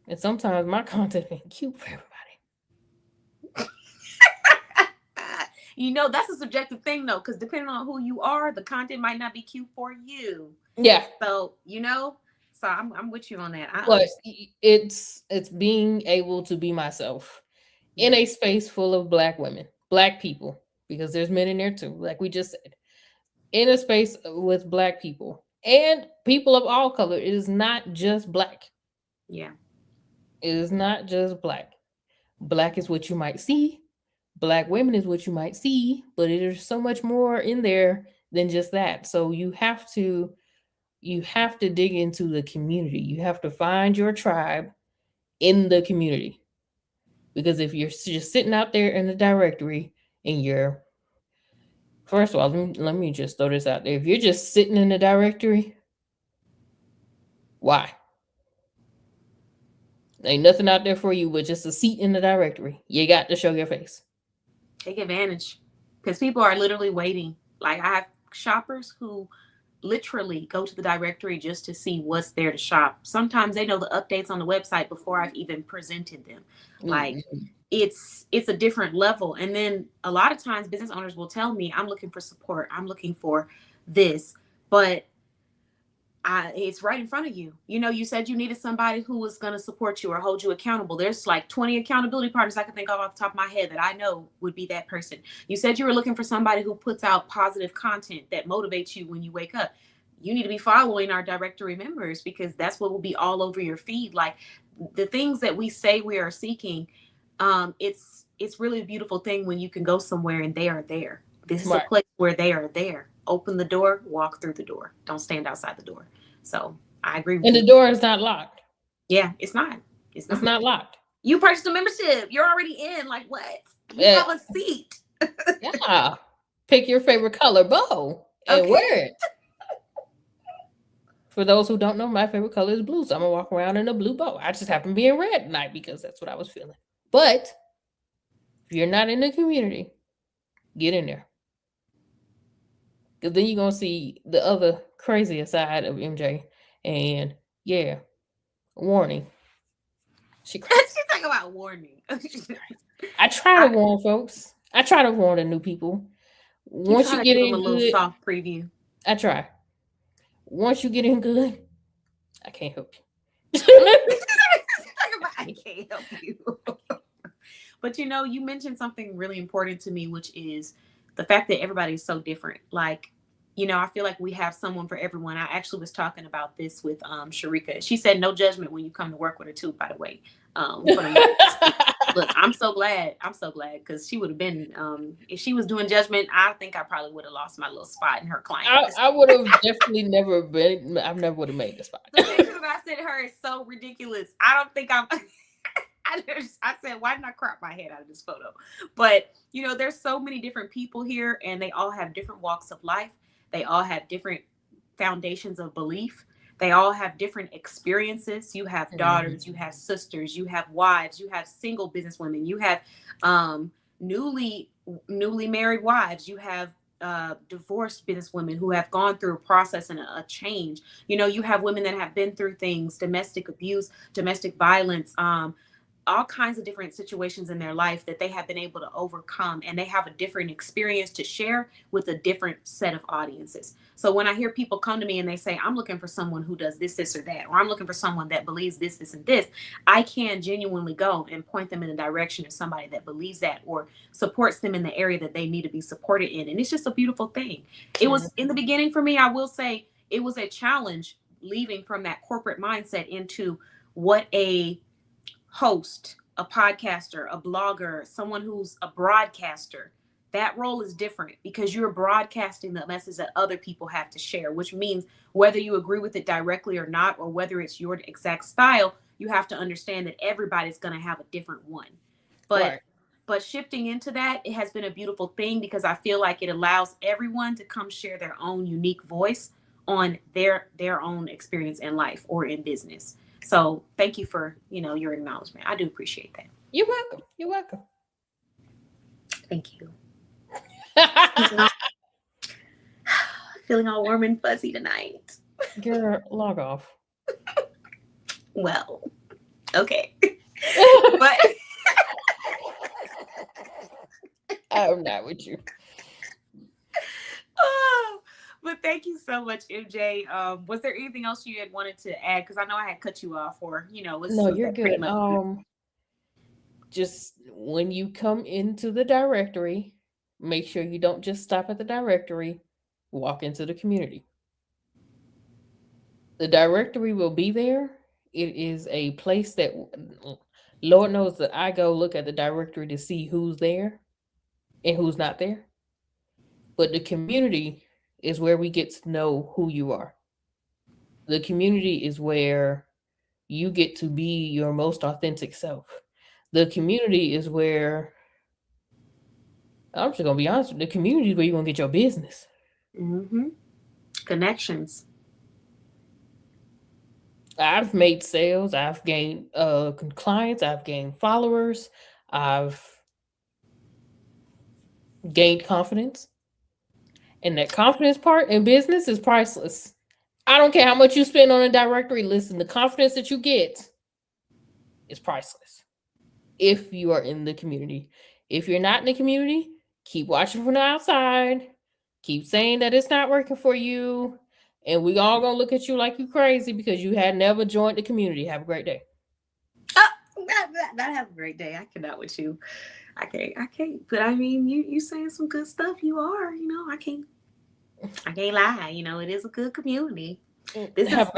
And sometimes my content ain't cute for everybody. You know, that's a subjective thing though, because depending on who you are, the content might not be cute for you. Yeah. So, you know, so I'm with you on that. But it's being able to be myself in a space full of Black women, Black people, because there's men in there too, like we just said. In a space with Black people and people of all color. It is not just Black. Yeah. It is not just Black. Black is what you might see. Black women is what you might see, but there's so much more in there than just that. So you have to dig into the community. You have to find your tribe in the community. Because if you're just sitting out there in the directory and you're, first of all, let me just throw this out there. If you're just sitting in the directory, why? Ain't nothing out there for you but just a seat in the directory. You got to show your face. Take advantage, because people are literally waiting. Like, I have shoppers who literally go to the directory just to see what's there to shop. Sometimes they know the updates on the website before I've even presented them. Like, it's a different level. And then a lot of times business owners will tell me, I'm looking for support, I'm looking for this, but it's right in front of you. You know, you said you needed somebody who was going to support you or hold you accountable. There's like 20 accountability partners I can think of off the top of my head that I know would be that person. You said you were looking for somebody who puts out positive content that motivates you when you wake up. You need to be following our directory members, because that's what will be all over your feed. Like, the things that we say we are seeking, it's really a beautiful thing when you can go somewhere and they are there. This is a place where they are there. Open the door, walk through the door. Don't stand outside the door. So I agree with you. And the door is not locked. Yeah, it's not. It's not locked. You purchased a membership. You're already in. Like, what? You have a seat. Yeah. Pick your favorite color bow and wear it. For those who don't know, my favorite color is blue. So I'm going to walk around in a blue bow. I just happen to be in red tonight because that's what I was feeling. But if you're not in the community, get in there. Because then you're going to see the other crazier side of MJ. And yeah, warning. She's talking about warning. I try to warn folks. I try to warn the new people. Once you get in a little soft preview. I try. Once you get in good, I can't help you. I can't help you. But you know, you mentioned something really important to me, which is the fact that everybody is so different. Like, you know, I feel like we have someone for everyone. I actually was talking about this with Sharika. She said no judgment when you come to work with her too, by the way. Look, I'm so glad, because she would have been, if she was doing judgment, I think I probably would have lost my little spot in her client. I would have definitely never been, I never would have made the spot. The things that I said to her is so ridiculous. I don't think I said, why didn't I crop my head out of this photo? But, you know, there's so many different people here, and they all have different walks of life. They all have different foundations of belief. They all have different experiences. You have daughters, you have sisters, you have wives, you have single businesswomen, you have newly married wives, you have divorced businesswomen who have gone through a process and a change. You know, you have women that have been through things, domestic abuse, domestic violence, all kinds of different situations in their life that they have been able to overcome, and they have a different experience to share with a different set of audiences. So when I hear people come to me and they say, I'm looking for someone who does this, this, or that, or I'm looking for someone that believes this, this, and this, I can genuinely go and point them in the direction of somebody that believes that or supports them in the area that they need to be supported in. And it's just a beautiful thing. It was in the beginning for me, I will say, it was a challenge leaving from that corporate mindset into what a host, a podcaster, a blogger, someone who's a broadcaster. That role is different because you're broadcasting the message that other people have to share, which means whether you agree with it directly or not, or whether it's your exact style, you have to understand that everybody's going to have a different one. But Right. but shifting into that, it has been a beautiful thing because I feel like it allows everyone to come share their own unique voice on their own experience in life or in business. So thank you for, your acknowledgement. I do appreciate that. You're welcome. You're welcome. Thank you. Feeling all warm and fuzzy tonight. Girl, log off. Well, okay. But I'm not with you. But thank you so much, MJ. Was there anything else you had wanted to add? Because I know I had cut you off, or No, you're good. Just when you come into the directory, make sure you don't just stop at the directory, walk into the community. The directory will be there. It is a place that Lord knows that I go look at the directory to see who's there and who's not there. But the community is where we get to know who you are. The community is where you get to be your most authentic self. The community is where, I'm just going to be honest, the community is where you're going to get your business. Mm-hmm. Connections. I've made sales. I've gained clients. I've gained followers. I've gained confidence. And that confidence part in business is priceless. I don't care how much you spend on a directory. Listen, the confidence that you get is priceless if you are in the community. If you're not in the community, keep watching from the outside. Keep saying that it's not working for you. And we all gonna look at you like you crazy because you had never joined the community. Have a great day. That have a great day. I cannot with you. I can't. But I mean, you saying some good stuff. You are. I can't lie. It is a good community. This is a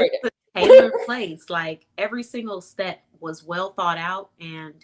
tailored place. Like every single step was well thought out, and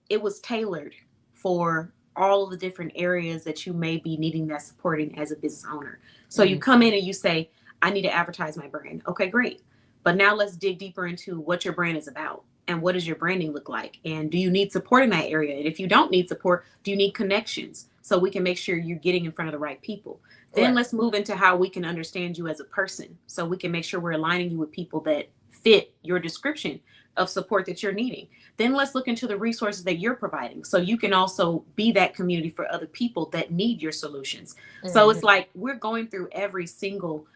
it was tailored for all of the different areas that you may be needing that supporting as a business owner. So you come in and you say, I need to advertise my brand. Okay, great. But now let's dig deeper into what your brand is about and what does your branding look like? And do you need support in that area? And if you don't need support, do you need connections so we can make sure you're getting in front of the right people? Then let's move into how we can understand you as a person so we can make sure we're aligning you with people that fit your description of support that you're needing. Then let's look into the resources that you're providing so you can also be that community for other people that need your solutions. So it's like we're going through every single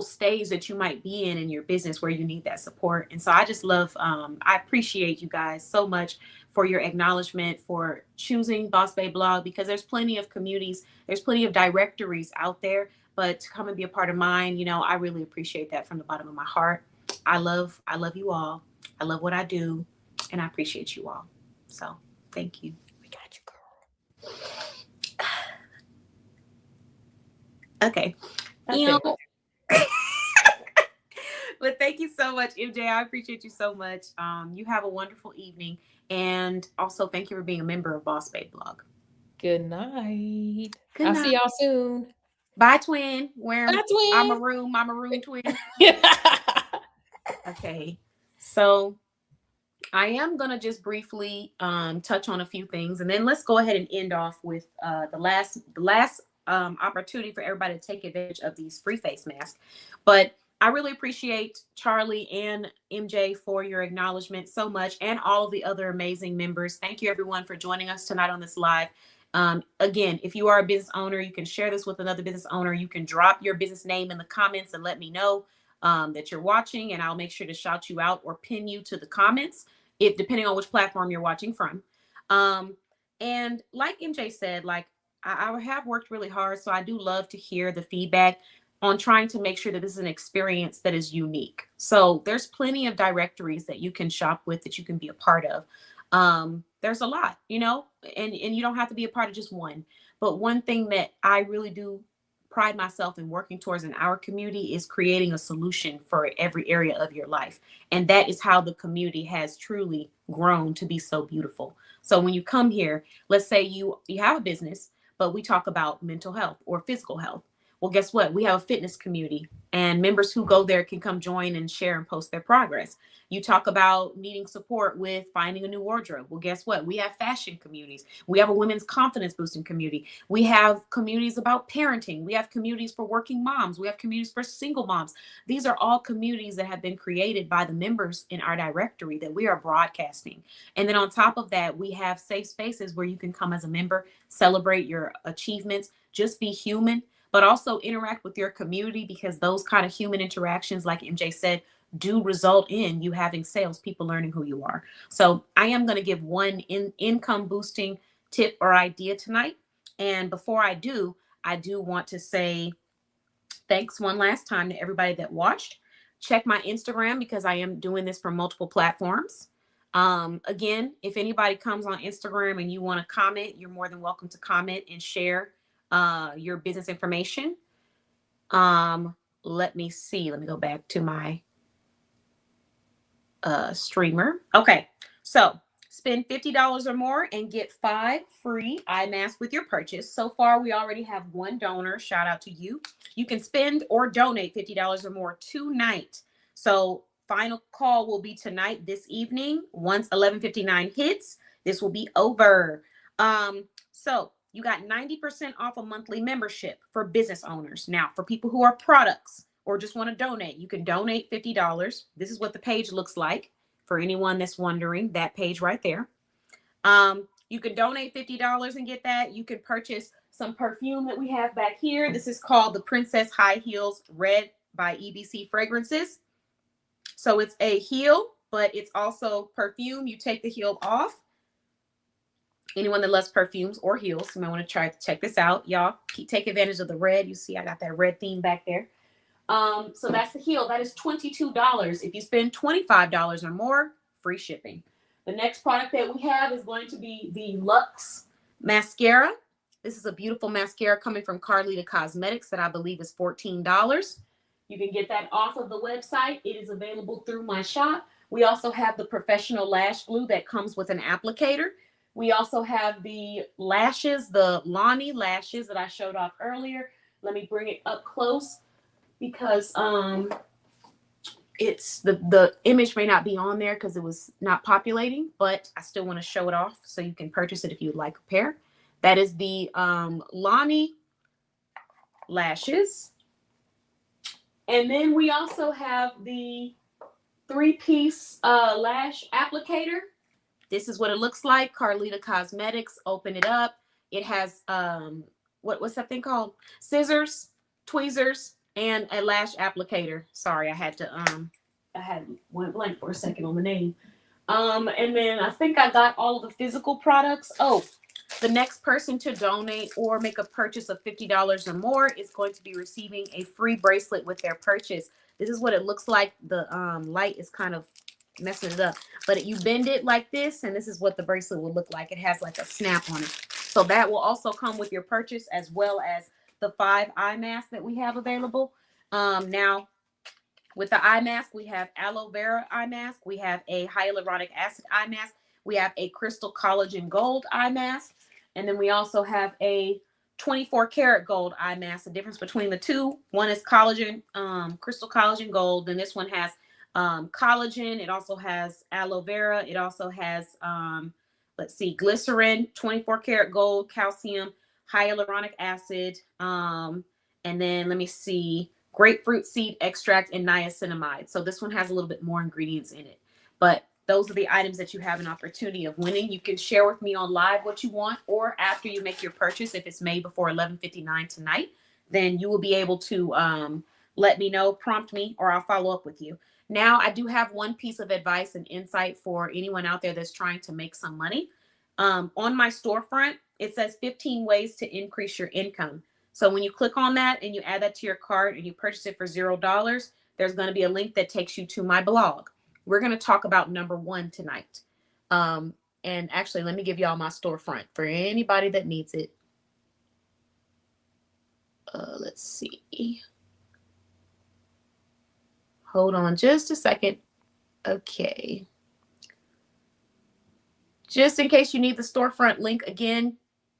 stage that you might be in your business where you need that support. And so I just love, I appreciate you guys so much for your acknowledgement, for choosing Boss Babe Blog, because there's plenty of communities, there's plenty of directories out there, but to come and be a part of mine, I really appreciate that from the bottom of my heart. I love you all. I love what I do, and I appreciate you all. So thank you. We got you, girl. Okay. But thank you so much, MJ. I appreciate you so much. You have a wonderful evening. And also thank you for being a member of Boss Babe Blog. Good night. I'll see y'all soon. Bye, twin. Bye, twin. I'm a maroon twin. Okay. So I am going to just briefly touch on a few things. And then let's go ahead and end off with the last opportunity for everybody to take advantage of these free face masks. But I really appreciate Charlie and MJ for your acknowledgement so much, and all of the other amazing members. Thank you, everyone, for joining us tonight on this live. Again, if you are a business owner, you can share this with another business owner. You can drop your business name in the comments and let me know that you're watching, and I'll make sure to shout you out or pin you to the comments, depending on which platform you're watching from. And like MJ said, I have worked really hard, so I do love to hear the feedback on trying to make sure that this is an experience that is unique. So there's plenty of directories that you can shop with, that you can be a part of. There's a lot, and you don't have to be a part of just one. But one thing that I really do pride myself in working towards in our community is creating a solution for every area of your life. And that is how the community has truly grown to be so beautiful. So when you come here, let's say you have a business, but we talk about mental health or physical health. Well, guess what? We have a fitness community, and members who go there can come join and share and post their progress. You talk about needing support with finding a new wardrobe. Well, guess what? We have fashion communities. We have a women's confidence boosting community. We have communities about parenting. We have communities for working moms. We have communities for single moms. These are all communities that have been created by the members in our directory that we are broadcasting. And then on top of that, we have safe spaces where you can come as a member, celebrate your achievements, just be human, but also interact with your community, because those kind of human interactions, like MJ said, do result in you having sales, people learning who you are. So I am going to give one income boosting tip or idea tonight. And before I do want to say thanks one last time to everybody that watched. Check my Instagram because I am doing this for multiple platforms. Again, if anybody comes on Instagram and you want to comment, you're more than welcome to comment and share your business information. Let me see. Let me go back to my streamer. Okay, so spend $50 or more and get 5 free eye masks with your purchase. So far, we already have one donor. Shout out to you. You can spend or donate $50 or more tonight. So final call will be tonight, this evening. Once 11:59 hits, this will be over. So you got 90% off a monthly membership for business owners. Now, for people who are products or just want to donate, you can donate $50. This is what the page looks like for anyone that's wondering, that page right there. You can donate $50 and get that. You can purchase some perfume that we have back here. This is called the Princess High Heels Red by EBC Fragrances. So it's a heel, but it's also perfume. You take the heel off. Anyone that loves perfumes or heels, you might want to try to check this out. Y'all take advantage of the red. You see, I got that red theme back there. So that's the heel. That is $22. If you spend $25 or more, free shipping. The next product that we have is going to be the Luxe Mascara. This is a beautiful mascara coming from Carlita Cosmetics that I believe is $14. You can get that off of the website. It is available through my shop. We also have the professional lash glue that comes with an applicator. We also have the lashes, the Lonnie lashes that I showed off earlier. Let me bring it up close because it's the image may not be on there because it was not populating, but I still want to show it off so you can purchase it if you'd like a pair. That is the Lonnie lashes. And then we also have the 3-piece lash applicator. This is what it looks like. Carlita Cosmetics. Open it up. It has what's that thing called? Scissors, tweezers, and a lash applicator. Sorry, I had went blank for a second on the name. And then I think I got all of the physical products. Oh, the next person to donate or make a purchase of $50 or more is going to be receiving a free bracelet with their purchase. This is what it looks like. The light is kind of messing it up, but you bend it like this, and this is what the bracelet will look like. It has like a snap on it. So that will also come with your purchase, as well as the 5 eye masks that we have available. Now, with the eye mask, we have aloe vera eye mask. We have a hyaluronic acid eye mask. We have a crystal collagen gold eye mask. And then we also have a 24 karat gold eye mask. The difference between the two, one is collagen, crystal collagen gold, and this one has collagen. It also has aloe vera. It also has, let's see, glycerin, 24 karat gold, calcium, hyaluronic acid, and then let me see, grapefruit seed extract and niacinamide. So this one has a little bit more ingredients in it, but those are the items that you have an opportunity of winning. You can share with me on live what you want, or after you make your purchase, if it's made before 11:59 tonight, then you will be able to let me know, prompt me, or I'll follow up with you. Now, I do have one piece of advice and insight for anyone out there that's trying to make some money. On my storefront, it says 15 ways to increase your income. So when you click on that and you add that to your cart and you purchase it for $0, there's going to be a link that takes you to my blog. We're going to talk about number 1 tonight. And actually, let me give y'all my storefront for anybody that needs it. Let's see. Hold on just a second. Okay. Just in case you need the storefront link again,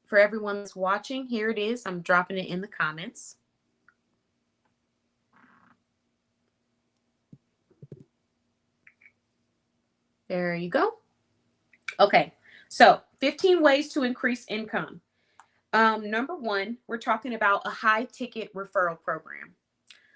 for everyone that's watching, here it is. I'm dropping it in the comments. There you go. Okay, so 15 ways to increase income. Number one, we're talking about a high ticket referral program.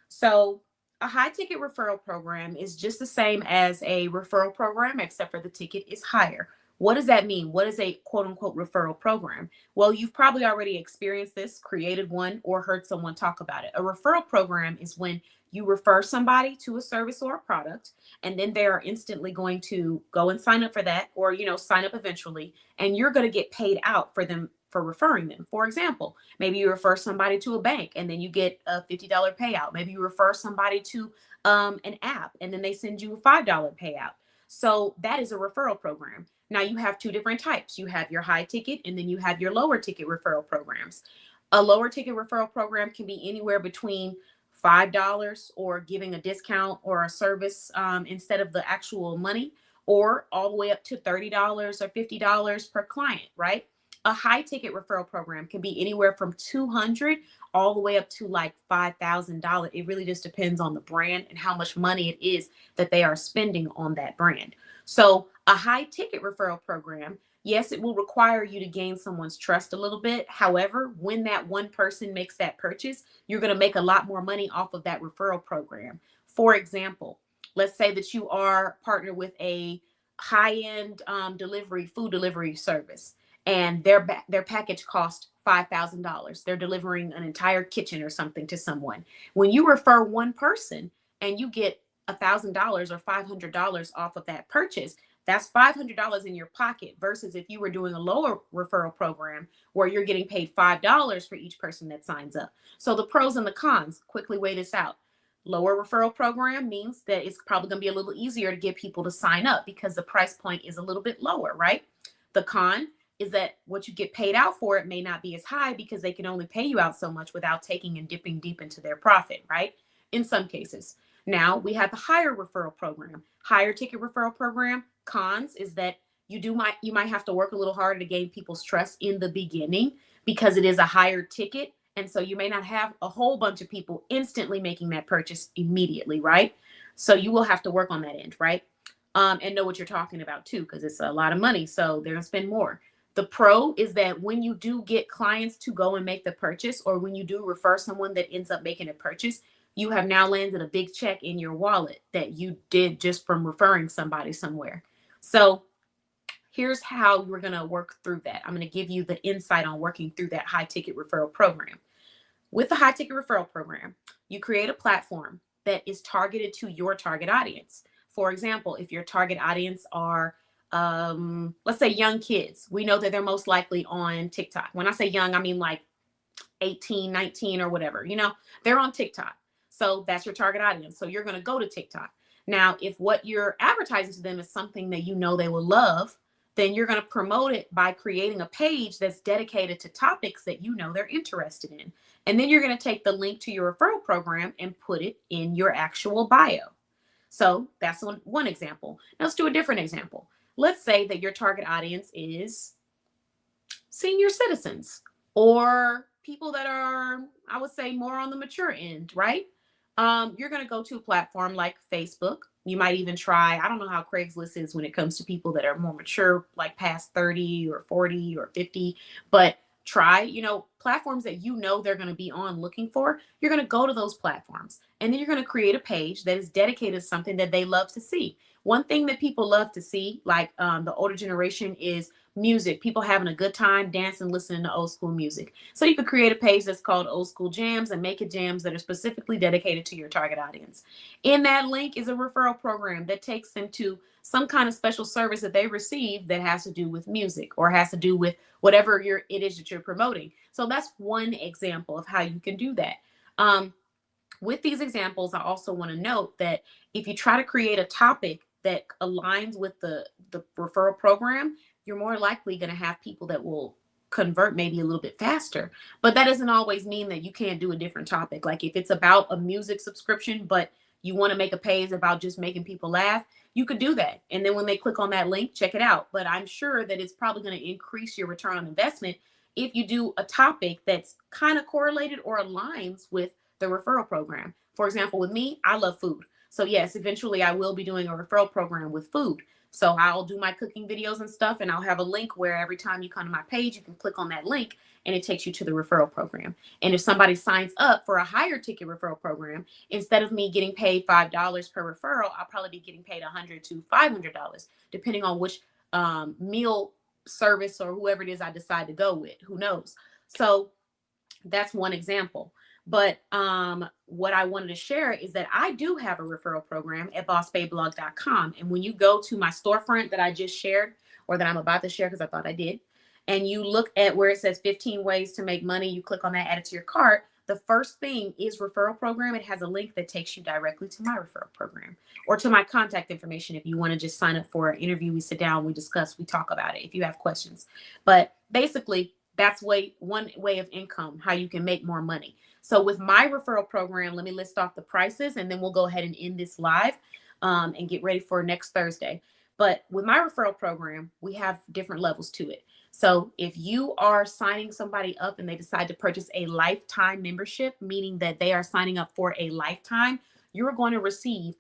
So a high ticket referral program is just the same as a referral program, except for the ticket is higher. What does that mean? What is a quote unquote referral program? Well, you've probably already experienced this, created one, or heard someone talk about it. A referral program is when you refer somebody to a service or a product, and then they are instantly going to go and sign up for that, or, sign up eventually, and you're going to get paid out for them for referring them. For example, maybe you refer somebody to a bank and then you get a $50 payout. Maybe you refer somebody to an app and then they send you a $5 payout. So that is a referral program. Now you have two different types. You have your high ticket and then you have your lower ticket referral programs. A lower ticket referral program can be anywhere between $5 or giving a discount or a service instead of the actual money, or all the way up to $30 or $50 per client, right? A high ticket referral program can be anywhere from $200 all the way up to like $5,000. It really just depends on the brand and how much money it is that they are spending on that brand. So a high ticket referral program, yes, it will require you to gain someone's trust a little bit. However, when that one person makes that purchase, you're going to make a lot more money off of that referral program. For example, let's say that you are partnered with a high-end food delivery service, and their package cost $5,000. They're delivering an entire kitchen or something to someone. When you refer one person and you get $1,000 or $500 off of that purchase, that's $500 in your pocket, versus if you were doing a lower referral program where you're getting paid $5 for each person that signs up. So the pros and the cons, quickly weigh this out. Lower referral program means that it's probably going to be a little easier to get people to sign up because the price point is a little bit lower, right? The con is that what you get paid out for it may not be as high because they can only pay you out so much without taking and dipping deep into their profit, right? In some cases. Now we have the higher referral program, higher ticket referral program. Cons is that you might have to work a little harder to gain people's trust in the beginning because it is a higher ticket. And so you may not have a whole bunch of people instantly making that purchase immediately, right? So you will have to work on that end, right? And know what you're talking about too, because it's a lot of money. So they're gonna spend more. The pro is that when you do get clients to go and make the purchase, or when you do refer someone that ends up making a purchase, you have now landed a big check in your wallet that you did just from referring somebody somewhere. So here's how we're going to work through that. I'm going to give you the insight on working through that high ticket referral program. With the high ticket referral program, you create a platform that is targeted to your target audience. For example, if your target audience are, let's say young kids, we know that they're most likely on TikTok. When I say young, I mean like 18, 19 or whatever, they're on TikTok. So that's your target audience. So you're going to go to TikTok. Now, if what you're advertising to them is something that you know they will love, then you're going to promote it by creating a page that's dedicated to topics that you know they're interested in. And then you're going to take the link to your referral program and put it in your actual bio. So that's one example. Now let's do a different example. Let's say that your target audience is senior citizens or people that are, I would say, more on the mature end, right? You're going to go to a platform like Facebook. You might even try, I don't know how Craigslist is when it comes to people that are more mature, like past 30 or 40 or 50, but try, platforms that they're going to be on looking for. You're going to go to those platforms and then you're going to create a page that is dedicated to something that they love to see. One thing that people love to see, like the older generation, is music. People having a good time dancing, listening to old school music. So you could create a page that's called Old School Jams and make it jams that are specifically dedicated to your target audience. In that link is a referral program that takes them to some kind of special service that they receive that has to do with music or has to do with whatever it is that you're promoting. So that's one example of how you can do that. With these examples, I also want to note that if you try to create a topic that aligns with the referral program, you're more likely going to have people that will convert maybe a little bit faster. But that doesn't always mean that you can't do a different topic. Like if it's about a music subscription, but you want to make a page about just making people laugh, you could do that. And then when they click on that link, check it out. But I'm sure that it's probably going to increase your return on investment if you do a topic that's kind of correlated or aligns with the referral program. For example, with me, I love food. So yes, eventually I will be doing a referral program with food. So I'll do my cooking videos and stuff, and I'll have a link where every time you come to my page, you can click on that link and it takes you to the referral program. And if somebody signs up for a higher ticket referral program, instead of me getting paid $5 per referral, I'll probably be getting paid $100 to $500, depending on which meal service or whoever it is I decide to go with. Who knows? So that's one example. But what I wanted to share is that I do have a referral program at bossbabeblog.com. And when you go to my storefront that I just shared, or that I'm about to share because I thought I did, and you look at where it says 15 ways to make money, you click on that, add it to your cart. The first thing is referral program. It has a link that takes you directly to my referral program or to my contact information. If you want to just sign up for an interview, we sit down, we discuss, we talk about it if you have questions. But basically, that's one way of income, how you can make more money. So with my referral program, let me list off the prices and then we'll go ahead and end this live and get ready for next Thursday. But with my referral program, we have different levels to it. So if you are signing somebody up and they decide to purchase a lifetime membership, meaning that they are signing up for a lifetime, you're going to receive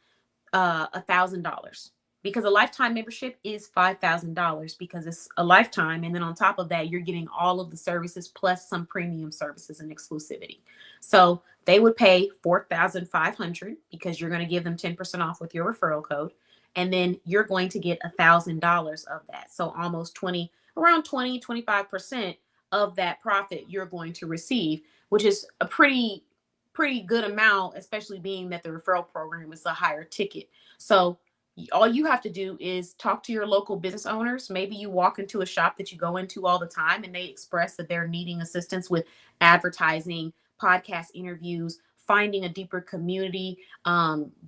$1,000. Because a lifetime membership is $5,000 because it's a lifetime. And then on top of that, you're getting all of the services plus some premium services and exclusivity. So they would pay $4,500 because you're going to give them 10% off with your referral code. And then you're going to get $1,000 of that. So almost around 25% of that profit you're going to receive, which is a pretty good amount, especially being that the referral program is a higher ticket. So all you have to do is talk to your local business owners. Maybe you walk into a shop that you go into all the time and they express that they're needing assistance with advertising, podcast interviews, finding a deeper community,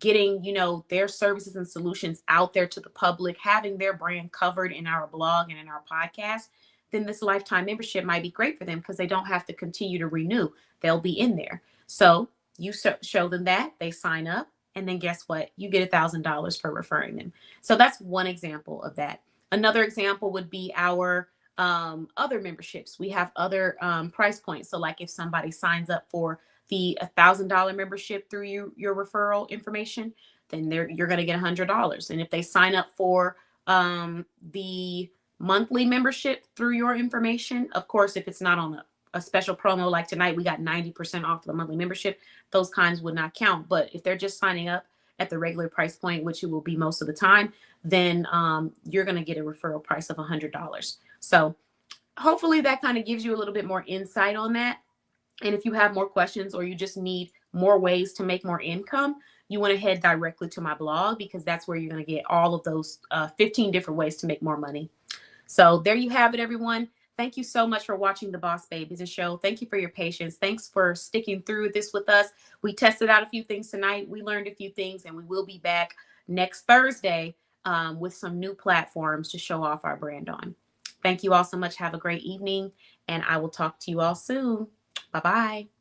getting, their services and solutions out there to the public, having their brand covered in our blog and in our podcast, then this lifetime membership might be great for them because they don't have to continue to renew. They'll be in there. So you show them that, they sign up. And then guess what? You get $1,000 for referring them. So that's one example of that. Another example would be our other memberships. We have other price points. So like if somebody signs up for the $1,000 membership through your referral information, then you're going to get $100. And if they sign up for the monthly membership through your information, of course, if it's not on a special promo like tonight, we got 90% off the monthly membership. Those kinds would not count. But if they're just signing up at the regular price point, which it will be most of the time, then you're going to get a referral price of $100. So hopefully that kind of gives you a little bit more insight on that. And if you have more questions or you just need more ways to make more income, you want to head directly to my blog because that's where you're going to get all of those 15 different ways to make more money. So there you have it, everyone. Thank you so much for watching the Boss Babe Business Show. Thank you for your patience. Thanks for sticking through this with us. We tested out a few things tonight. We learned a few things, and we will be back next Thursday with some new platforms to show off our brand on. Thank you all so much. Have a great evening, and I will talk to you all soon. Bye-bye.